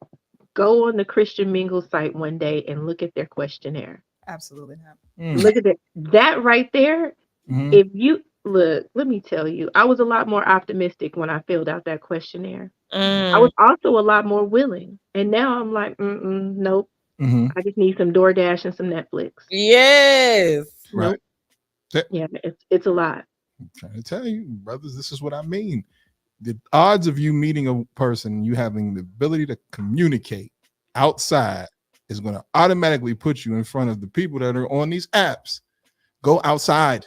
S10: Go on the Christian Mingle site one day and look at their questionnaire.
S1: Absolutely not.
S10: Look at that right there.
S2: Mhm.
S10: If you look, let me tell you, I was a lot more optimistic when I filled out that questionnaire. I was also a lot more willing, and now I'm like, nope.
S2: Mhm.
S10: I just need some DoorDash and some Netflix.
S7: Yes.
S2: Right.
S10: Nope. Yeah, it's a lot.
S2: I'm trying to tell you, brothers, this is what I mean. The odds of you meeting a person, you having the ability to communicate outside, is going to automatically put you in front of the people that are on these apps. Go outside.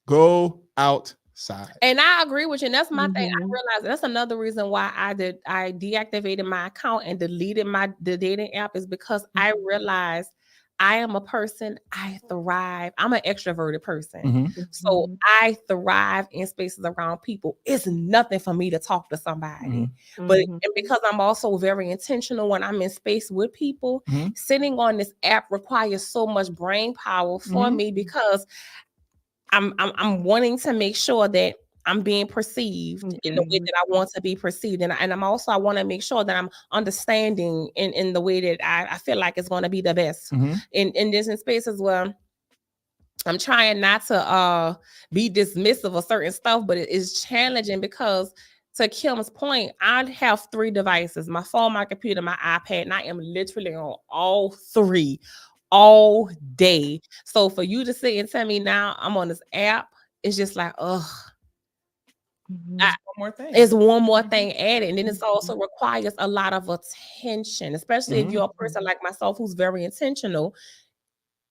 S2: Go outside.
S7: And I agree with you. And that's my thing. I
S10: Mhm.
S7: realized that's another reason why I deactivated my account and deleted the dating app is because I realized I am a person, I thrive. I'm an extroverted person. So I thrive in spaces around people. It's nothing for me to talk to somebody. But and because I'm also very intentional when I'm in space with people, sitting on this app requires so much brain power for me because I'm wanting to make sure that I'm being perceived in the way that I want to be perceived. And I want to make sure that I'm understanding in the way that I feel like it's going to be the best in this space as well. I'm trying not to be dismissive of certain stuff, but it is challenging because to Kim's point, I have 3 devices, my phone, my computer, my iPad, and I am literally on all 3 all day. So for you to sit and tell me now I'm on this app, it's just like, ugh.
S1: One more thing.
S7: It's one more thing added. And then it also requires a lot of attention, especially if you're a person like myself who's very intentional.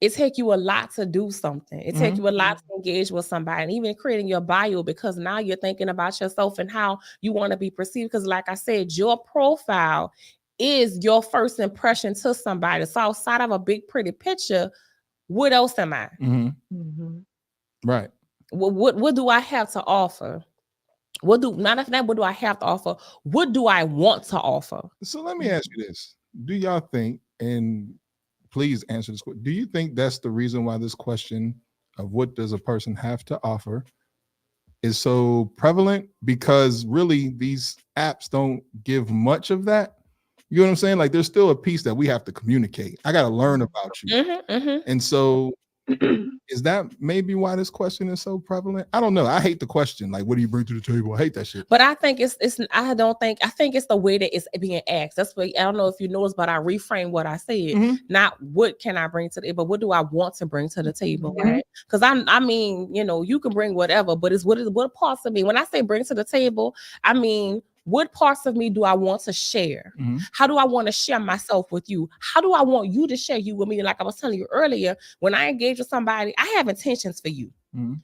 S7: It takes you a lot to do something. It takes you a lot to engage with somebody, and even creating your bio, because now you're thinking about yourself and how you want to be perceived. Because like I said, your profile is your first impression to somebody. So outside of a big, pretty picture, what else am I?
S2: Right.
S7: What do I have to offer? What do I have to offer? What do I want to offer?
S2: So let me ask you this. Do y'all think, and please answer this question, do you think that's the reason why this question of what does a person have to offer is so prevalent? Because really these apps don't give much of that. You know what I'm saying? Like there's still a piece that we have to communicate. I got to learn about you. And so is that maybe why this question is so prevalent? I don't know. I hate the question. Like, what do you bring to the table? I hate that shit.
S7: But I think I think it's the way that it's being asked. That's what I don't know if you noticed, but I reframed what I said. Not what can I bring to the table, but what do I want to bring to the table, right? Because I mean, you know, you can bring whatever, but it's what parts of me. When I say bring to the table, I mean, what parts of me do I want to share? How do I want to share myself with you? How do I want you to share you with me? Like I was telling you earlier, when I engage with somebody, I have intentions for you.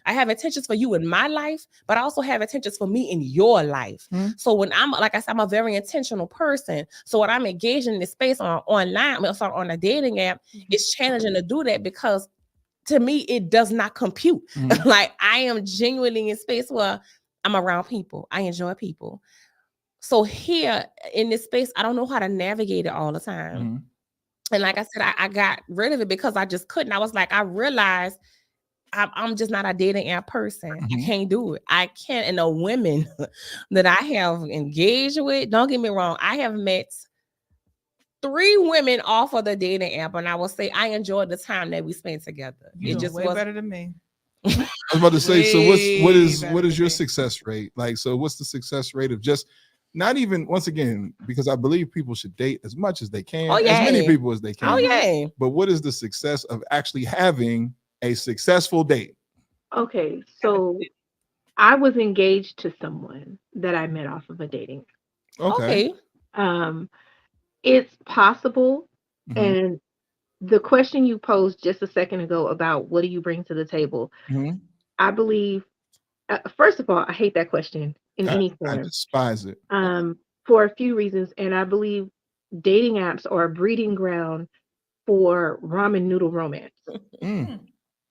S7: I have intentions for you in my life, but I also have intentions for me in your life. So when like I said, I'm a very intentional person. So when I'm engaging in this space online, on a dating app, it's challenging to do that because to me, it does not compute. Like I am genuinely in space where I'm around people. I enjoy people. So here in this space, I don't know how to navigate it all the time. And like I said, I got rid of it because I just couldn't. I was like, I realized I'm just not a dating app person. I can't do it. I can't. And the women that I have engaged with, don't get me wrong, I have met 3 women off of the dating app, and I will say I enjoyed the time that we spent together.
S1: You just way better than me.
S2: I was about to say, so what is your success rate? Like, so what's the success rate of just not even, once again, because I believe people should date as much as they can, as many people as they can. But what is the success of actually having a successful date?
S10: Okay, so I was engaged to someone that I met off of a dating app.
S2: Okay.
S10: It's possible. And the question you posed just a second ago about what do you bring to the table? I believe, first of all, I hate that question in any form.
S2: I despise it.
S10: For a few reasons. And I believe dating apps are a breeding ground for ramen noodle romance.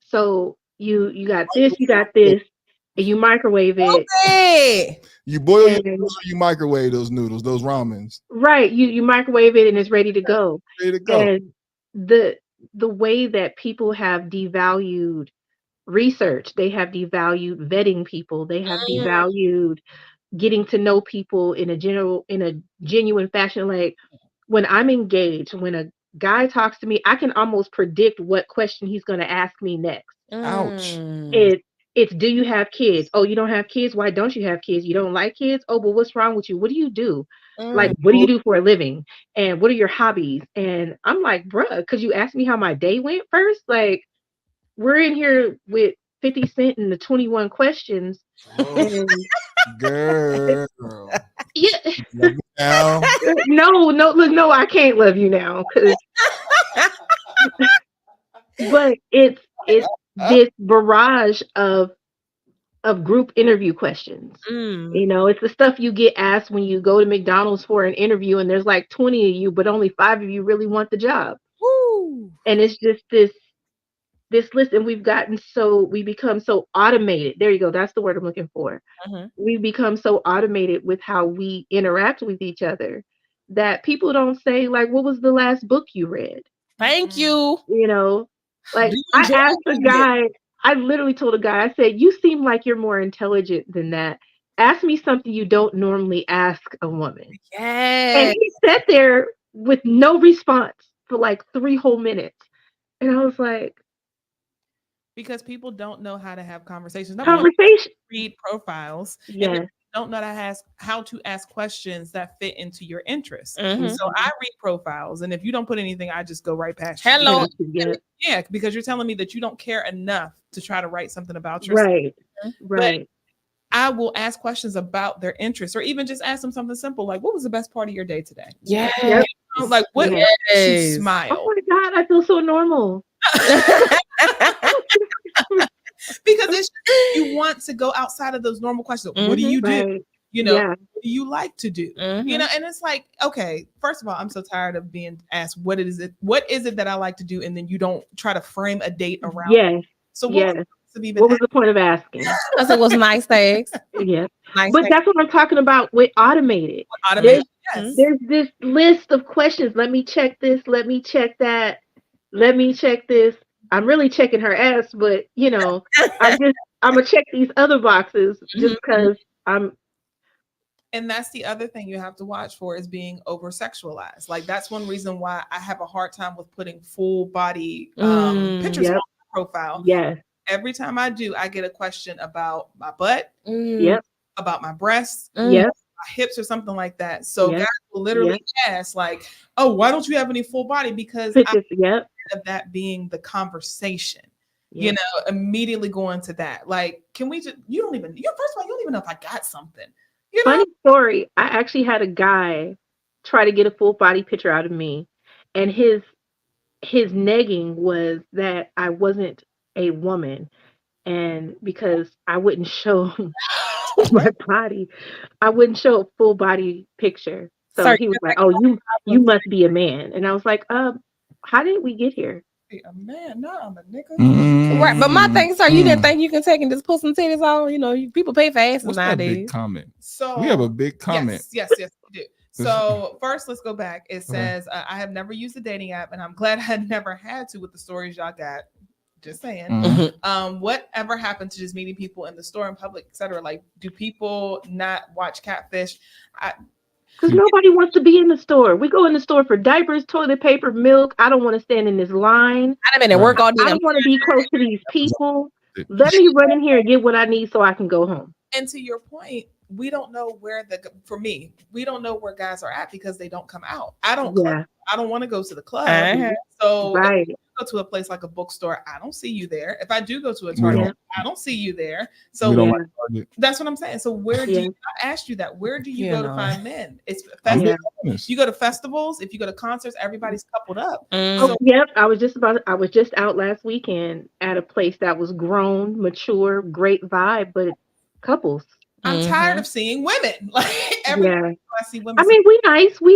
S10: So you got this, and you microwave it.
S2: You boil your noodles, you microwave those noodles, those ramens.
S10: Right. You microwave it and it's ready to go.
S2: Ready to go.
S10: And the way that people have devalued research, they have devalued vetting people, they have devalued getting to know people in a genuine fashion. Like when I'm engaged, when a guy talks to me, I can almost predict what question he's going to ask me next.
S2: Ouch.
S10: It's do you have kids? Oh, you don't have kids? Why don't you have kids? You don't like kids? Oh, but what's wrong with you? What do you do? Like, what do you do for a living? And what are your hobbies? And I'm like, bruh, could you ask me how my day went first? Like, we're in here with 50 Cent and the 21 questions. And
S2: Girl.
S10: yeah.
S2: Love me now.
S10: No, I can't love you now. But it's this barrage of group interview questions. You know, it's the stuff you get asked when you go to McDonald's for an interview and there's like 20 of you, but only 5 of you really want the job.
S7: Woo.
S10: And it's just this list, and we become so automated. There you go. That's the word I'm looking for. We become so automated with how we interact with each other that people don't say, like, what was the last book you read?
S7: Thank you.
S10: You know, like,
S7: You
S10: I
S7: enjoy
S10: asked a
S7: reading
S10: guy, I literally told a guy, I said, you seem like you're more intelligent than that. Ask me something you don't normally ask a woman. And
S7: Yes.
S10: he sat there with no response for like 3 whole minutes. And I was like,
S1: Because people don't know how to have conversations. Read profiles. And
S10: Yes.
S1: they don't know how to ask questions that fit into your interests.
S7: Mhm.
S1: So I read profiles, and if you don't put anything, I just go right past
S7: Hello.
S1: you. Yeah, because you're telling me that you don't care enough to try to write something about yourself.
S10: Right.
S1: But
S10: Right.
S1: I will ask questions about their interests, or even just ask them something simple like, "What was the best part of your day today?"
S7: Yes.
S10: Yep.
S1: Like, what makes you
S7: Yes.
S1: smile?
S10: Oh my God, I feel so normal.
S1: Because it's you want to go outside of those normal questions. What do you do?
S10: Right.
S1: You know,
S10: Yeah.
S1: what do you like to do? You know, and it's like, okay, first of all, I'm so tired of being asked what is it that I like to do, and then you don't try to frame a date around it.
S10: Yes.
S1: So
S10: Yes.
S1: what
S10: What was the point of asking?
S7: Because it was nice things.
S10: Yeah.
S7: Nice
S10: But
S7: things.
S10: that's what I'm talking about with automated.
S1: Automated, yes.
S10: There's this list of questions. Let me check this. Let me check that. Let me check this. I'm really checking her ass, but you know, I'm gonna check these other boxes just because I'm.
S1: And that's the other thing you have to watch for is being over sexualized. Like that's one reason why I have a hard time with putting full body pictures on my profile.
S10: Yes.
S1: Every time I do, I get a question about my butt,
S10: Yep.
S1: about my breasts,
S10: Yep.
S1: my hips, or something like that. So
S10: Yep.
S1: guys will literally ask, like, "Oh, why don't you have any full body?" Because I'm
S10: Yep.
S1: of that being the conversation.
S10: Yep.
S1: You know, immediately going to that. Like, can we just? You first of all, you don't even know if I got something. You know?
S10: Funny story. I actually had a guy try to get a full body picture out of me, and his negging was that I wasn't a woman, and because I wouldn't show my body, I wouldn't show a full body picture. So
S7: Sorry,
S10: he was like, "Oh, you must be a man," and I was like, how did we get here?"
S1: A man, no, I'm a nigga.
S7: Right, but my thing, sir, you didn't think you can take and just put some titties on? You know, people pay for asses
S2: What's that
S7: nowadays.
S2: big comment?
S1: So
S2: We have a big comment.
S1: Yes, we do. So first, let's go back. It says, I have never used a dating app, and I'm glad I never had to with the stories y'all got. Just saying. Whatever happened to just meeting people in the store, in public, etc.? Like, do people not watch Catfish?
S10: Because nobody wants to be in the store. We go in the store for diapers, toilet paper, milk. I don't want to stand in this line.
S7: I've been at work all day.
S10: I don't want to be close to these people. Let me run in here and get what I need so I can go home.
S1: And to your point, we don't know where we don't know where guys are at because they don't come out. I don't want to go to the club. So if you go to a place like a bookstore, I don't see you there. If I do go to a Target, I don't see you there. So that's what I'm saying. So where do you, I asked you that, where do you go to find men? It's festivals. You go to festivals. If you go to concerts, everybody's coupled up.
S10: So, yep. I was just out last weekend at a place that was grown, mature, great vibe, but couples.
S1: I'm tired of seeing women. Like every time I see women.
S10: I mean, we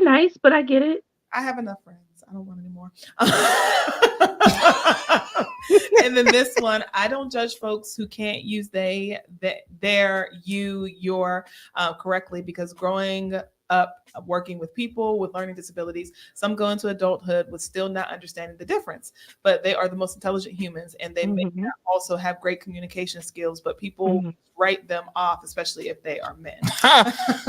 S10: nice, but I get it.
S1: I have enough friends. I don't want any more. And then this one, I don't judge folks who can't use their, you, your correctly, because growing up working with people with learning disabilities. Some go into adulthood with still not understanding the difference, but they are the most intelligent humans, and they may not also have great communication skills, but people write them off, especially if they are men.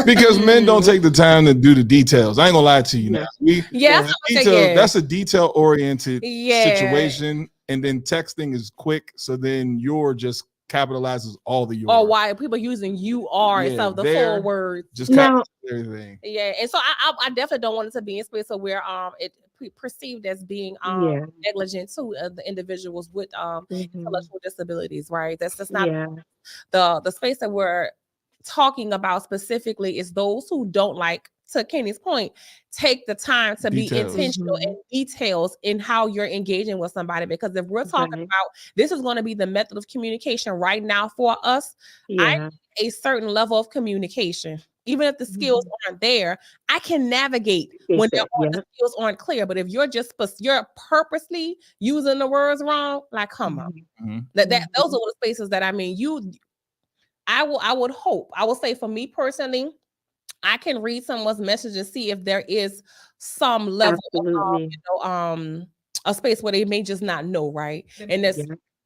S2: Because men don't take the time to do the details. I ain't gonna lie to you now. That's a detail oriented situation, and then texting is quick, so then you're just capitalizes all the yours.
S7: Or why people using you are instead of the full words.
S2: Just everything.
S7: Yeah, and so I definitely don't want it to be in space so where it perceived as being negligent to the individuals with intellectual disabilities, right? That's just not the space that we're talking about specifically is those who don't, like to Kenny's point, take the time to be intentional and details in how you're engaging with somebody. Because if we're talking about this is going to be the method of communication right now for us, I need a certain level of communication. Even if the skills aren't there, I can navigate when the skills aren't clear. But if you're you're purposely using the words wrong, like come on, those are the spaces that I mean. I would hope. I will say for me personally, I can read someone's message and see if there is some level of a space where they may just not know, right? And that's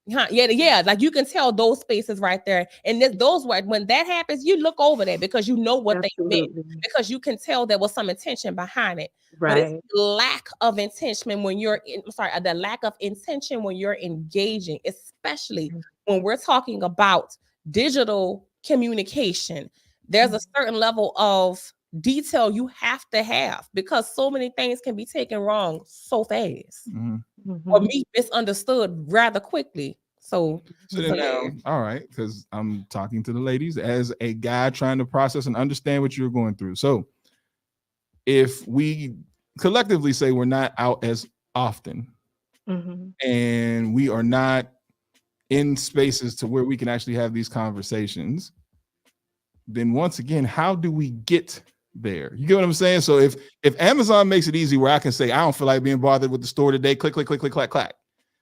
S7: like you can tell those spaces right there. And those when that happens, you look over there because you know what they meant, because you can tell there was some intention behind it. But it's lack of intention when you're the lack of intention when you're engaging, especially when we're talking about digital communication. There's a certain level of detail you have to have because so many things can be taken wrong so fast or be misunderstood rather quickly. So
S2: all right, because I'm talking to the ladies as a guy trying to process and understand what you're going through. So if we collectively say we're not out as often and we are not in spaces to where we can actually have these conversations, then once again, how do we get there? You get what I'm saying? So if Amazon makes it easy where I can say, I don't feel like being bothered with the store today, click, click, click, click, clack, clack.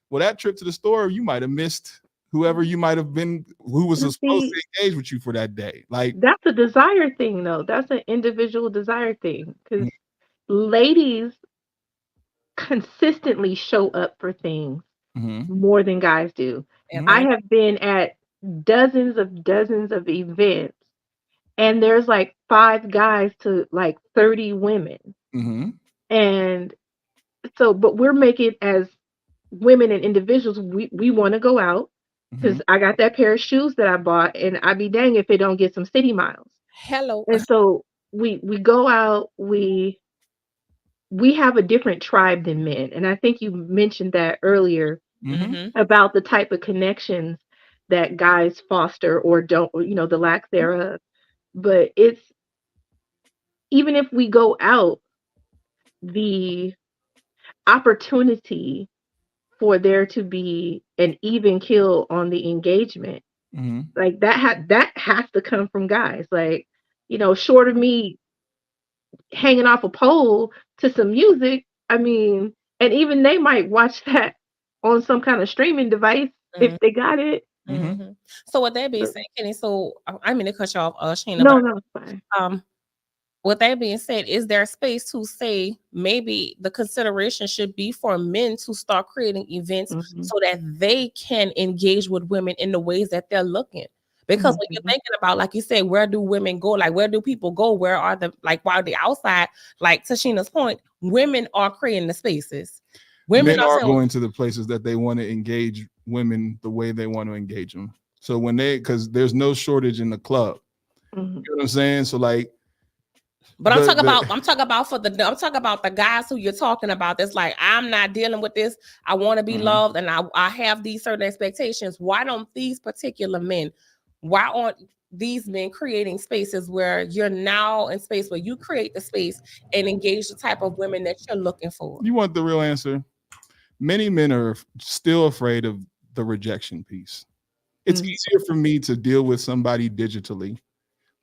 S2: Well, that trip to the store, you might have missed whoever you might have been, who was supposed to engage with you for that day. Like
S10: that's a desire thing, though. That's an individual desire thing. Because ladies consistently show up for things more than guys do. I have been at dozens of events, and there's like 5 guys to like 30 women. And so, but we're making as women and individuals, we want to go out because I got that pair of shoes that I bought, and I'd be dang if it don't get some city miles.
S7: Hello.
S10: And so we go out, we have a different tribe than men. And I think you mentioned that earlier about the type of connections that guys foster or don't, the lack thereof. But it's, even if we go out, the opportunity for there to be an even kill on the engagement, like that has to come from guys. Like, short of me hanging off a pole to some music, I mean, and even they might watch that on some kind of streaming device if they got it.
S7: So with that being said, Kenny, so I mean to cut you off, Shayna.
S10: No, it's fine.
S7: With that being said, is there space to say maybe the consideration should be for men to start creating events so that they can engage with women in the ways that they're looking? Because when you're thinking about, like you said, where do women go? Like, where do people go? Where are while the outside, like to Sheena's point, women are creating the spaces. Women
S2: men are going to the places that they want to engage women the way they want to engage them. So because there's no shortage in the club. You know what I'm saying? So like,
S7: but I'm talking about the guys who you're talking about. That's like, I'm not dealing with this. I want to be loved, and I have these certain expectations. Why don't these particular men? Why aren't these men creating spaces where you're now in space where you create the space and engage the type of women that you're looking for?
S2: You want the real answer? Many men are still afraid of the rejection piece. It's easier for me to deal with somebody digitally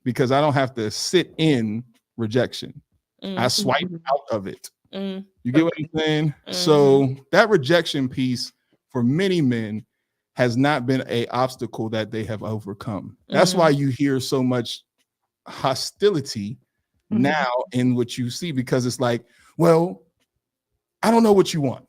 S2: because I don't have to sit in rejection. I swipe out of it. You get what I'm saying? So that rejection piece for many men has not been an obstacle that they have overcome. That's why you hear so much hostility now in what you see, because it's like, well, I don't know what you want.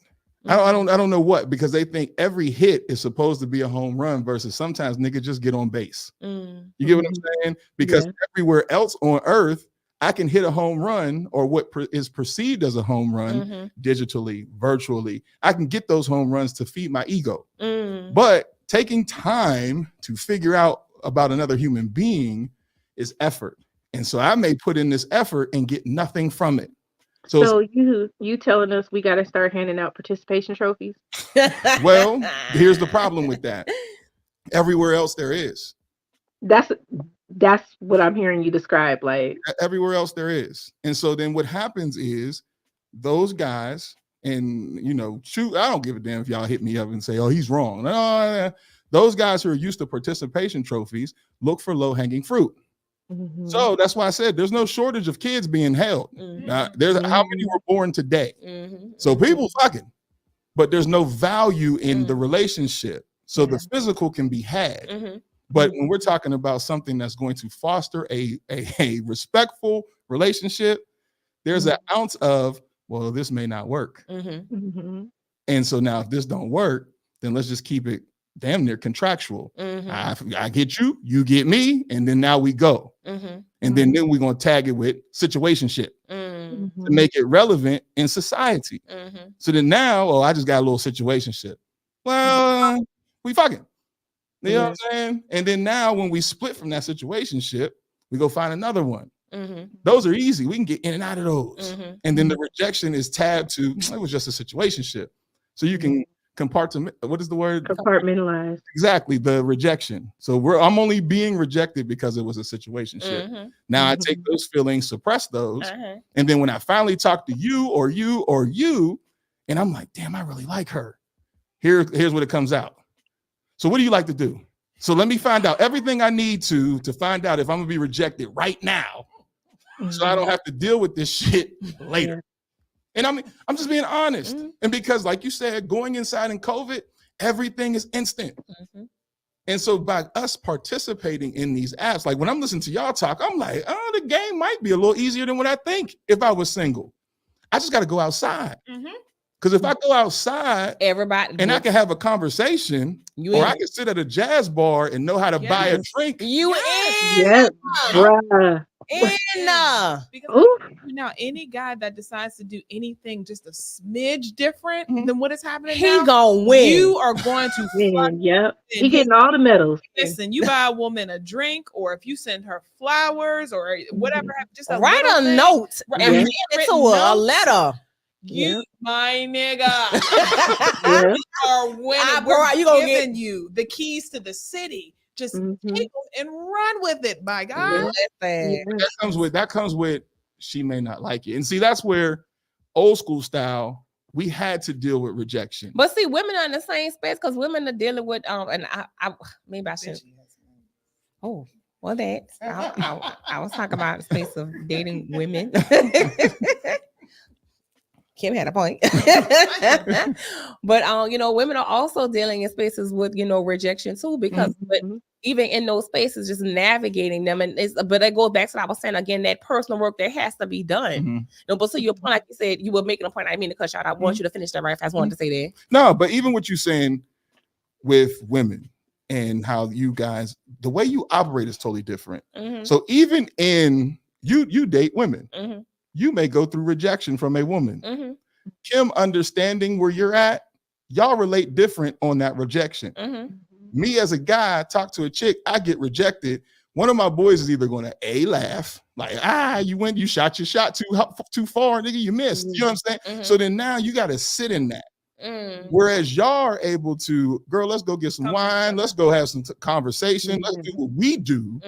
S2: I don't know what, because they think every hit is supposed to be a home run versus sometimes nigga just get on base. You get what I'm saying? Because everywhere else on earth, I can hit a home run, or what is perceived as a home run digitally, virtually. I can get those home runs to feed my ego. But taking time to figure out about another human being is effort. And so I may put in this effort and get nothing from it.
S10: So you telling us we got to start handing out participation trophies?
S2: Well, here's the problem with that. Everywhere else there is.
S10: That's what I'm hearing you describe. Like
S2: everywhere else there is. And so then what happens is those guys, and shoot, I don't give a damn if y'all hit me up and say, oh, he's wrong. No, those guys who are used to participation trophies look for low-hanging fruit. So that's why I said there's no shortage of kids being held. There's how many were born today. So people fucking, but there's no value in the relationship. So the physical can be had. But when we're talking about something that's going to foster a respectful relationship, there's an ounce of, well, this may not work. And so now if this don't work, then let's just keep it damn near contractual. I get you, you get me, and then now we go. And then we're going to tag it with situationship to make it relevant in society. So then now, I just got a little situationship. Well, we fucking. You know what I'm saying? And then now when we split from that situationship, we go find another one. Those are easy. We can get in and out of those. And then the rejection is tabbed to, it was just a situationship. So you can what is the word?
S10: Compartmentalize.
S2: Exactly, the rejection. So I'm only being rejected because it was a situationship. Now I take those feelings, suppress those, and then when I finally talk to you or you, and I'm like, damn, I really like her. Here's what it comes out. So what do you like to do? So let me find out everything I need to find out if I'm gonna be rejected right now, so I don't have to deal with this shit later. And I'm just being honest. And because, like you said, going inside in COVID, everything is instant. And so by us participating in these apps, like when I'm listening to y'all talk, I'm like, oh, the game might be a little easier than what I think if I was single. I just got to go outside. Because if I go outside,
S5: everybody,
S2: and I can have a conversation, or I can sit at a jazz bar and know how to buy a drink.
S10: Yes, bruh.
S1: Because now any guy that decides to do anything just a smidge different than what is happening
S5: he gonna win.
S1: You are going to
S10: win. Yep, he getting all the medals.
S1: Listen, you buy a woman a drink, or if you send her flowers or whatever, just
S5: write a note and hand it to her, a letter.
S1: You, my nigga, you are winning. We're giving you the keys to the city. Just take and run with it, my God.
S2: That comes with she may not like it. And see, that's where old school style, we had to deal with rejection.
S7: But see, women are in the same space because women are dealing with and I maybe I should. Oh, well, that I was talking about the space of dating women. Kim had a point. But women are also dealing in spaces with rejection too, because but even in those spaces, just navigating them, and but it goes back to what I was saying again, that personal work that has to be done. But to your point, like you said, you were making a point. I didn't mean to cut you out. I want you to finish that right fast. I wanted to say that.
S2: No, but even what you're saying with women and how you guys, the way you operate is totally different. So even in you date women. You may go through rejection from a woman. Kim understanding where you're at, y'all relate different on that rejection. Me as a guy, talk to a chick, I get rejected. One of my boys is either going to laugh, like, you shot your shot too far, nigga, you missed. You know what I'm saying? So then now you got to sit in that. Whereas y'all are able to, girl, let's go get some wine. Let's go have some conversation. Let's do what we do.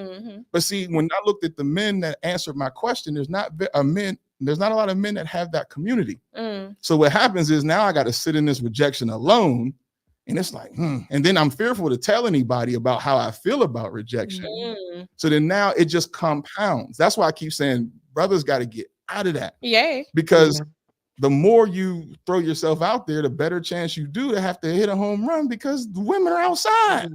S2: But see, when I looked at the men that answered my question, there's not a lot of men that have that community. So what happens is now I got to sit in this rejection alone. And it's like, and then I'm fearful to tell anybody about how I feel about rejection. So then now it just compounds. That's why I keep saying brothers got to get out of that. Because the more you throw yourself out there, the better chance you do to have to hit a home run because the women are outside.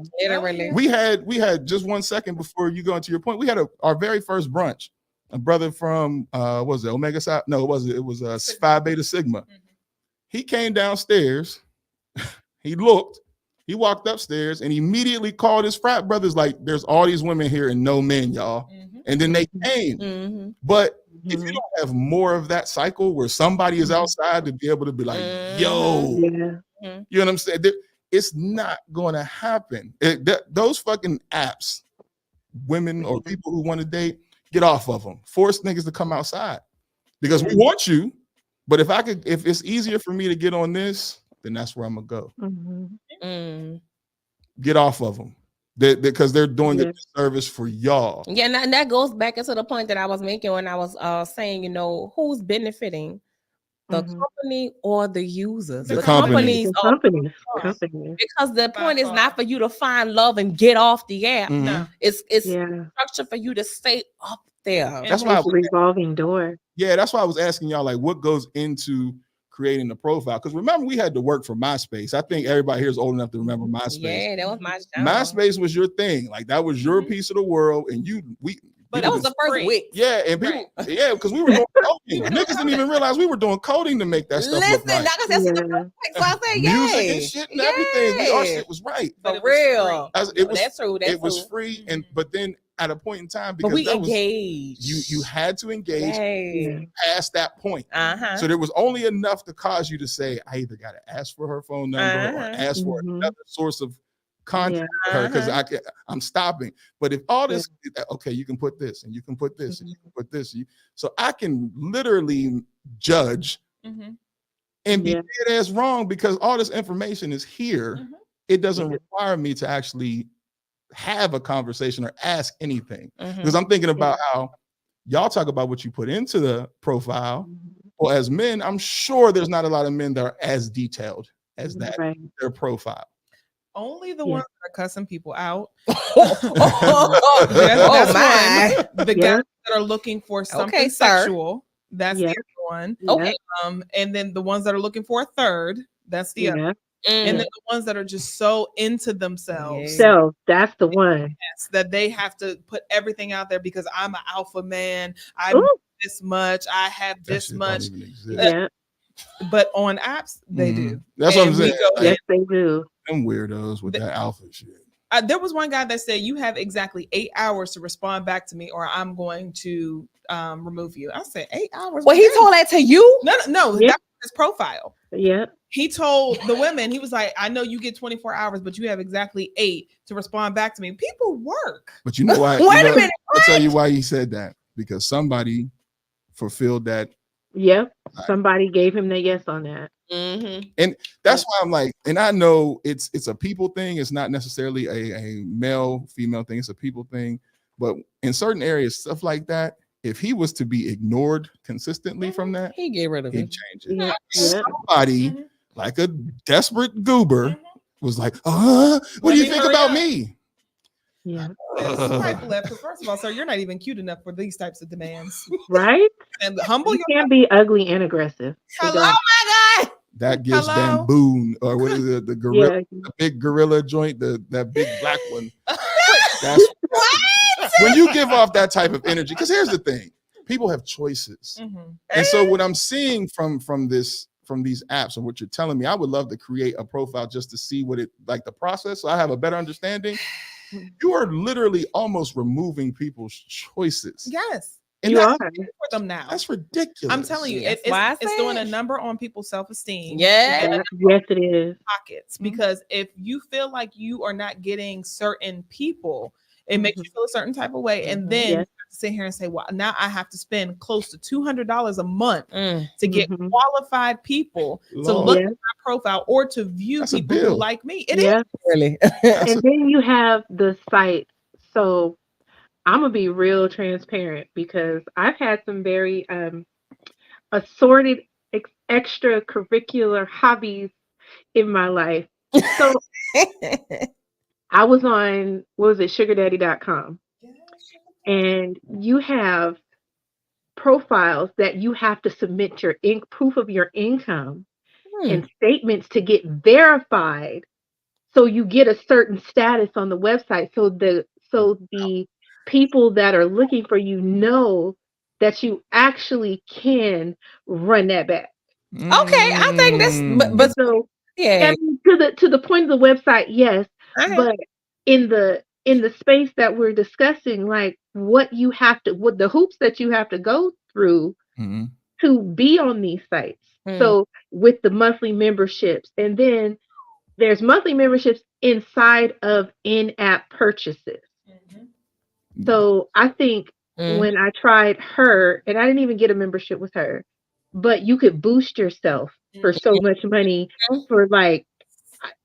S2: We had just 1 second before you go into your point. We had our very first brunch a brother from what was it Omega Psi? No, it was Phi Beta Sigma. He came downstairs, he looked, he walked upstairs, and immediately called his frat brothers like, "There's all these women here and no men, y'all." And then they came. But if you don't have more of that cycle where somebody is outside to be able to be like, "Yo," you know what I'm saying? It's not going to happen. Those fucking apps, women or people who want to date, get off of them. Force niggas to come outside because we want you. But if it's easier for me to get on this, then that's where I'm gonna go. Get off of them because they're doing a disservice for y'all.
S7: Yeah, and that goes back into the point that I was making when I was saying, you know, who's benefiting, the company or the users?
S2: The companies.
S7: Because the point is not for you to find love and get off the app. No, it's structure for you to stay up there.
S2: That's why
S10: it's a revolving door.
S2: Yeah, that's why I was asking y'all like what goes into creating the profile. Because remember, we had to work for MySpace. I think everybody here is old enough to remember MySpace.
S7: Yeah, that was my job.
S2: MySpace was your thing. Like that was your piece of the world, and
S7: but that was the first week.
S2: Yeah, and people, because we were doing coding. Niggas didn't even realize we were doing coding to make that stuff look right.
S7: So I said,
S2: music and shit and everything. Our shit was right.
S7: For real.
S2: That's true. It was free, but then at a point in time, because
S7: we engaged.
S2: You had to engage past that point. So there was only enough to cause you to say, I either got to ask for her phone number or ask for another source of contact with her because I'm stopping. But if all this, okay, you can put this and you can put this and you can put this. So I can literally judge and be dead ass wrong because all this information is here. It doesn't require me to actually have a conversation or ask anything because I'm thinking about how y'all talk about what you put into the profile. Well, as men, I'm sure there's not a lot of men that are as detailed as that their profile.
S1: Only the ones that are cussing people out.
S7: The
S1: guys that are looking for something sexual. That's the other one.
S7: Okay.
S1: And then the ones that are looking for a third. That's the other. And then the ones that are just so into themselves.
S10: So that's the one.
S1: Yes, that they have to put everything out there because I'm an alpha man. I'm this much. I have this much. But on apps, they do.
S2: That's what I'm saying.
S10: Yes, they do.
S2: Them weirdos with that alpha shit.
S1: There was one guy that said, you have exactly 8 hours to respond back to me or I'm going to remove you. I said 8 hours.
S7: Well, he told that to you?
S1: No. That was his profile.
S10: Yeah.
S1: He told the women, he was like, I know you get 24 hours, but you have exactly 8 to respond back to me. People work.
S2: But you know why?
S7: Wait a minute.
S2: I'll tell you why he said that. Because somebody fulfilled that.
S10: Yep. Somebody gave him the yes on that.
S2: And that's why I'm like, and I know it's a people thing. It's not necessarily a male, female thing. It's a people thing. But in certain areas, stuff like that, if he was to be ignored consistently from that,
S7: he get rid of it.
S2: He'd change it. Somebody like a desperate goober was like, what do you think about me?
S10: Yeah.
S1: First of all, sir, you're not even cute enough for these types of demands.
S10: Right?
S1: And humble.
S10: You can't be ugly and aggressive.
S7: Hello, my God.
S2: That gives bamboo, or what is it? The gorilla, the big gorilla joint, that big black one. That's when you give off that type of energy. Because here's the thing: people have choices, and so what I'm seeing from these apps and what you're telling me, I would love to create a profile just to see what it like the process, so I have a better understanding. You are literally almost removing people's choices.
S1: Yes.
S2: And
S1: you are for them now.
S2: That's ridiculous.
S1: I'm telling you, it's doing a number on people's self-esteem.
S10: Yes, it is.
S1: Pockets. Because if you feel like you are not getting certain people, it makes you feel a certain type of way. And then you have to sit here and say, well, now I have to spend close to $200 a month to get qualified people to look at my profile or to view people who like me. It is
S7: really.
S10: And then you have the site. So I'm gonna be real transparent because I've had some very assorted extracurricular hobbies in my life. So I was on, sugardaddy.com, and you have profiles that you have to submit your proof of your income and statements to get verified, so you get a certain status on the website. So the people that are looking for you know that you actually can run that back.
S7: Okay, I think that's but
S10: So
S7: yeah,
S10: to the point of the website, yes,
S7: I-
S10: but in the space that we're discussing, like what the hoops that you have to go through
S2: Mhm.
S10: to be on these sites.
S7: Mm.
S10: So with the monthly memberships, and then there's monthly memberships inside of in-app purchases. So I think when I tried her, and I didn't even get a membership with her, but you could boost yourself for so much money for like,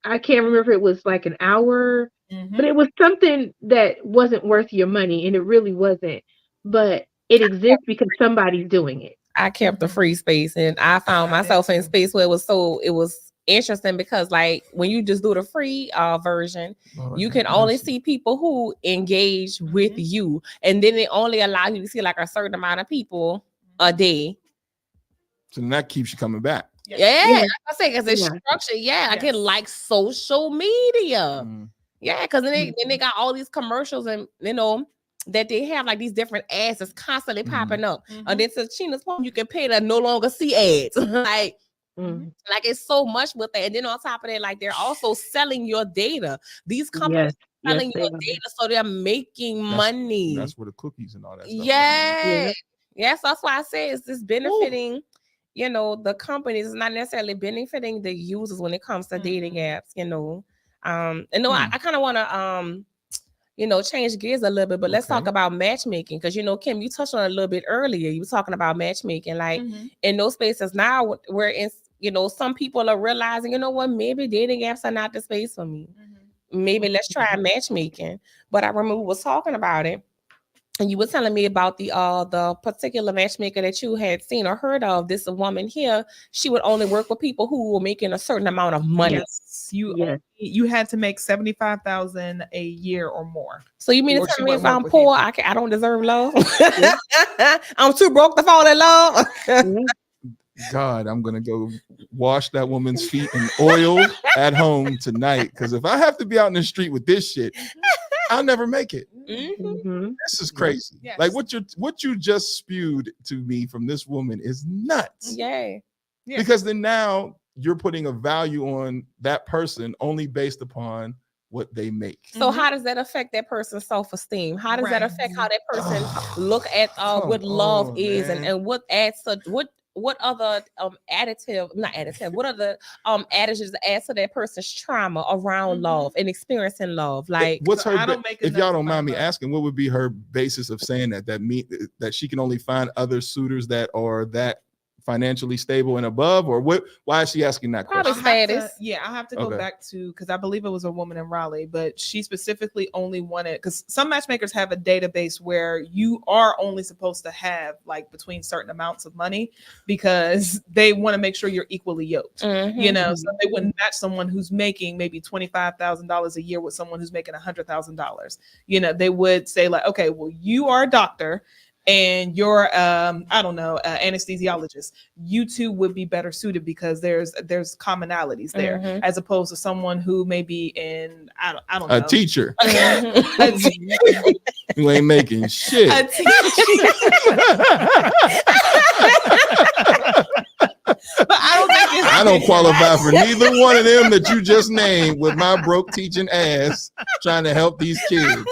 S10: I can't remember if it was like an hour, but it was something that wasn't worth your money, and it really wasn't. But it exists because somebody's doing it.
S7: I kept the free space, and I found myself in space where it was interesting because like when you just do the free version, you can only see people who engage with you, and then they only allow you to see like a certain amount of people a day.
S2: So then that keeps you coming back.
S7: Yeah, like I say, because it's
S10: Yeah.
S7: structured. Yeah, I can like social media.
S2: Mm.
S7: Yeah, because then they got all these commercials, and that they have like these different ads that's constantly popping up. And then to China's point, you can pay to no longer see ads. like it's so much with that. And then on top of that, like they're also selling your data. These companies
S10: Yes,
S7: selling
S10: they
S7: your
S10: are.
S7: data, so they're making money.
S2: That's where the cookies and all that stuff.
S7: Yeah. Yes, that's why I say it's just benefiting, the companies. It's not necessarily benefiting the users when it comes to dating apps, I kind of want to change gears a little bit, but let's talk about matchmaking because Kim, you touched on it a little bit earlier. You were talking about matchmaking, like in those spaces now where it's some people are realizing, maybe dating apps are not the space for me. Maybe let's try matchmaking. But I remember we was talking about it, and you were telling me about the particular matchmaker that you had seen or heard of. This woman here, she would only work with people who were making a certain amount of money.
S1: Yes, you had to make $75,000 a year or more.
S7: So you mean to tell me if I'm poor, I don't deserve love? I'm too broke to fall in love.
S2: God, I'm gonna go wash that woman's feet in oil at home tonight. Because if I have to be out in the street with this shit, I'll never make it. This is crazy.
S1: Yes.
S2: Like what you just spewed to me from this woman is nuts.
S7: Yeah.
S2: Because then now you're putting a value on that person only based upon what they make.
S7: So how does that affect that person's self-esteem? How does that affect how that person look at what love is, and what adds to what other what other adages add to that person's trauma around love and experiencing love? Like
S2: what's her if y'all don't mind me asking, what would be her basis of saying that she can only find other suitors that are that financially stable and above, or what? Why is she asking that question?
S7: Probably status.
S1: I have to go back to, because I believe it was a woman in Raleigh, but she specifically only wanted, because some matchmakers have a database where you are only supposed to have like between certain amounts of money because they want to make sure you're equally yoked. So they wouldn't match someone who's making maybe $25,000 a year with someone who's making $100,000. They would say like, okay, well, you are a doctor and you're anesthesiologist. You two would be better suited because there's commonalities there, as opposed to someone who may be in I don't know,
S2: a teacher who ain't making shit.
S1: A teacher. But I don't
S2: qualify for neither one of them that you just named with my broke teaching ass trying to help these kids.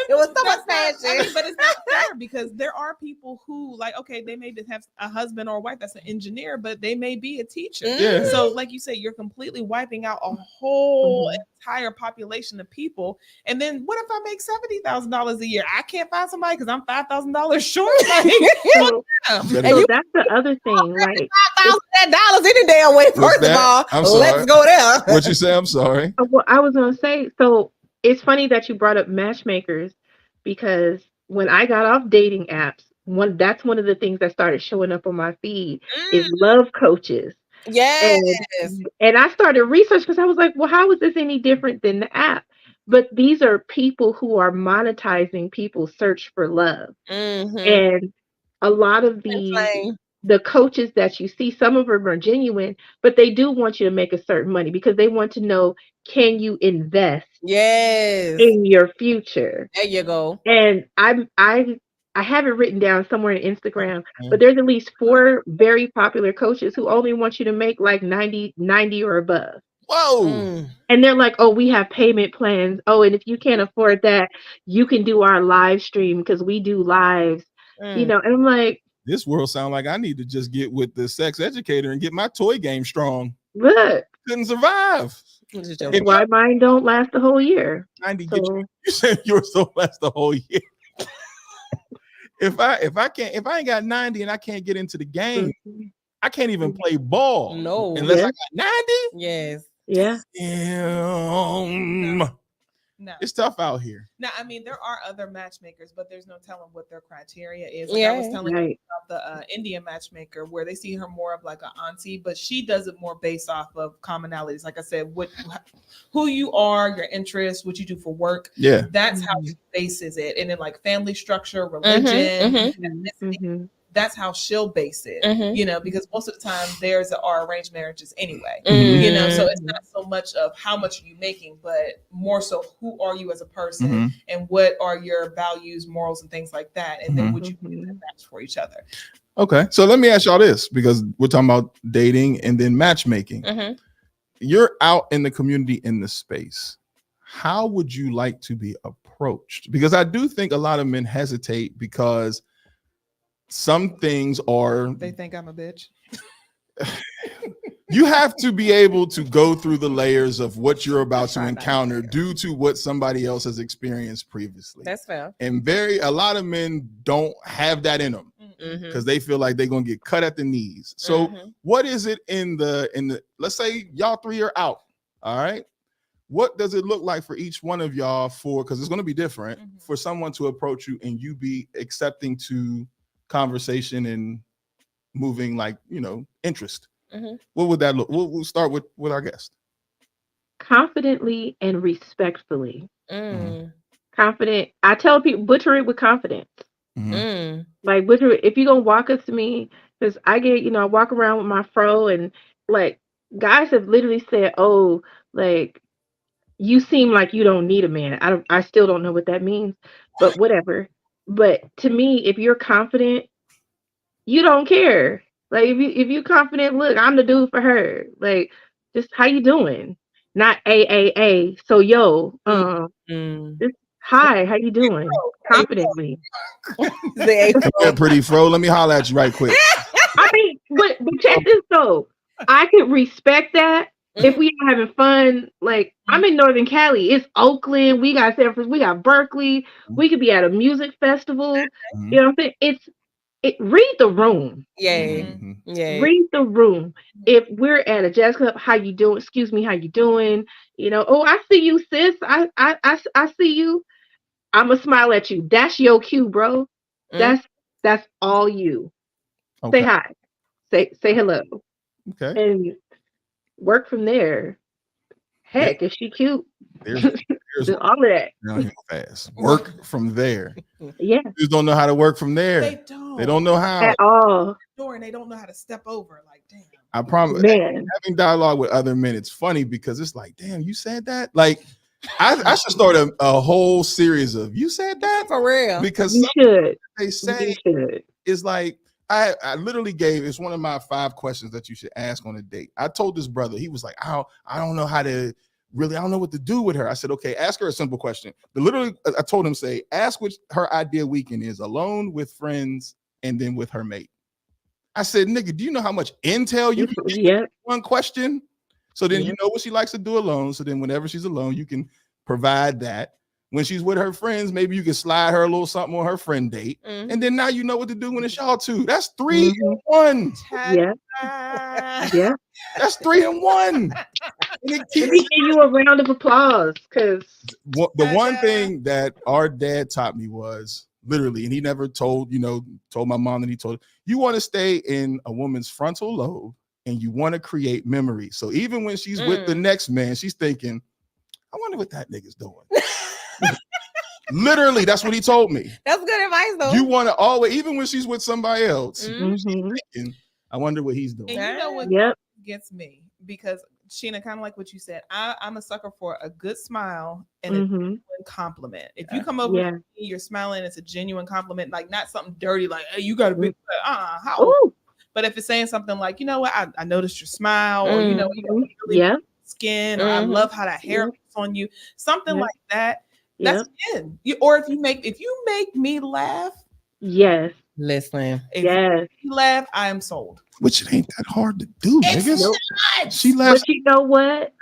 S7: It was so much fashion.
S1: But it's not fair because there are people who like, okay, they may have a husband or a wife that's an engineer, but they may be a teacher.
S2: Yeah.
S1: So like you said, you're completely wiping out a whole entire population of people. And then what if I make $70,000 a year? I can't find somebody because I'm $5,000 short.
S10: So that's the other thing. Like
S7: $5,000 any damn way. First of all, let's go there.
S2: What you say? I'm sorry.
S10: Well, I was gonna say, so it's funny that you brought up matchmakers, because when I got off dating apps, that's one of the things that started showing up on my feed is love coaches.
S7: Yes.
S10: And I started research because I was like, well, how is this any different than the app? But these are people who are monetizing people's search for love. And a lot of the the coaches that you see, some of them are genuine, but they do want you to make a certain money because they want to know, can you invest
S5: Yes.
S10: in your future?
S5: There you go.
S10: And I have it written down somewhere on Instagram, but there's at least 4 very popular coaches who only want you to make like 90 or above.
S2: Whoa.
S5: Mm.
S10: And they're like, oh, we have payment plans. Oh, and if you can't afford that, you can do our live stream because we do lives, you know. And I'm like,
S2: This world sound like I need to just get with the sex educator and get my toy game strong.
S10: look,
S2: Couldn't survive.
S10: that's why mine don't last the whole year.
S2: 90
S10: So-
S2: get you said yours don't last the whole year. if I ain't got 90 and I can't get into the game, I can't even play ball.
S5: No.
S2: Unless
S10: Yeah.
S2: I got 90.
S5: Yes.
S10: Yeah.
S2: Damn.
S1: No.
S2: It's tough out here.
S1: Now, I mean, there are other matchmakers, but there's no telling what their criteria is. Like I was
S5: Yeah.
S1: telling you
S10: Right.
S1: about the Indian matchmaker, where they see her more of like an auntie, but she does it more based off of commonalities. Like I said, who you are, your interests, what you do for work.
S2: Yeah.
S1: That's how she bases it, and then like family structure, religion, ethnicity,
S10: Mhm.
S1: that's how she'll base it.
S5: Mhm.
S1: You know, because most of the time theirs are arranged marriages anyway.
S5: Mm.
S1: You know, so it's not so much of how much are you making, but more so who are you as a person
S2: Mhm.
S1: and what are your values, morals, and things like that, and then
S2: Mhm.
S1: would you be a match for each other?
S2: Okay. So let me ask y'all this, because we're talking about dating and then matchmaking.
S5: Mhm.
S2: You're out in the community in the space. How would you like to be approached? Because I do think a lot of men hesitate because some things are
S1: They think I'm a bitch.
S2: you have to be able to go through the layers of what you're about to encounter due to what somebody else has experienced previously.
S5: That's fair.
S2: And a lot of men don't have that in them
S5: Mhm.
S2: because they feel like they're gonna get cut at the knees. So
S5: Mhm.
S2: what is it in the let's say y'all 3 are out, all right? What does it look like for each one of y'all because it's going to be different for someone to approach you and you be accepting to conversation and moving like, interest?
S5: Mhm.
S2: What would that look? We'll start with our guest.
S10: Confidently and respectfully.
S5: Mm.
S10: Confident. I tell people, butcher it with confidence.
S5: Mm.
S10: Like, butcher it. If you're going to walk up to me, because I get, I walk around with my fro, and like guys have literally said, oh, like, you seem like you don't need a man. I still don't know what that means, but whatever. But to me, if you're confident, you don't care. Like if you confident, look, I'm the dude for her. Like, just how you doing? Not a. So yo, just hi, how you doing? Confidently.
S2: Come here, pretty fro. Let me holler at you right quick.
S10: I mean, but check this though. I could respect that. If we are having fun, like I'm in Northern Cali, it's Oakland, we got San Francisco, we got Berkeley, we could be at a music festival. You know what I'm saying? Read the room.
S5: Yeah. Yeah.
S10: Read the room. If we're at a jazz club, how you doing? Excuse me, how you doing? Oh, I see you, sis. I see you. I'ma smile at you. That's your cue, bro. That's all you.
S2: Okay.
S10: Say hi. Say hello.
S2: Okay.
S10: And work from there. Heck, is she cute?
S2: There's
S10: all of that.
S2: down here fast. Work from there.
S10: Yeah.
S2: You just don't know how to work from there.
S1: They don't.
S2: They don't know how.
S10: At all.
S1: And they don't know how to step over. Like, damn.
S2: I promise.
S10: Man.
S2: Having dialogue with other men, it's funny because it's like, damn, you said that? Like, I should start a whole series of you said that
S5: for real.
S2: Because
S10: you should.
S2: They say is like I literally gave it's one of my 5 questions that you should ask on a date. I told this brother, he was like, I don't know how to really, I don't know what to do with her. I said, okay, ask her a simple question. But literally, I told him, say, ask what her ideal weekend is, alone, with friends, and then with her mate. I said, nigga, do you know how much intel you can get with one question? So then you know what she likes to do alone. So then whenever she's alone, you can provide that. When she's with her friends, maybe you can slide her a little something on her friend date. And then now you know what to do when it's y'all 2. That's 3 in 1.
S10: Yeah. Yeah.
S2: That's 3 in 1.
S10: Let me give you a round of applause because
S2: the one thing that our dad taught me was literally, and he never told my mom that he told, you want to stay in a woman's frontal lobe and you want to create memories. So even when she's with the next man, she's thinking, I wonder what that nigga's doing. Literally, that's what he told me.
S5: That's good advice, though.
S2: You want to always, even when she's with somebody else, she's thinking, I wonder what he's doing.
S1: And you know what
S10: Yep.
S1: gets me? Because Sheena, kind of like what you said, I'm a sucker for a good smile and a
S10: Mhm.
S1: genuine compliment. If you come over
S10: Yeah.
S1: to me, you're smiling, it's a genuine compliment, like not something dirty, like, hey, you got a big how?
S10: Ooh.
S1: But if it's saying something like, you know what, I noticed your smile, or you know, you got
S10: Mhm.
S1: really
S10: Yeah.
S1: pretty skin, or I love how that hair looks on you, something
S10: Yep.
S1: like that.
S10: Yep.
S1: That's in. Or if you make me laugh,
S10: Yes.
S7: Listen.
S1: if
S10: Yes.
S1: you laugh, I am sold.
S2: Which it ain't that hard to do, niggas.
S1: Nope.
S2: She laughs.
S10: But you know what?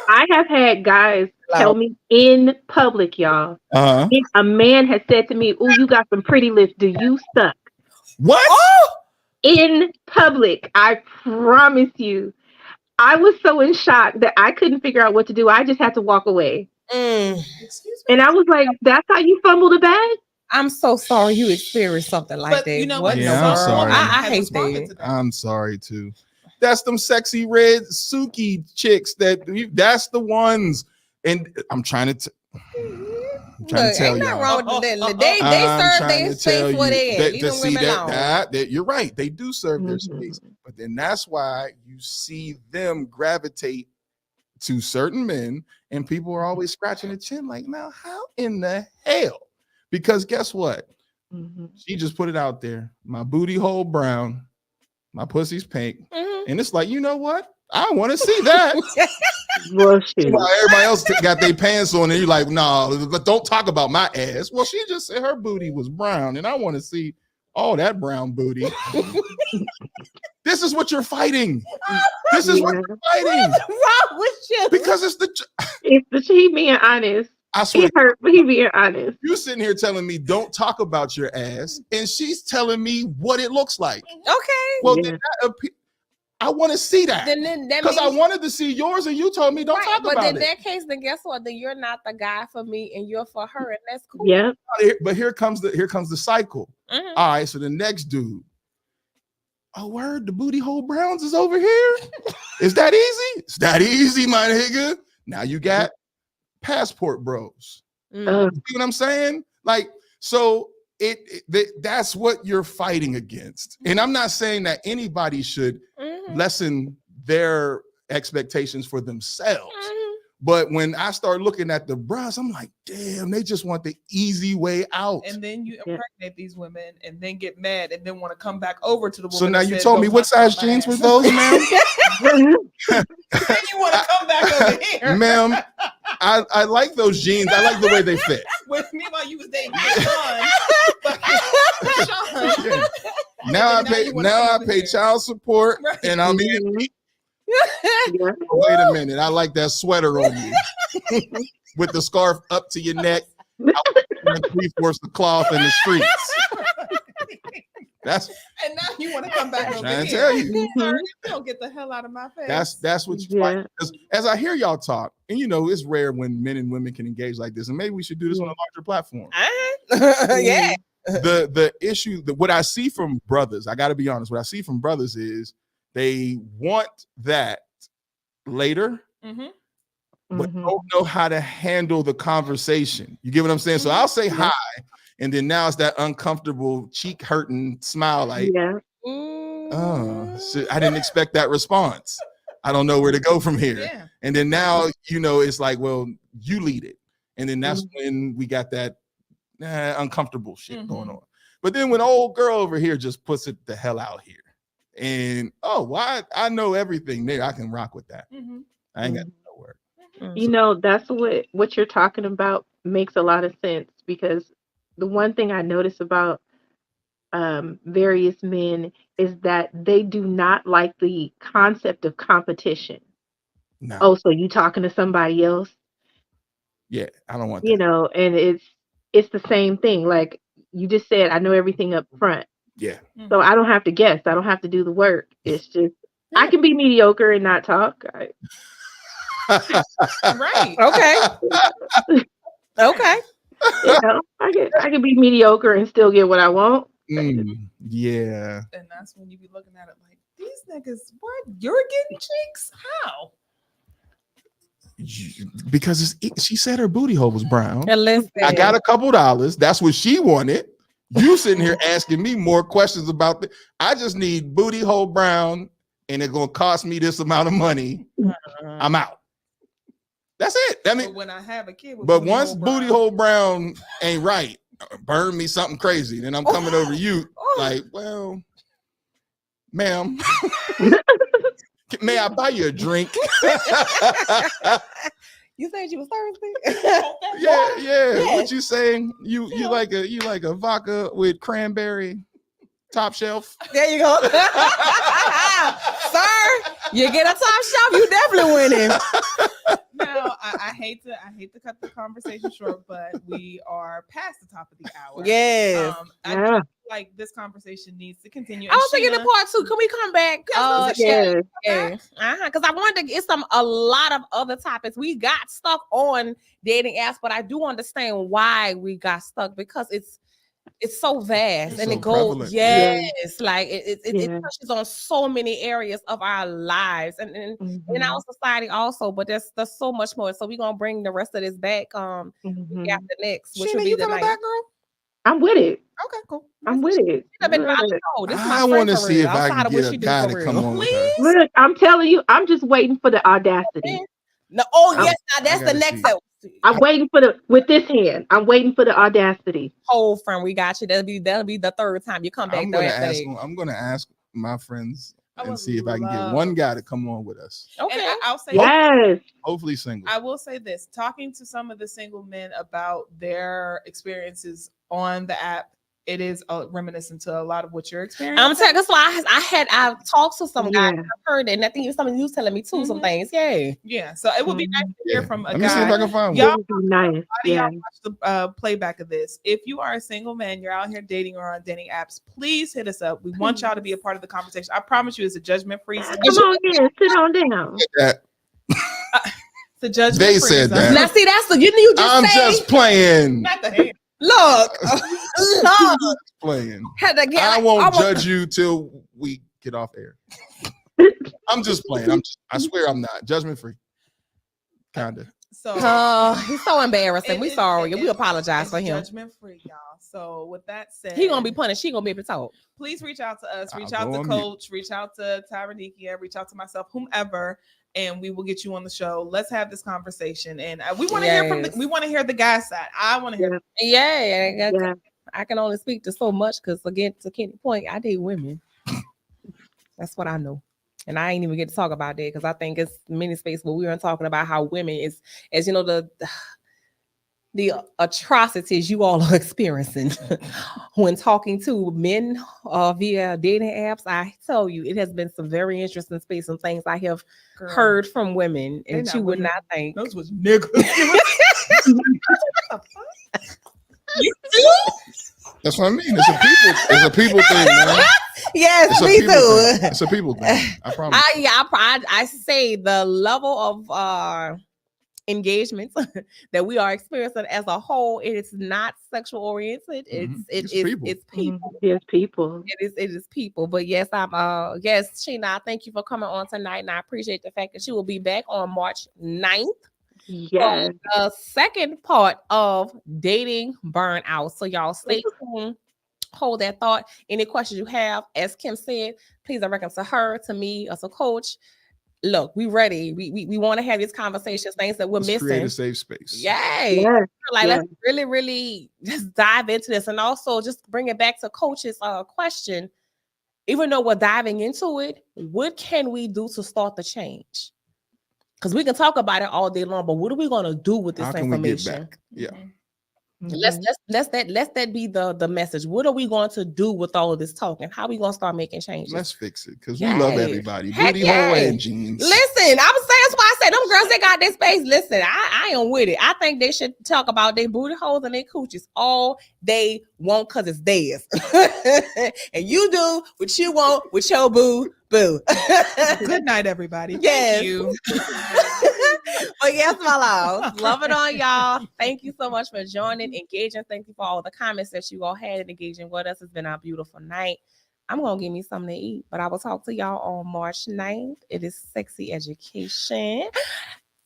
S10: I have had guys tell me in public, y'all. If a man has said to me, "Oh, you got some pretty lips. Do you suck?"
S2: What?
S10: In public, I promise you. I was so in shock that I couldn't figure out what to do. I just had to walk away.
S1: Excuse me.
S10: And I was like, "That's how you fumbled a bag?"
S7: I'm so sorry you experienced something like
S1: But
S7: that.
S1: you know
S7: What
S1: what?
S7: in
S2: Yeah,
S7: the
S2: I'm
S7: world?
S2: sorry.
S7: I hate that.
S2: I'm sorry too. That's them sexy red Suki chicks. That's the ones. And I'm trying to
S7: Look,
S2: tell
S7: ain't nothing
S2: y'all.
S7: wrong with that. They
S2: I'm
S7: serve
S2: trying
S7: their
S2: to tell
S7: space where
S2: you
S7: they at. Leave them women alone.
S2: that you're right. They do serve their space, but then that's why you see them gravitate to certain men, and people are always scratching their chin, like, now how in the hell? Because guess what? She just put it out there. My booty hole brown, my pussy's pink, and it's like, you know what? I want to see that.
S10: Well, shoot.
S2: While everybody else got their pants on, and you're like, no, don't talk about my ass. Well, she just said her booty was brown, and I want to see all that brown booty. This is what you're fighting. This is what you're fighting.
S5: What's wrong with you?
S2: Because it's
S10: he being honest.
S2: I swear.
S10: It hurt, but he being honest.
S2: You sitting here telling me don't talk about your ass, and she's telling me what it looks like.
S7: Okay.
S2: Well, then I want to see that.
S7: Then that
S2: Because I
S7: means-
S2: wanted to see yours, and you told me don't
S7: Right,
S2: talk
S7: but
S2: about
S7: in
S2: it.
S7: that case, then guess what? Then you're not the guy for me, and you're for her, and that's cool.
S10: Yeah.
S2: But here comes the cycle.
S7: Mhm.
S2: All right, so the next dude. Oh, word, the booty hole Browns is over here. Is that easy? It's that easy, my nigga. Now you got passport bros. You see what I'm saying? Like, so that's what you're fighting against. And I'm not saying that anybody should lessen their expectations for themselves. But when I start looking at the bras, I'm like, damn, they just want the easy way out.
S1: And then you impregnate these women and then get mad and then want to come back over to the woman.
S2: So now
S1: that
S2: you
S1: said,
S2: told me
S1: "Don't
S2: what
S1: talk about
S2: size
S1: my
S2: jeans
S1: ass."
S2: were those, ma'am?
S1: Then you want to come back over here.
S2: Ma'am, I like those jeans. I like the way they fit.
S1: Meanwhile, you was dating Sean. Sean.
S2: Now I pay child support, and I'm in. Wait a minute, I like that sweater on you with the scarf up to your neck. 3/4 the cloth in the streets.
S1: And now you want to come back over
S2: Trying to
S1: here.
S2: tell you.
S1: Sir, don't get the hell out of my face.
S2: That's what you like. Because as I hear y'all talk, and you know, it's rare when men and women can engage like this, and maybe we should do this on a larger platform.
S7: Yeah.
S2: The issue, what I see from brothers, I got to be honest, what I see from brothers is they want that later, but don't know how to handle the conversation. You get what I'm saying? So I'll say hi, and then now it's that uncomfortable cheek hurting smile, like, oh, so I didn't expect that response. I don't know where to go from here.
S1: Yeah.
S2: And then now, you know, it's like, well, you lead it. And then that's when we got that uncomfortable shit going on. But then when old girl over here just puts it the hell out here, and why I know everything there, I can rock with that. I ain't got no work.
S10: You know, that's what you're talking about makes a lot of sense, because the one thing I notice about various men is that they do not like the concept of competition.
S2: No.
S10: Oh, so you talking to somebody else?
S2: Yeah, I don't want that.
S10: You know, and it's the same thing. Like you just said, I know everything up front.
S2: Yeah.
S10: So I don't have to guess. I don't have to do the work. It's just I can be mediocre and not talk.
S1: Right.
S7: Okay. Okay.
S10: You know, I can be mediocre and still get what I want.
S2: Yeah.
S1: And that's when you be looking at it like, these niggas, what? You're getting cheeks? How?
S2: Because she said her booty hole was brown.
S7: And listen,
S2: I got a couple dollars. That's what she wanted. You sitting here asking me more questions about I just need Booty Hole Brown, and it's gonna cost me this amount of money. I'm out. That's it. I mean,
S1: But when I have a kid, with
S2: but
S1: Booty
S2: once
S1: Hole
S2: Booty
S1: Brown-
S2: Hole Brown ain't right, burn me something crazy, then I'm coming over you like, well, ma'am, may I buy you a drink?
S7: You said you was thirsty.
S2: Yeah. What you saying? You like a vodka with cranberry, top shelf?
S7: There you go. Sir, you get a top shelf, you definitely winning.
S1: Now, I hate to cut the conversation short, but we are past the top of the hour.
S7: Yes.
S1: I feel like this conversation needs to continue.
S7: I was thinking in part 2. Can we come back?
S10: Yes.
S7: Because I wanted to get a lot of other topics. We got stuck on dating apps, but I do understand why we got stuck, because it's so vast and
S2: so
S7: it goes,
S2: prevalent.
S7: like it touches on so many areas of our lives and in our society also. But there's so much more. So we're gonna bring the rest of this back after next, which will be
S1: you
S7: the
S1: coming
S7: night.
S1: back, girl?
S10: I'm with it.
S1: Okay, cool.
S10: I'm with it.
S2: I want to see if I can get a guy to come on with her.
S10: Look, I'm telling you, I'm just waiting for the audacity.
S7: No, yes, now that's the next step.
S10: I'm waiting for with this hand. I'm waiting for the audacity.
S7: Whole friend, we got you. That'll be the third time you come back.
S2: I'm gonna ask my friends and see if I can get
S1: love-
S2: one guy to come on with us.
S7: Okay.
S1: And I'll say
S10: Yes.
S2: Hopefully single.
S1: I will say this: talking to some of the single men about their experiences on the app, it is reminiscent to a lot of what you're experiencing.
S7: I'm saying that's why I've talked to some guys.
S10: Yeah.
S7: I've heard it, and I think it's something you was telling me too. Some things,
S1: Yeah, so it would be nice to hear from a
S2: Let me see if I
S1: guy.
S2: can find
S1: Y'all,
S2: one.
S10: Nice.
S1: y'all watch the playback of this. If you are a single man, you're out here dating or on dating apps, please hit us up. We want y'all to be a part of the conversation. I promise you, it's a judgment-free zone.
S10: Come on in, sit on down.
S1: It's a judgment-free
S2: They said
S1: zone.
S2: that.
S7: Now see, that's the you just
S2: I'm
S7: say,
S2: just playing.
S1: Not the hand.
S7: look.
S2: Playing.
S7: Had to get,
S2: I won't judge you till we get off air. I'm just playing. I swear I'm not. Judgment free. Kinda.
S1: So
S7: he's so embarrassing. We sorry. We apologize for him.
S1: Judgment-free, y'all. So with that said,
S7: He gonna be punished. He gonna be able to talk.
S1: please reach out to us. Reach
S2: I'll
S1: out
S2: go
S1: to
S2: on mute.
S1: Coach. Reach out to Tyranikia. Reach out to myself, whomever, and we will get you on the show. Let's have this conversation, and we want to hear from
S7: Yes.
S1: we want to hear the guy side. I want to hear.
S7: Yeah, I can only speak to so much because again, to Kenny's point, I date women. That's what I know. And I ain't even get to talk about that because I think it's many space where we weren't talking about how women is, as you know, the atrocities you all are experiencing when talking to men via dating apps. I tell you, it has been some very interesting space and things I have heard from women, and
S1: not
S7: you would
S1: women.
S7: not think.
S1: Those was niggas.
S7: You do?
S2: That's what I mean. It's a people thing, man.
S7: Yes,
S2: It's a
S7: me
S2: people
S7: too.
S2: thing. It's a people thing. I promise.
S7: I say the level of engagements that we are experiencing as a whole, it is not sexual oriented. It's people. It's people.
S10: Yes, people.
S7: It is people. But yes, yes, Sheena, I thank you for coming on tonight, and I appreciate the fact that you will be back on March 9th.
S10: Yes.
S7: The second part of dating burnout. So y'all stay tuned. Hold that thought. Any questions you have, as Kim said, please direct them to her, to me, as a coach. Look, we ready. We want to have these conversations, things that we're
S2: Let's
S7: missing.
S2: create a safe space.
S7: Yay.
S10: Yes.
S7: Like
S10: Yes.
S7: let's really, really just dive into this. And also just bring it back to Coach's question. Even though we're diving into it, what can we do to start the change? Because we can talk about it all day long, but what are we going to do with this
S2: How can we get
S7: information?
S2: back? Yeah.
S7: Let's that be the message. What are we going to do with all of this talking? How are we going to start making changes?
S2: Let's fix it because we love
S7: Yay.
S2: everybody.
S7: Heck
S2: Booty hole
S7: yay.
S2: and jeans.
S7: Listen, I was saying that's why I said them girls that got their space. Listen, I am with it. I think they should talk about their booty holes and their coochies all they want because it's theirs. And you do what you want with your boo.
S1: Good night, everybody.
S7: Yes.
S1: Thank you.
S7: But yes, my love. Love it on y'all. Thank you so much for joining, engaging. Thank you for all the comments that you all had and engaging with us. It's been a beautiful night. I'm going to give me something to eat, but I will talk to y'all on March 9th. It is Sexy Education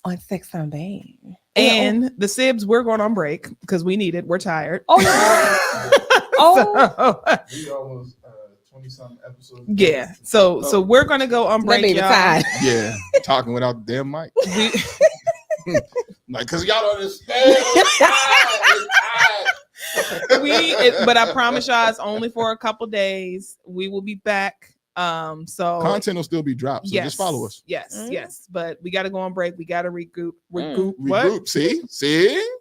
S7: on Sex on Bang.
S1: And the Sibs, we're going on break because we need it. We're tired.
S7: Oh, yeah. Oh.
S2: We almost 20-something episodes.
S1: Yeah. So we're gonna go on break,
S7: baby
S1: y'all.
S7: tired.
S2: Yeah, talking without the damn mic.
S1: We-
S2: Like, cause y'all don't understand.
S1: but I promise y'all it's only for a couple days. We will be back. So
S2: Content will still be dropped. So just follow us.
S1: Yes. But we gotta go on break. We gotta regroup. What?
S2: Regroup. See?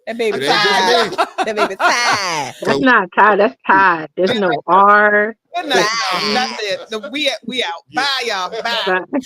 S7: That baby
S2: That's
S7: tired.
S2: what I
S7: That baby tired.
S10: That's not Tide. That's Tide. There's no R.
S1: That's it. We out. Bye, y'all. Bye.
S10: But